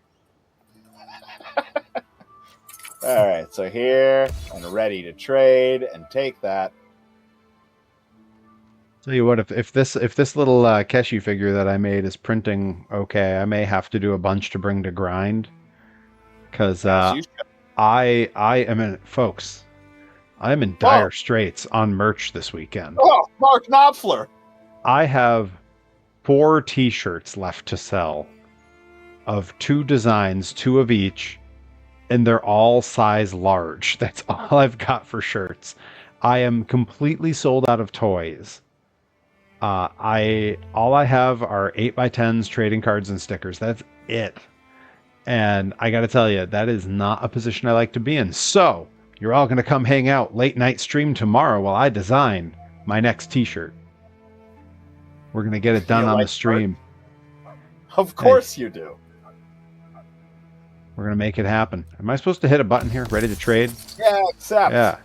All right, so here and ready to trade and take that. Tell you what, if this little Keshi figure that I made is printing okay, I may have to do a bunch to bring to grind, because I am in, folks. I am in dire straits on merch this weekend. Oh, Mark Knopfler. I have 4 T-shirts left to sell, of 2 designs, 2 of each, and they're all size large. That's all I've got for shirts. I am completely sold out of toys. All I have are 8x10s, trading cards, and stickers. That's it. And I got to tell you, that is not a position I like to be in. So you're all going to come hang out late night stream tomorrow while I design my next T-shirt. We're going to get it done on the stream. Of course you do. We're going to make it happen. Am I supposed to hit a button here? Ready to trade? Yeah, accept. Yeah.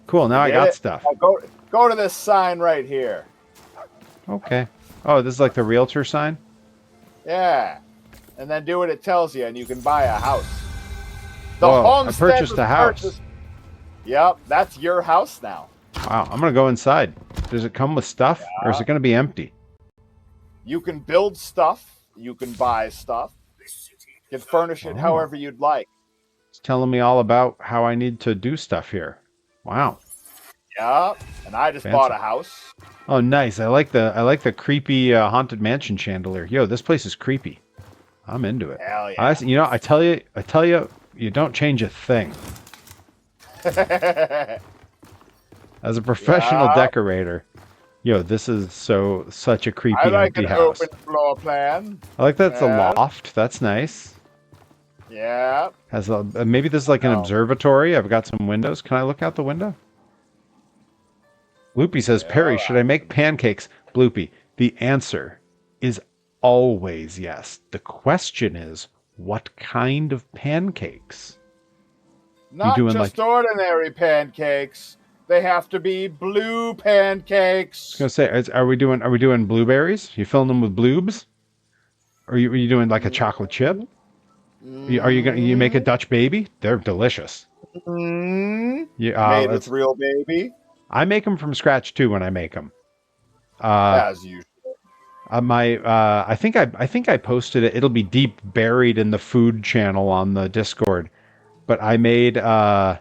Cool. Now I got stuff. Now go to this sign right here. Okay. Oh, this is like the realtor sign? Yeah. And then do what it tells you, and you can buy a house. I purchased a house. Yep, that's your house now. Wow, I'm going to go inside. Does it come with stuff, or is it going to be empty? You can build stuff. You can buy stuff. You can furnish it however you'd like. It's telling me all about how I need to do stuff here. Wow. Yep, and I just bought a house. Oh, nice. I like the creepy haunted mansion chandelier. Yo, this place is creepy. I'm into it. Hell yeah. I tell you, you don't change a thing. As a professional decorator, yo, this is such a creepy empty house. Open floor plan. I like that it's a loft. That's nice. Yeah. Has maybe this is like an observatory. I've got some windows. Can I look out the window? Bloopy says, Perry, should I make pancakes? Bloopy, the answer is always yes. The question is, what kind of pancakes? Not just ordinary pancakes. They have to be blue pancakes. I was gonna say, are we doing blueberries? You filling them with bloobs? Or are you doing like a chocolate chip? Are you make a Dutch baby? They're delicious. Made with real baby. I make them from scratch too when I make them. As usual. I think I posted it. It'll be deep buried in the food channel on the Discord. But I made I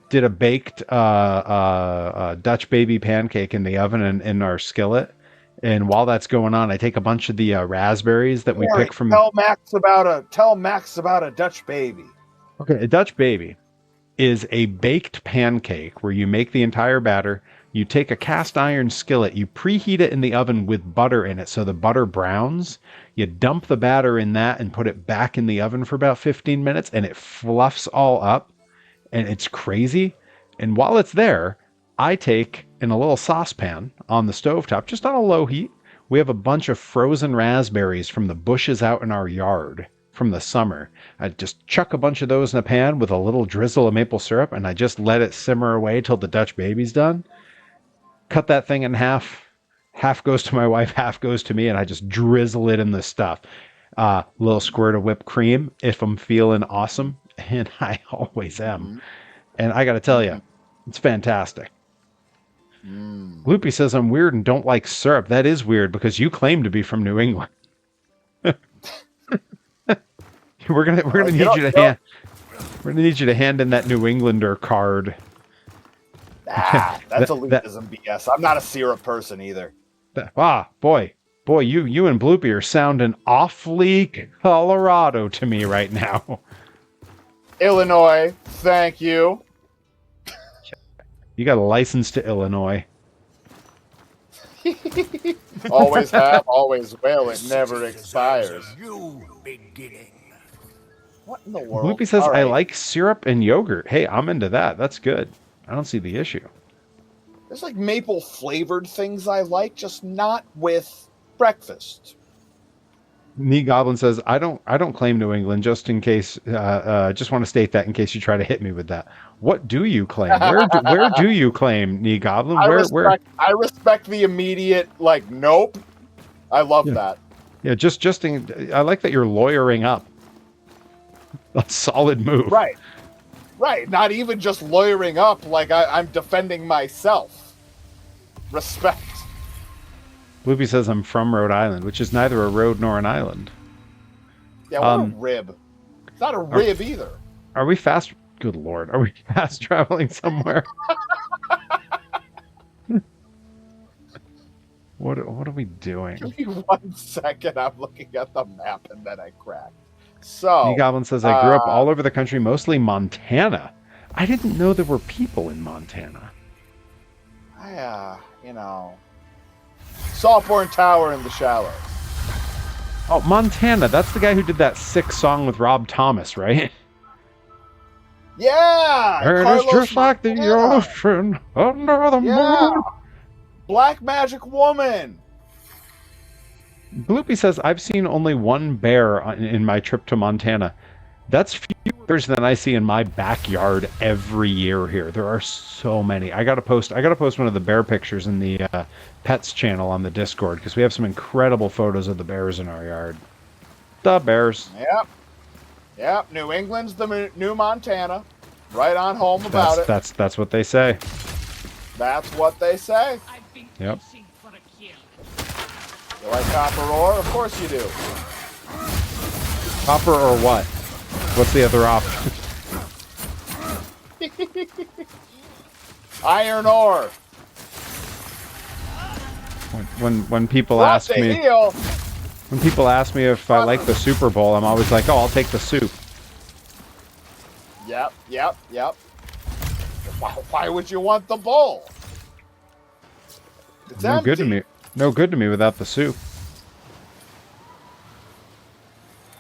did a baked Dutch baby pancake in the oven in our skillet. And while that's going on, I take a bunch of the raspberries that we pick from. Tell Max about a Dutch baby. Okay, a Dutch baby is a baked pancake where you make the entire batter. You take a cast iron skillet, you preheat it in the oven with butter in it so the butter browns. You dump the batter in that and put it back in the oven for about 15 minutes and it fluffs all up and it's crazy. And while it's there, I take in a little saucepan on the stovetop, just on a low heat, we have a bunch of frozen raspberries from the bushes out in our yard from the summer. I just chuck a bunch of those in a pan with a little drizzle of maple syrup and I just let it simmer away till the Dutch baby's done. Cut that thing in half. Half goes to my wife, half goes to me, and I just drizzle it in the stuff. Little squirt of whipped cream if I'm feeling awesome, and I always am. And I got to tell you, it's fantastic. Loopy says I'm weird and don't like syrup. That is weird because you claim to be from New England. We're gonna need you to hand in that New Englander card. That's elitism BS. I'm not a syrup person either. Boy, you and Bloopy are sounding awfully Colorado to me right now. Illinois, thank you. You got a license to Illinois. Always have, always will. It never expires. What in the world? Bloopy says, I like syrup and yogurt. Hey, I'm into that. That's good. I don't see the issue. There's like maple flavored things I like, just not with breakfast. Knee Goblin says, I don't claim New England, just in case, just want to state that in case you try to hit me with that. What do you claim? Where do you claim, Knee Goblin? Where? I respect the immediate, like, nope. I love that. Yeah, I like that you're lawyering up. A solid move. Right. Right. Not even just lawyering up, like I'm defending myself. Respect. Loopy says I'm from Rhode Island, which is neither a road nor an island. Yeah, what a rib. It's not a rib either. Are we fast? Good Lord. Are we fast traveling somewhere? What are we doing? Give me 1 second. I'm looking at the map and then I cracked. So, Knee Goblin says, I grew up all over the country, mostly Montana. I didn't know there were people in Montana. Saltborn Tower in the Shallows. Oh, Montana. That's the guy who did that sick song with Rob Thomas, right? Yeah! And it's just like the ocean under the moon. Black Magic Woman. Bloopy says, I've seen only one bear in my trip to Montana. That's fewer bears than I see in my backyard every year here. There are so many. I gotta post one of the bear pictures in the pets channel on the Discord, because we have some incredible photos of the bears in our yard. The bears. Yep. New England's the new Montana. Right on home about it. That's what they say. That's what they say. Yep. You like copper ore? Of course you do. Copper or what? What's the other option? Iron ore. When people ask me if I like the Super Bowl, I'm always like, oh, I'll take the soup. Yep. Why would you want the bowl? It's No empty. good to me. No good to me without the soup.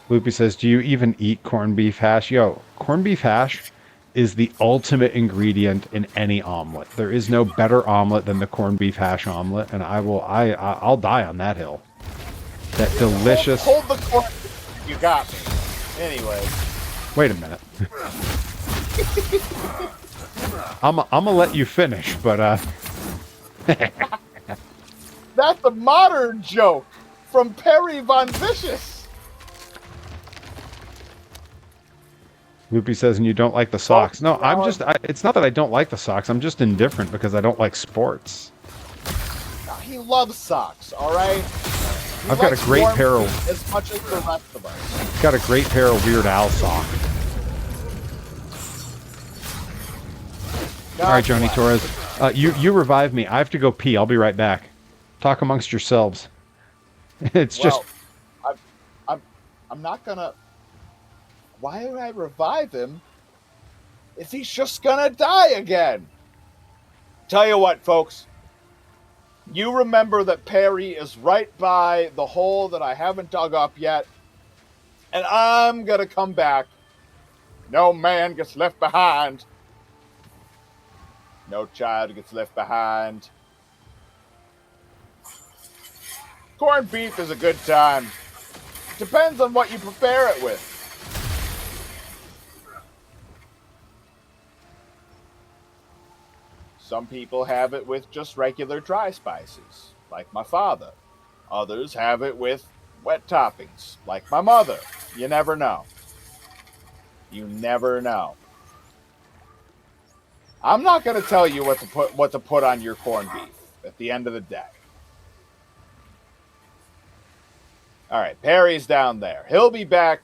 Loopy says, do you even eat corned beef hash? Yo, corned beef hash is the ultimate ingredient in any omelet. There is no better omelet than the corned beef hash omelet, and I'll die on that hill. That delicious. Hold the corn. You got me. Anyway. Wait a minute. I'm gonna let you finish, but That's a modern joke from Perry Von Vicious. Loopy says, and you don't like the socks. No, it's not that I don't like the socks. I'm just indifferent because I don't like sports. No, he loves socks, all right? I've got a great pair of... As much as the rest of us. Got a great pair of Weird Al socks. All right, Johnny Torres. You revive me. I have to go pee. I'll be right back. Talk amongst yourselves. It's just... I'm not gonna... Why would I revive him if he's just gonna die again? Tell you what, folks. You remember that Perry is right by the hole that I haven't dug up yet. And I'm gonna come back. No man gets left behind. No child gets left behind. Corned beef is a good time. Depends on what you prepare it with. Some people have it with just regular dry spices, like my father. Others have it with wet toppings, like my mother. You never know. You never know. I'm not going to tell you what to put on your corned beef at the end of the day. All right, Perry's down there. He'll be back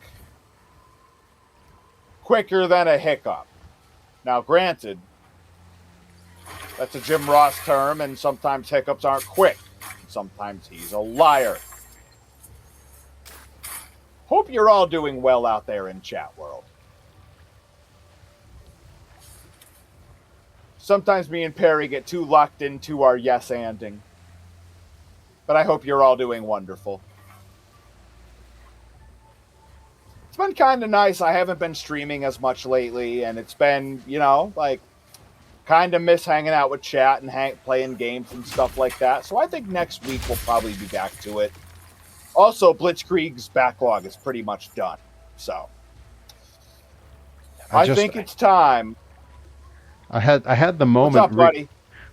quicker than a hiccup. Now, granted, that's a Jim Ross term, and sometimes hiccups aren't quick. Sometimes he's a liar. Hope you're all doing well out there in chat world. Sometimes me and Perry get too locked into our yes-anding. But I hope you're all doing wonderful. It's been kind of nice. I haven't been streaming as much lately, and it's been, kind of miss hanging out with chat and playing games and stuff like that. So I think next week we'll probably be back to it. Also, Blitzkrieg's backlog is pretty much done. So I think it's time. I had the moment. What's up, buddy?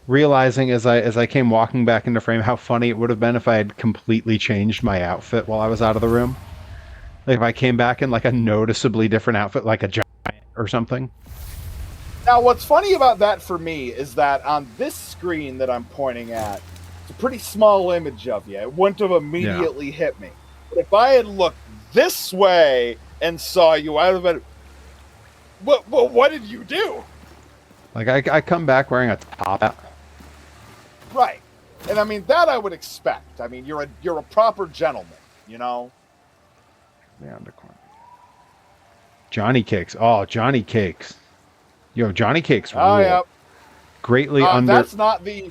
Realizing as I came walking back into frame how funny it would have been if I had completely changed my outfit while I was out of the room. Like if I came back in like a noticeably different outfit, like a giant or something. Now, what's funny about that for me is that on this screen that I'm pointing at, it's a pretty small image of you. It wouldn't have immediately hit me. But if I had looked this way and saw you, I would have been, what did you do? Like I come back wearing a top hat. Right. And I mean, that I would expect. I mean, you're a proper gentleman, you know? Yeah, undercorn. Johnny Cakes. Oh, Johnny Cakes. Yo, Johnny Cakes rule. Oh, yeah. Greatly That's not the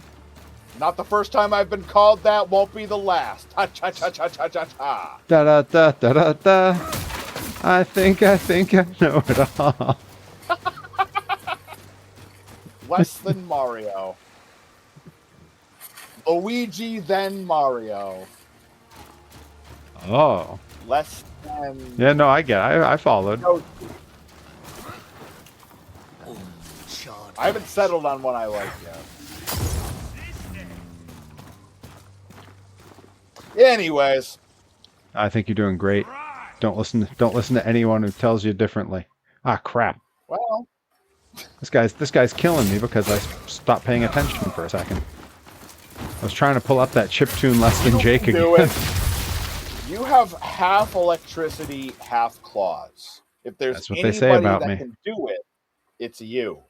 first time I've been called that. Won't be the last. Ha cha cha cha cha cha cha. Da da da da da da. I think I know it all. Less than Mario. Luigi, then Mario. Oh. Less than... Yeah, no, I get it. I followed. No. I haven't settled on one I like yet. Anyways. I think you're doing great. Don't listen to anyone who tells you differently. Ah, crap. Well... This guy's killing me because I stopped paying attention for a second. I was trying to pull up that chiptune less than Jake again. You have half electricity, half claws. If there's That's what anybody they say about that me. can do it, it's you.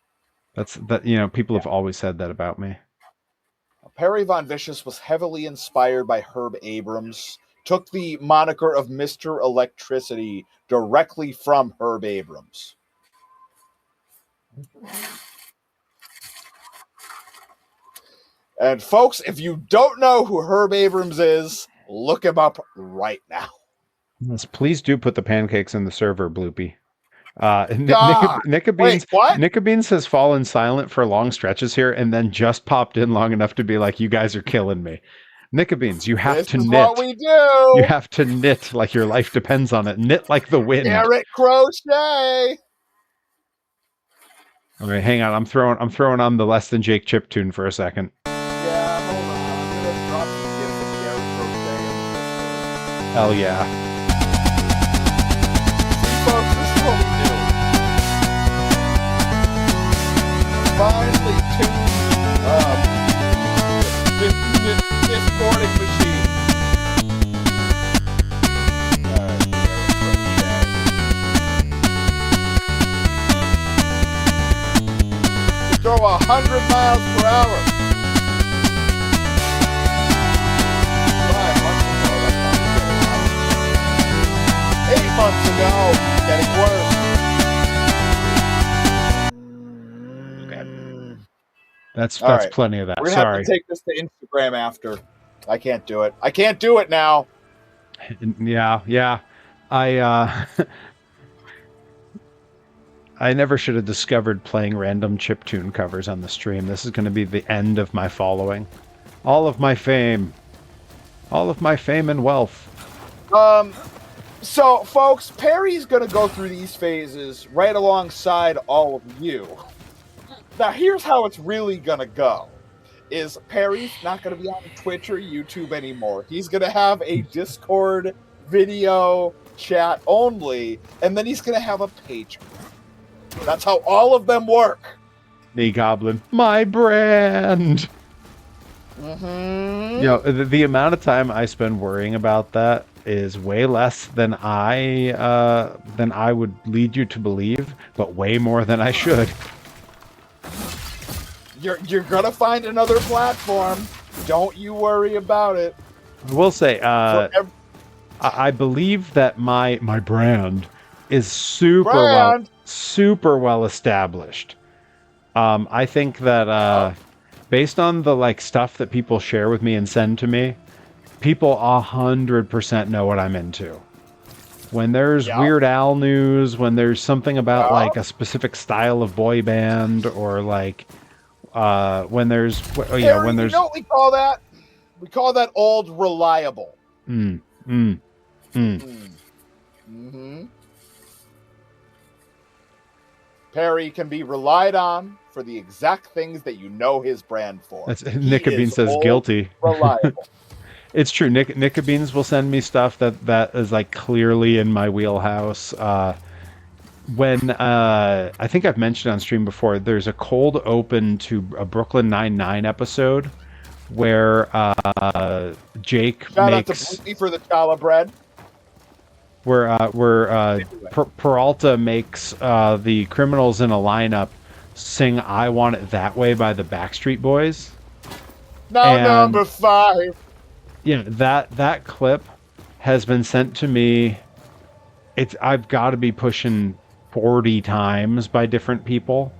People have always said that about me. Perry Von Vicious was heavily inspired by Herb Abrams, took the moniker of Mr. Electricity directly from Herb Abrams. And folks, if you don't know who Herb Abrams is, look him up right now. Yes, please do put the pancakes in the server, Bloopy. Nickabeans has fallen silent for long stretches here and then just popped in long enough to be like, you guys are killing me. Nickabeans, you have to knit. This is what we do. You have to knit like your life depends on it. Knit like the wind. Eric Crochet. Okay, hang on. I'm throwing on the Less Than Jake chiptune for a second. Yeah, hold on. I'm gonna drop some gifts of Eric Crochet in the Discord. Hell yeah. Folks, this is what we do. Finely tuned Discording machine. Throw 100 miles per hour. 5 months ago, that's not good. 8 months ago, getting worse. That's right. Plenty of that. We're gonna have to take this to Instagram after. I can't do it. I can't do it now. Yeah. I never should have discovered playing random chiptune covers on the stream. This is going to be the end of my following. All of my fame and wealth. So, folks, Perry's going to go through these phases right alongside all of you. Now, here's how it's really going to go. Is Perry's not going to be on Twitch or YouTube anymore. He's going to have a Discord video chat only, and then he's going to have a Patreon. That's how all of them work. Knee Goblin, my brand. Mm-hmm. You know, the amount of time I spend worrying about that is way less than I would lead you to believe, but way more than I should. You're gonna find another platform. Don't you worry about it. I will say, I believe that my brand is super well established. I think that based on the stuff that people share with me and send to me, people 100% know what I'm into. When there's Weird Al news, when there's something about a specific style of boy band or when there's Harry, when there's you know what we call that? We call that old reliable. Mm-hmm. Perry can be relied on for the exact things that you know his brand for. Nickabean says old, guilty. Reliable. It's true. Nickabeans will send me stuff that is like clearly in my wheelhouse. When I think I've mentioned on stream before, there's a cold open to a Brooklyn Nine-Nine episode where Jake Shout makes out to Booty for the challah bread. where Peralta makes the criminals in a lineup sing "I Want It That Way" by the Backstreet Boys. Now And- number 5. Yeah, that clip has been sent to me. I've got to be pushing 40 times by different people,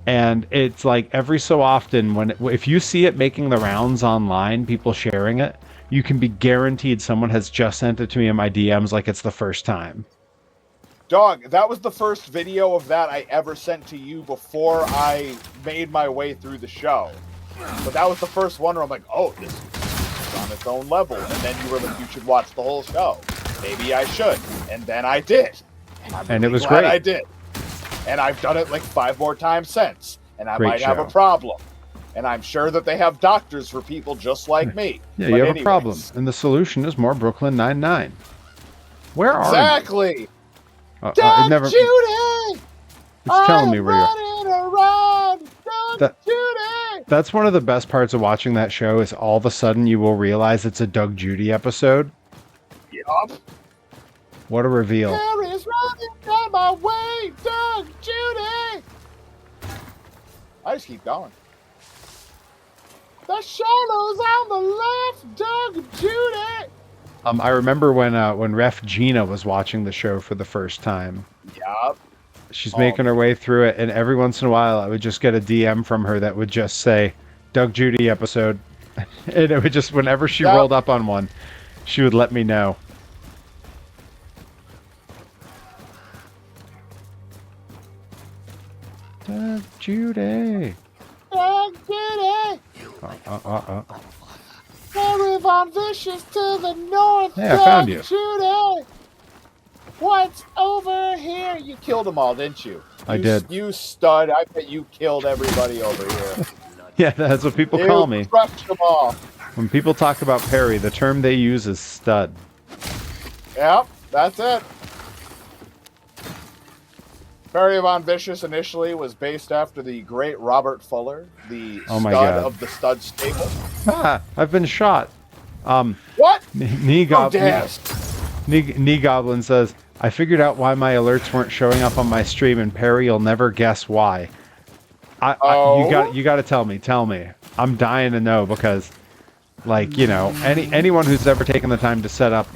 and it's like every so often if you see it making the rounds online, people sharing it, you can be guaranteed someone has just sent it to me in my DMs like it's the first time. Dog, that was the first video of that I ever sent to you before I made my way through the show. But that was the first one where I'm like, oh, this is on its own level. And then you were like, you should watch the whole show. Maybe I should. And then I did. And it was glad great. I did. And I've done it like 5 more times since. And I Great might have a show. problem. And I'm sure that they have doctors for people just like me. Yeah, But you have anyways. a problem, and the solution is more Brooklyn Nine-Nine. Where are Exactly. you? Doug It never. Judy! It's telling me where you are. running around, Doug That- Judy! That's one of the best parts of watching that show is all of a sudden you will realize it's a Doug Judy episode. Yup. What a reveal. Harry's running down my way, Doug Judy! I just keep going. The shadows on the left, Doug Judy! I remember when Ref Gina was watching the show for the first time. Yup. She's making her way through it, and every once in a while I would just get a DM from her that would just say, Doug Judy episode. And it would just, whenever she Yep. rolled up on one, she would let me know. Doug Judy. Doug Judy! Harry Von Vicious to the north, Hey, I Doug found you. Judy! What's over here? You killed them all, didn't you? I did. You stud. I bet you killed everybody over here. Yeah, that's what people You call me. crushed them all. When people talk about Perry, the term they use is stud. Yep, that's it. Perry Von Vicious initially was based after the great Robert Fuller, the Oh my stud God. of the stud stable. Ah, I've been shot. What? Knee Oh, Goblin. damn. Knee Goblin says, I figured out why my alerts weren't showing up on my stream, and Perry, you'll never guess why. You got to tell me. Tell me. I'm dying to know because, like, you know, anyone who's ever taken the time to set up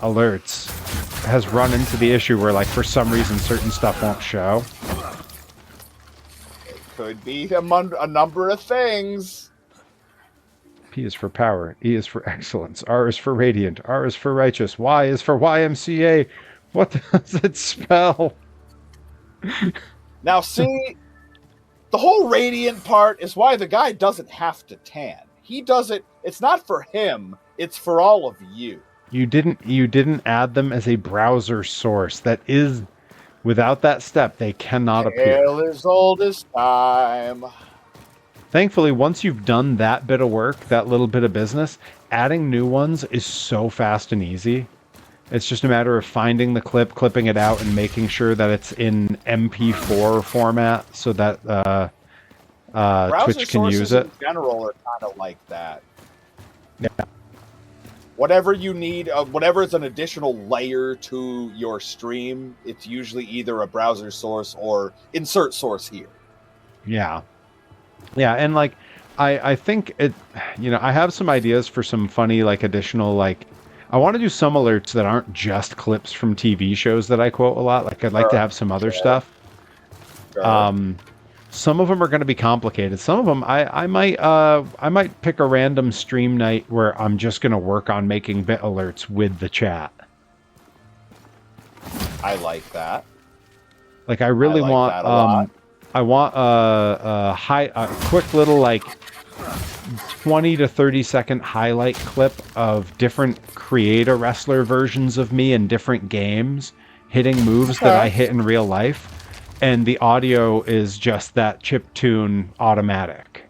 alerts has run into the issue where, like, for some reason, certain stuff won't show. Could be a number of things. P is for power. E is for excellence. R is for radiant. R is for righteous. Y is for YMCA. What does it spell? Now, see, the whole radiant part is why the guy doesn't have to tan. He does it. It's not for him. It's for all of you. You didn't add them as a browser source. That is, without that step, they cannot appear. Tale as old as time. Thankfully, once you've done that bit of work, that little bit of business, adding new ones is so fast and easy. It's just a matter of finding the clip, clipping it out, and making sure that it's in MP4 format so that Browser Twitch can sources use it. in general are kind of like that. Yeah. Whatever you need, whatever is an additional layer to your stream, it's usually either a browser source or insert source here. Yeah. Yeah, and like I think it, you know, I have some ideas for some funny, like, additional, like, I want to do some alerts that aren't just clips from TV shows that I quote a lot. Like, I'd like to have some other stuff. Sure. Some of them are going to be complicated. Some of them I might pick a random stream night where I'm just going to work on making bit alerts with the chat. I like that. Like, I really I like want that a lot. I want a quick little like 20 to 30-second highlight clip of different creator wrestler versions of me in different games hitting moves that I hit in real life, and the audio is just that chiptune automatic.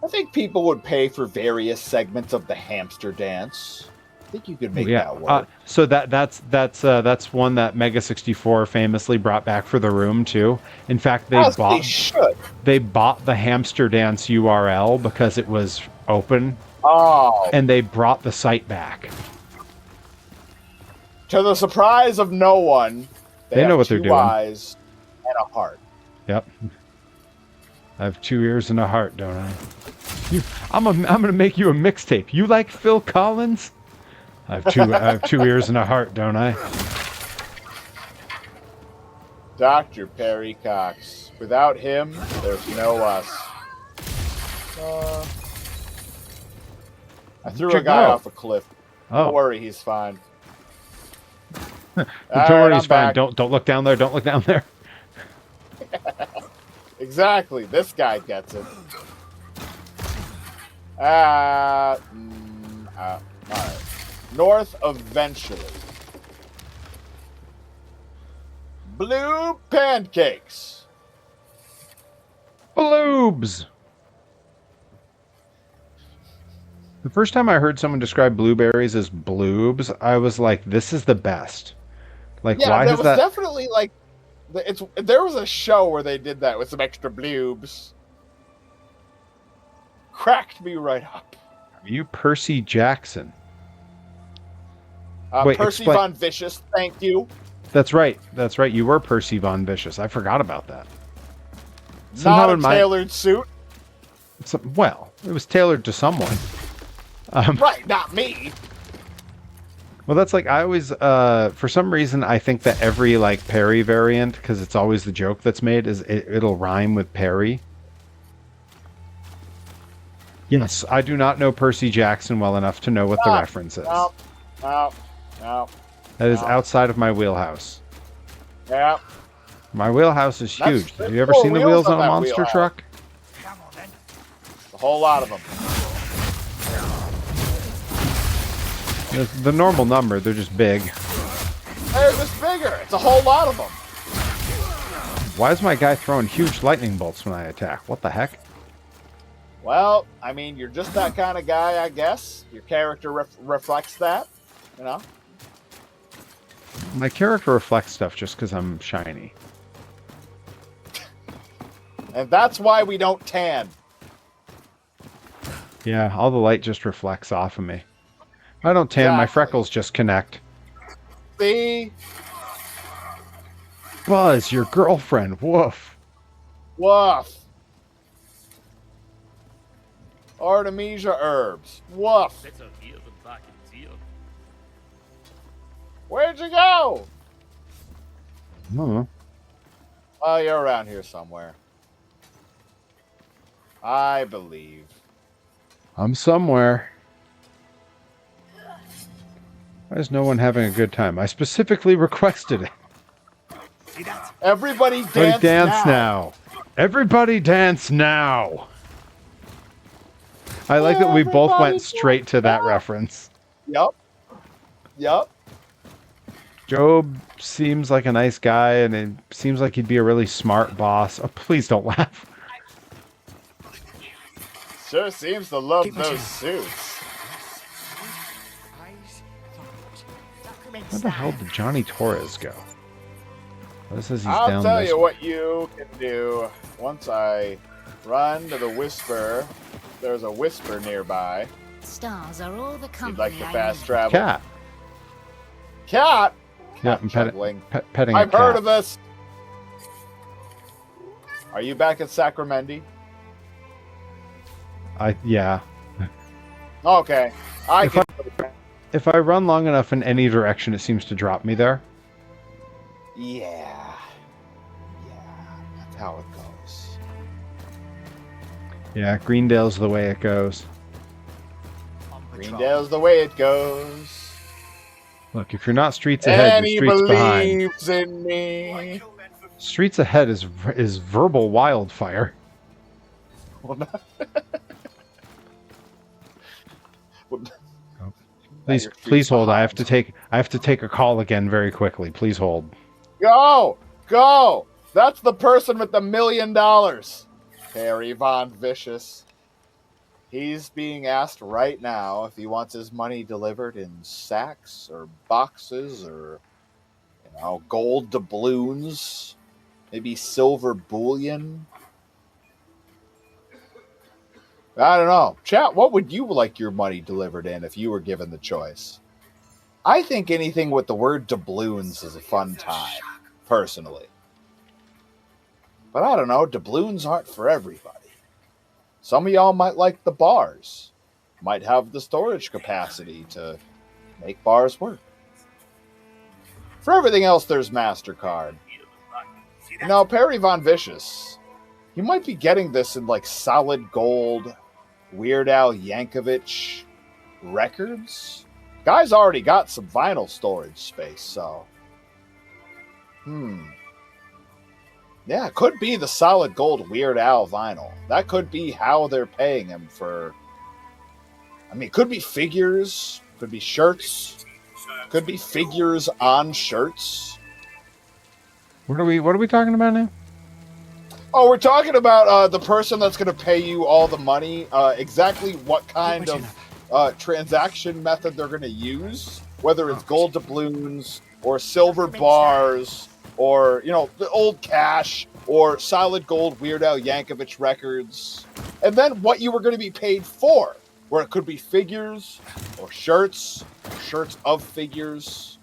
I think people would pay for various segments of the hamster dance. I think you could make that work. So that's one that Mega 64 famously brought back for the room too. In fact, they bought the hamster dance URL because it was open. Oh. And they brought the site back. To the surprise of no one, they know what they're doing. 2 eyes and a heart. Yep. I have 2 ears and a heart, don't I? I'm gonna make you a mixtape. You like Phil Collins? I have 2 ears and a heart, don't I? Dr. Perry Cox. Without him, there's no us. I threw a guy off a cliff. Don't worry, he's fine. Don't worry, he's fine. Don't look down there. Don't look down there. Exactly. This guy gets it. All right. North eventually. Blue pancakes. Bloobs. The first time I heard someone describe blueberries as bloobs, I was like, "This is the best." Like, yeah, why that is was that? Definitely like, there was a show where they did that with some extra bloobs. Cracked me right up. Are you Percy Jackson? Wait, Percy Von Vicious, thank you. That's right. That's right. You were Percy Von Vicious. I forgot about that. Somehow not a tailored suit. Well, it was tailored to someone. Right, not me. Well, that's like, I always, for some reason, I think that every, like, Perry variant, because it's always the joke that's made, is it'll rhyme with Perry. Yes, I do not know Percy Jackson well enough to know what the reference is. No. That is outside of my wheelhouse. Yeah. My wheelhouse is huge. Have you ever seen the wheels on a monster truck? A whole lot of them. The normal number, they're just big. They're just bigger. It's a whole lot of them. Why is my guy throwing huge lightning bolts when I attack? What the heck? Well, I mean, you're just that kind of guy, I guess. Your character reflects that, you know? My character reflects stuff just because I'm shiny. And that's why we don't tan. Yeah, all the light just reflects off of me. I don't tan, my freckles just connect. See? Buzz, your girlfriend, woof. Woof. Artemisia herbs. Woof. Where'd you go? I don't know. Oh, you're around here somewhere. I believe. I'm somewhere. Why is no one having a good time? I specifically requested it. Everybody dance now. Everybody dance now. I like that we both went straight to that reference. Yup. Job seems like a nice guy, and it seems like he'd be a really smart boss. Oh, please don't laugh. Sure seems to love those suits. Where the hell did Johnny Torres go? This says he's I'll down tell this you way. what you can do. Once I run to the Whisper, there's a Whisper nearby. Stars are all the company. You'd like to I fast need. travel. Cat. Cat? Yeah, I'm Juggling. petting a I've cat. heard of this. Are you back at Sacramento? Yeah. Okay. If I run long enough in any direction, it seems to drop me there. Yeah, that's how it goes. Yeah, Greendale's the way it goes. Greendale's the way it goes. Look, if you're not streets ahead, And you're he streets behind. believes in me. Streets Ahead is verbal wildfire. Well, not- Well, Please hold. I have to take a call again very quickly. Please hold. Go! That's the person with the $1 million. Perry Von Vicious. He's being asked right now if he wants his money delivered in sacks or boxes or, gold doubloons, maybe silver bullion. I don't know. Chat, what would you like your money delivered in if you were given the choice? I think anything with the word doubloons is a fun time, personally. But I don't know, doubloons aren't for everybody. Some of y'all might like the bars, might have the storage capacity to make bars work. For everything else, there's MasterCard. Perry Von Vicious, you might be getting this in like solid gold Weird Al Yankovic records. Guy's already got some vinyl storage space, so. Yeah, it could be the solid gold Weird Al vinyl. That could be how they're paying him for. I mean, it could be figures, could be shirts, could be figures on shirts. What are we talking about now? Oh, we're talking about the person that's going to pay you all the money. Exactly what kind of transaction method they're going to use, whether it's gold doubloons or silver bars or, the old cash or solid gold Weird Al Yankovic records. And then what you were going to be paid for, where it could be figures or shirts of figures.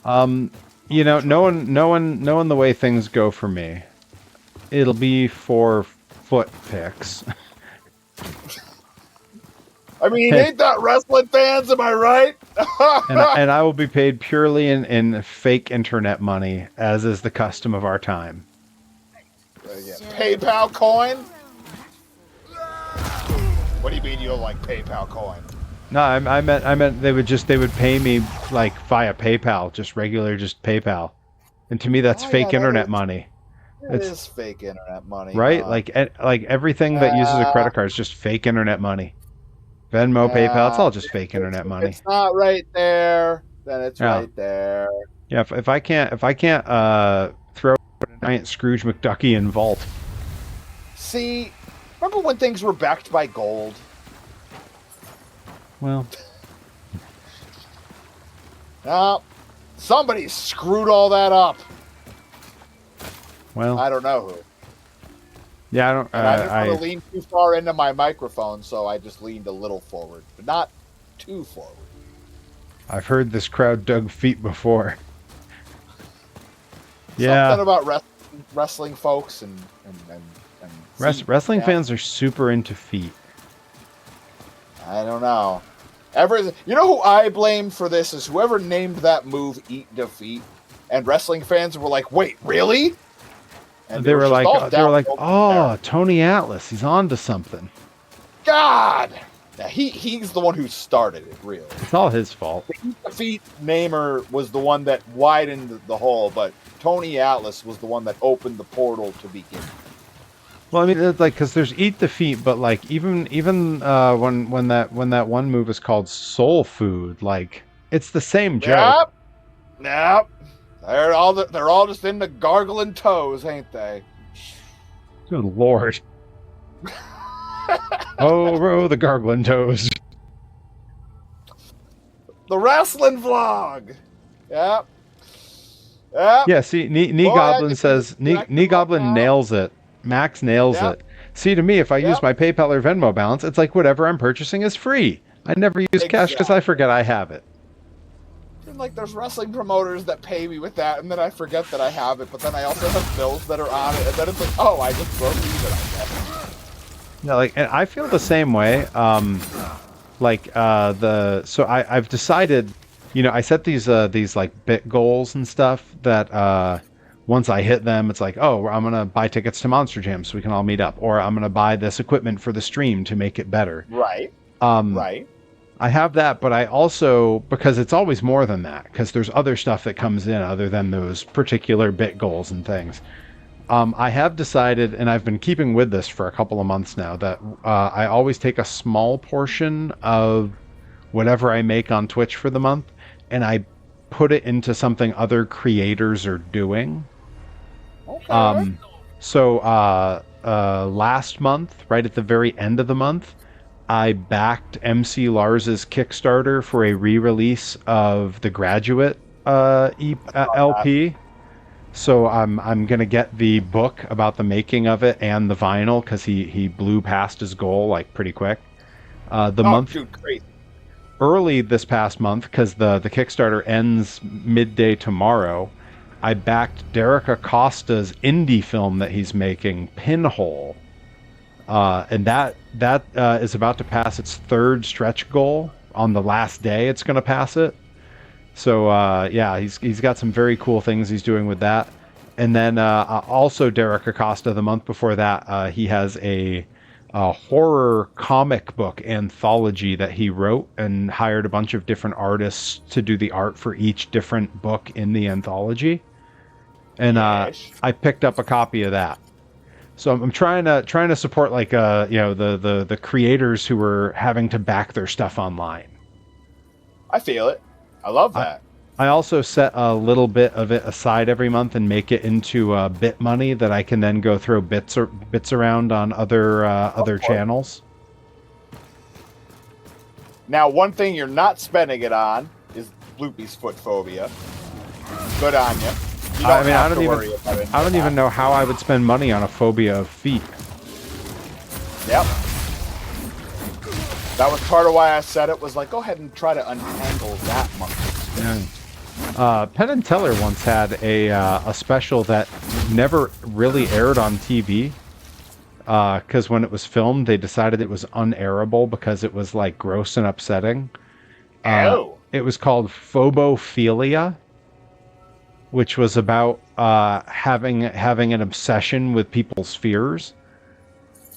Knowing the way things go for me, it'll be for foot pics. I mean, ain't that wrestling fans? Am I right? and I will be paid purely in fake internet money, as is the custom of our time. PayPal coin? What do you mean you don't like PayPal coin? No, I meant they would pay me like via PayPal, just PayPal, and to me that's fake internet money. It is fake internet money, right? Like everything that uses a credit card is just fake internet money. Venmo, PayPal, it's all just fake internet money. It's not right there, then it's right there. Yeah, if I can't throw a giant Scrooge McDuckie vault. See, remember when things were backed by gold? Well, no, somebody screwed all that up. Well, I don't know who. Yeah, I don't. I didn't want to lean too far into my microphone, so I just leaned a little forward, but not too forward. I've heard this crowd dug feet before. Yeah, something about wrestling folks and wrestling fans are super into feet. I don't know. You know who I blame for this is whoever named that move "Eat Defeat," and wrestling fans were like, "Wait, really?" And they were like, "Oh, Tony Atlas, he's on to something." God, now he's the one who started it. Really, it's all his fault. The Eat Defeat namer was the one that widened the hole, but Tony Atlas was the one that opened the portal to begin. Well, I mean, it's like because there's Eat Defeat, but like even when that one move is called Soul Food, like it's the same joke. Yep. They're all just into gargling toes, ain't they? Good Lord. Oh, row the gargling toes. The wrestling vlog. Yep. Yeah, see, Knee Goblin says, Knee Goblin nails it. Max nails it. See, to me, if I use my PayPal or Venmo balance, it's like whatever I'm purchasing is free. I never use cash because I forget I have it. And like there's wrestling promoters that pay me with that, and then I forget that I have it, but then I also have bills that are on it, and then it's like, oh, I just broke even, I guess. Yeah, like, and I feel the same way. So I've decided, I set these like bit goals and stuff that once I hit them, it's like, oh, I'm gonna buy tickets to Monster Jam so we can all meet up, or I'm gonna buy this equipment for the stream to make it better. Right. Right. I have that, but I also, because it's always more than that, because there's other stuff that comes in other than those particular bit goals and things. I have decided, and I've been keeping with this for a couple of months now, that I always take a small portion of whatever I make on Twitch for the month, and I put it into something other creators are doing. Okay. So last month, right at the very end of the month, I backed MC Lars's Kickstarter for a re-release of the Graduate LP. So I'm gonna get the book about the making of it and the vinyl because he blew past his goal like pretty quick. Dude, crazy. Early this past month, because the Kickstarter ends midday tomorrow, I backed Derek Acosta's indie film that he's making, Pinhole, and that is about to pass its third stretch goal. On the last day, it's going to pass it. So yeah, he's got some very cool things he's doing with that. And then also Derek Acosta, the month before that, he has a horror comic book anthology that he wrote and hired a bunch of different artists to do the art for each different book in the anthology. And I picked up a copy of that. So I'm trying to support like the creators who are having to back their stuff online. I feel it. I love that. I also set a little bit of it aside every month and make it into bit money that I can then go throw bits around on other channels. Now, one thing you're not spending it on is Bloopy's foot phobia. Good on you. I don't even know how I would spend money on a phobia of feet. Yep. That was part of why I said it, was like, go ahead and try to untangle that monkey. Yeah. Penn and Teller once had a special that never really aired on TV because when it was filmed, they decided it was unairable because it was like gross and upsetting. It was called Phobophilia, which was about having an obsession with people's fears.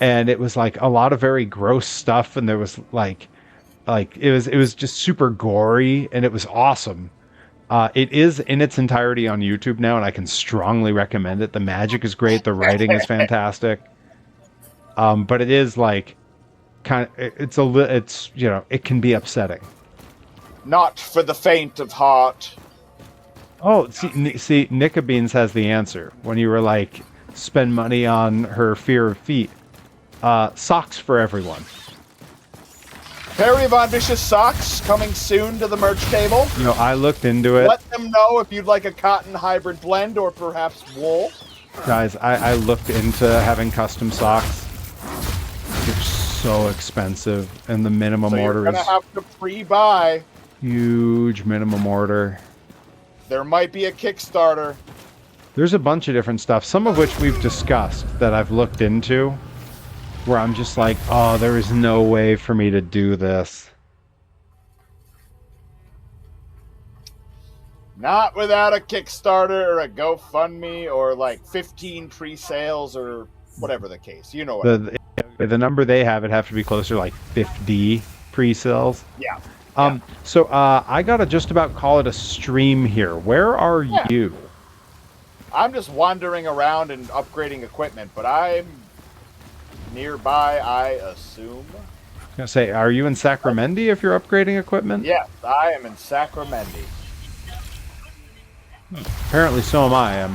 And it was like a lot of very gross stuff, and there was like it was just super gory, and it was awesome. It is in its entirety on YouTube now, and I can strongly recommend it. The magic is great, the writing is fantastic. But it is like it's it can be upsetting. Not for the faint of heart. Oh, see, Nika Beans has the answer. When you were like, spend money on her fear of feet. Socks for everyone. Perry Von Vicious socks coming soon to the merch table. I looked into it. Let them know if you'd like a cotton hybrid blend or perhaps wool. Guys, I looked into having custom socks. They're so expensive, and the minimum order is... you're gonna have to pre-buy. Huge minimum order. There might be a Kickstarter. There's a bunch of different stuff, some of which we've discussed that I've looked into, where I'm just like, oh, there is no way for me to do this. Not without a Kickstarter or a GoFundMe or like 15 pre-sales or whatever the case. You know what the number they have, it'd have to be closer to like 50 pre-sales. Yeah. So I gotta just about call it a stream here. Where are you? I'm just wandering around and upgrading equipment, but I'm nearby, I assume. I was gonna say, are you in Sacramento if you're upgrading equipment? Yes, I am in Sacramento. Apparently so am I.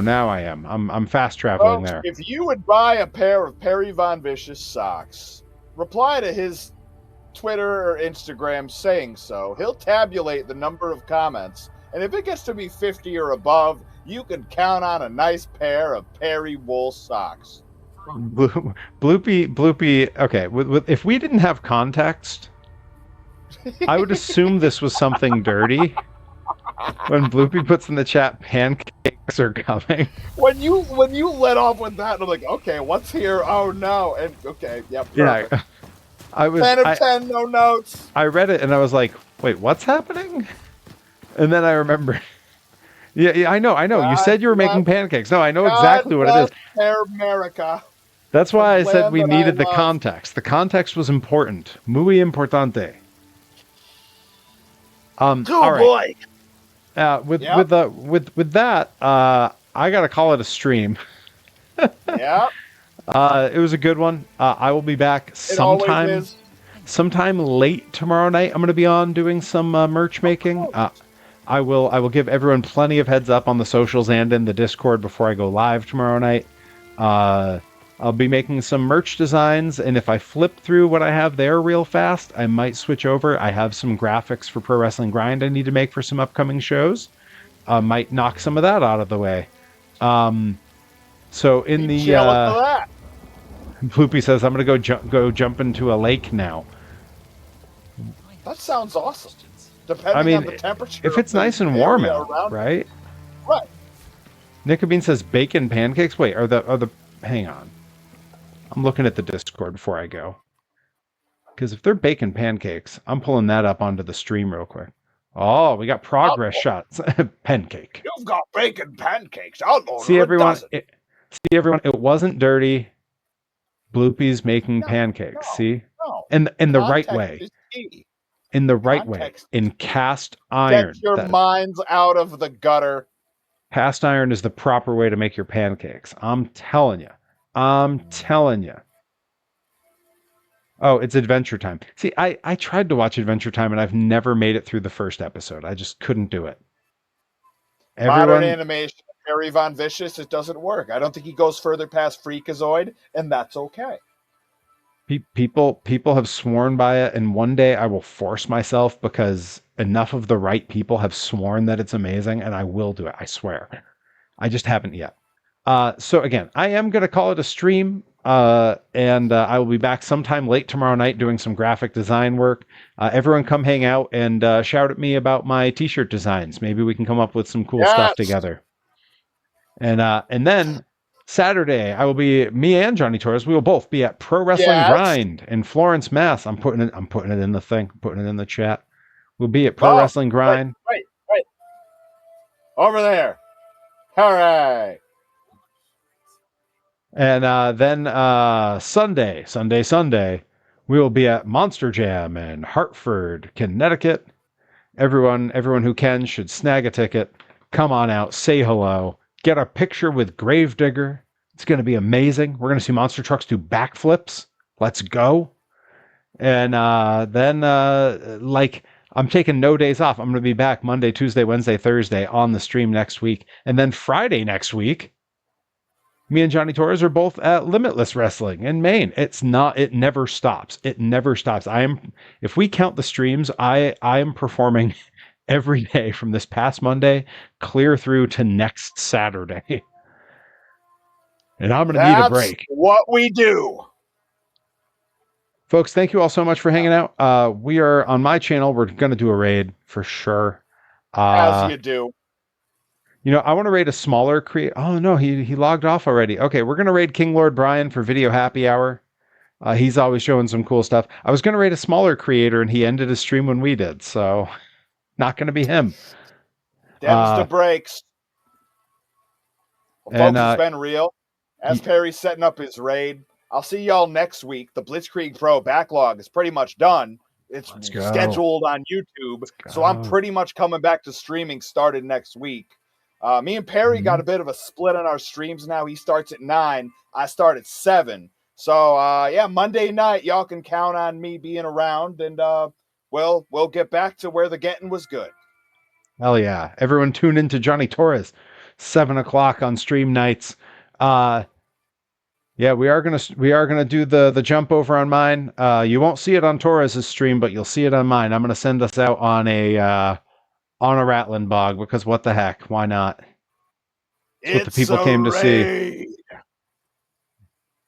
Now I am. I'm fast traveling there. If you would buy a pair of Perry Von Vicious socks, reply to his Twitter or Instagram saying so. He'll tabulate the number of comments, and if it gets to be 50 or above, you can count on a nice pair of Perry wool socks. Bloopy. Okay, if we didn't have context, I would assume this was something dirty. When Bloopy puts in the chat, pancakes are coming. When you let off with that, I'm like, okay, what's here? Oh no, and okay, yep. Perfect. Yeah, I was 10 of 10, no notes. I read it and I was like, wait, what's happening? And then I remembered. Yeah, I know. You said you were making pancakes. No, I know exactly what it is. America. That's why I said we needed the context. The context was important. Muy importante. All right. Boy. With that, I gotta call it a stream. Yeah, It was a good one. I will be back it always is. sometime late tomorrow night. I'm gonna be on doing some merch making. I will give everyone plenty of heads up on the socials and in the Discord before I go live tomorrow night. I'll be making some merch designs, and if I flip through what I have there real fast, I might switch over. I have some graphics for Pro Wrestling Grind I need to make for some upcoming shows. Might knock some of that out of the way. So in the Jealous of that. Ploopy says, I'm gonna go jump into a lake now. That sounds awesome. Depending on the temperature. If it's nice and warm out, right? Right. Nicobine says bacon pancakes. Wait, are the hang on. I'm looking at the Discord before I go. Because if they're bacon pancakes, I'm pulling that up onto the stream real quick. Oh, we got progress shots. Pancake. You've got bacon pancakes. I'll order See everyone. a See everyone. It wasn't dirty. Bloopy's making pancakes. No, see, no. in the right Context way. is key. In the right way. Context. In cast iron. Get your minds out of the gutter. Cast iron is the proper way to make your pancakes. I'm telling you. I'm telling you. Oh, it's Adventure Time. See, I tried to watch Adventure Time and I've never made it through the first episode. I just couldn't do it. Modern animation, Harry Von Vicious, it doesn't work. I don't think he goes further past Freakazoid, and that's okay. People have sworn by it, and one day I will force myself because enough of the right people have sworn that it's amazing, and I will do it. I swear. I just haven't yet. So again, I am going to call it a stream, and I will be back sometime late tomorrow night doing some graphic design work. Everyone come hang out and shout at me about my t-shirt designs. Maybe we can come up with some cool stuff together. And then Saturday, I will be, me and Johnny Torres, we will both be at Pro Wrestling Grind in Florence, Mass. I'm putting it in the thing, putting it in the chat. We'll be at Pro Wrestling Grind. Right. Over there. Hooray. And then Sunday, we will be at Monster Jam in Hartford, Connecticut. Everyone who can should snag a ticket. Come on out, say hello, get a picture with Gravedigger. It's going to be amazing. We're going to see monster trucks do backflips. Let's go. And then I'm taking no days off. I'm going to be back Monday, Tuesday, Wednesday, Thursday on the stream next week. And then Friday next week, me and Johnny Torres are both at Limitless Wrestling in Maine. It never stops. It never stops. If we count the streams, I am performing every day from this past Monday clear through to next Saturday. And I'm going to need a break. That's what we do. Folks, thank you all so much for hanging out. We are on my channel. We're going to do a raid for sure. As you do. You know, I want to raid a smaller creator. Oh, no, he logged off already. Okay, we're going to raid King Lord Brian for Video Happy Hour. He's always showing some cool stuff. I was going to raid a smaller creator, and he ended his stream when we did, so not going to be him. Dems to breaks. Well, folks, it's been real. As Perry's setting up his raid, I'll see y'all next week. The Blitzkrieg Pro backlog is pretty much done. It's scheduled on YouTube, so I'm pretty much coming back to streaming started next week. Me and Perry got a bit of a split on our streams now. He starts at 9. I start at 7. So, Monday night, y'all can count on me being around, and we'll get back to where the getting was good. Hell yeah. Everyone tune in to Johnny Torres, 7 o'clock on stream nights. We are gonna do the jump over on mine. You won't see it on Torres' stream, but you'll see it on mine. I'm gonna send us out on a Rattling Bog because what the heck? Why not? It's what the people came to see.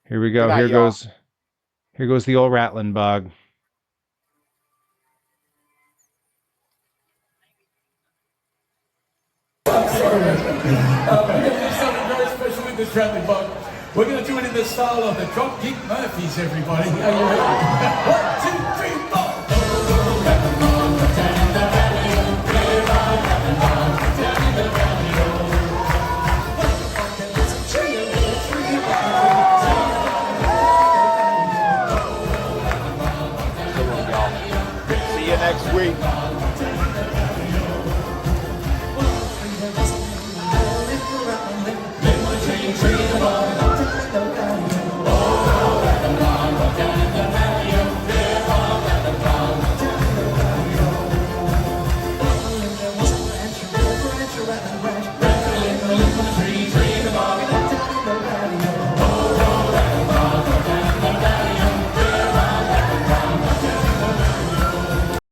Here we go. Here goes the old Rattling Bog. Something very special with this Rattling Bog. We're going to do it in the style of the Drop Geek Murphys, everybody. Are you ready? 1, 2, 3, 4.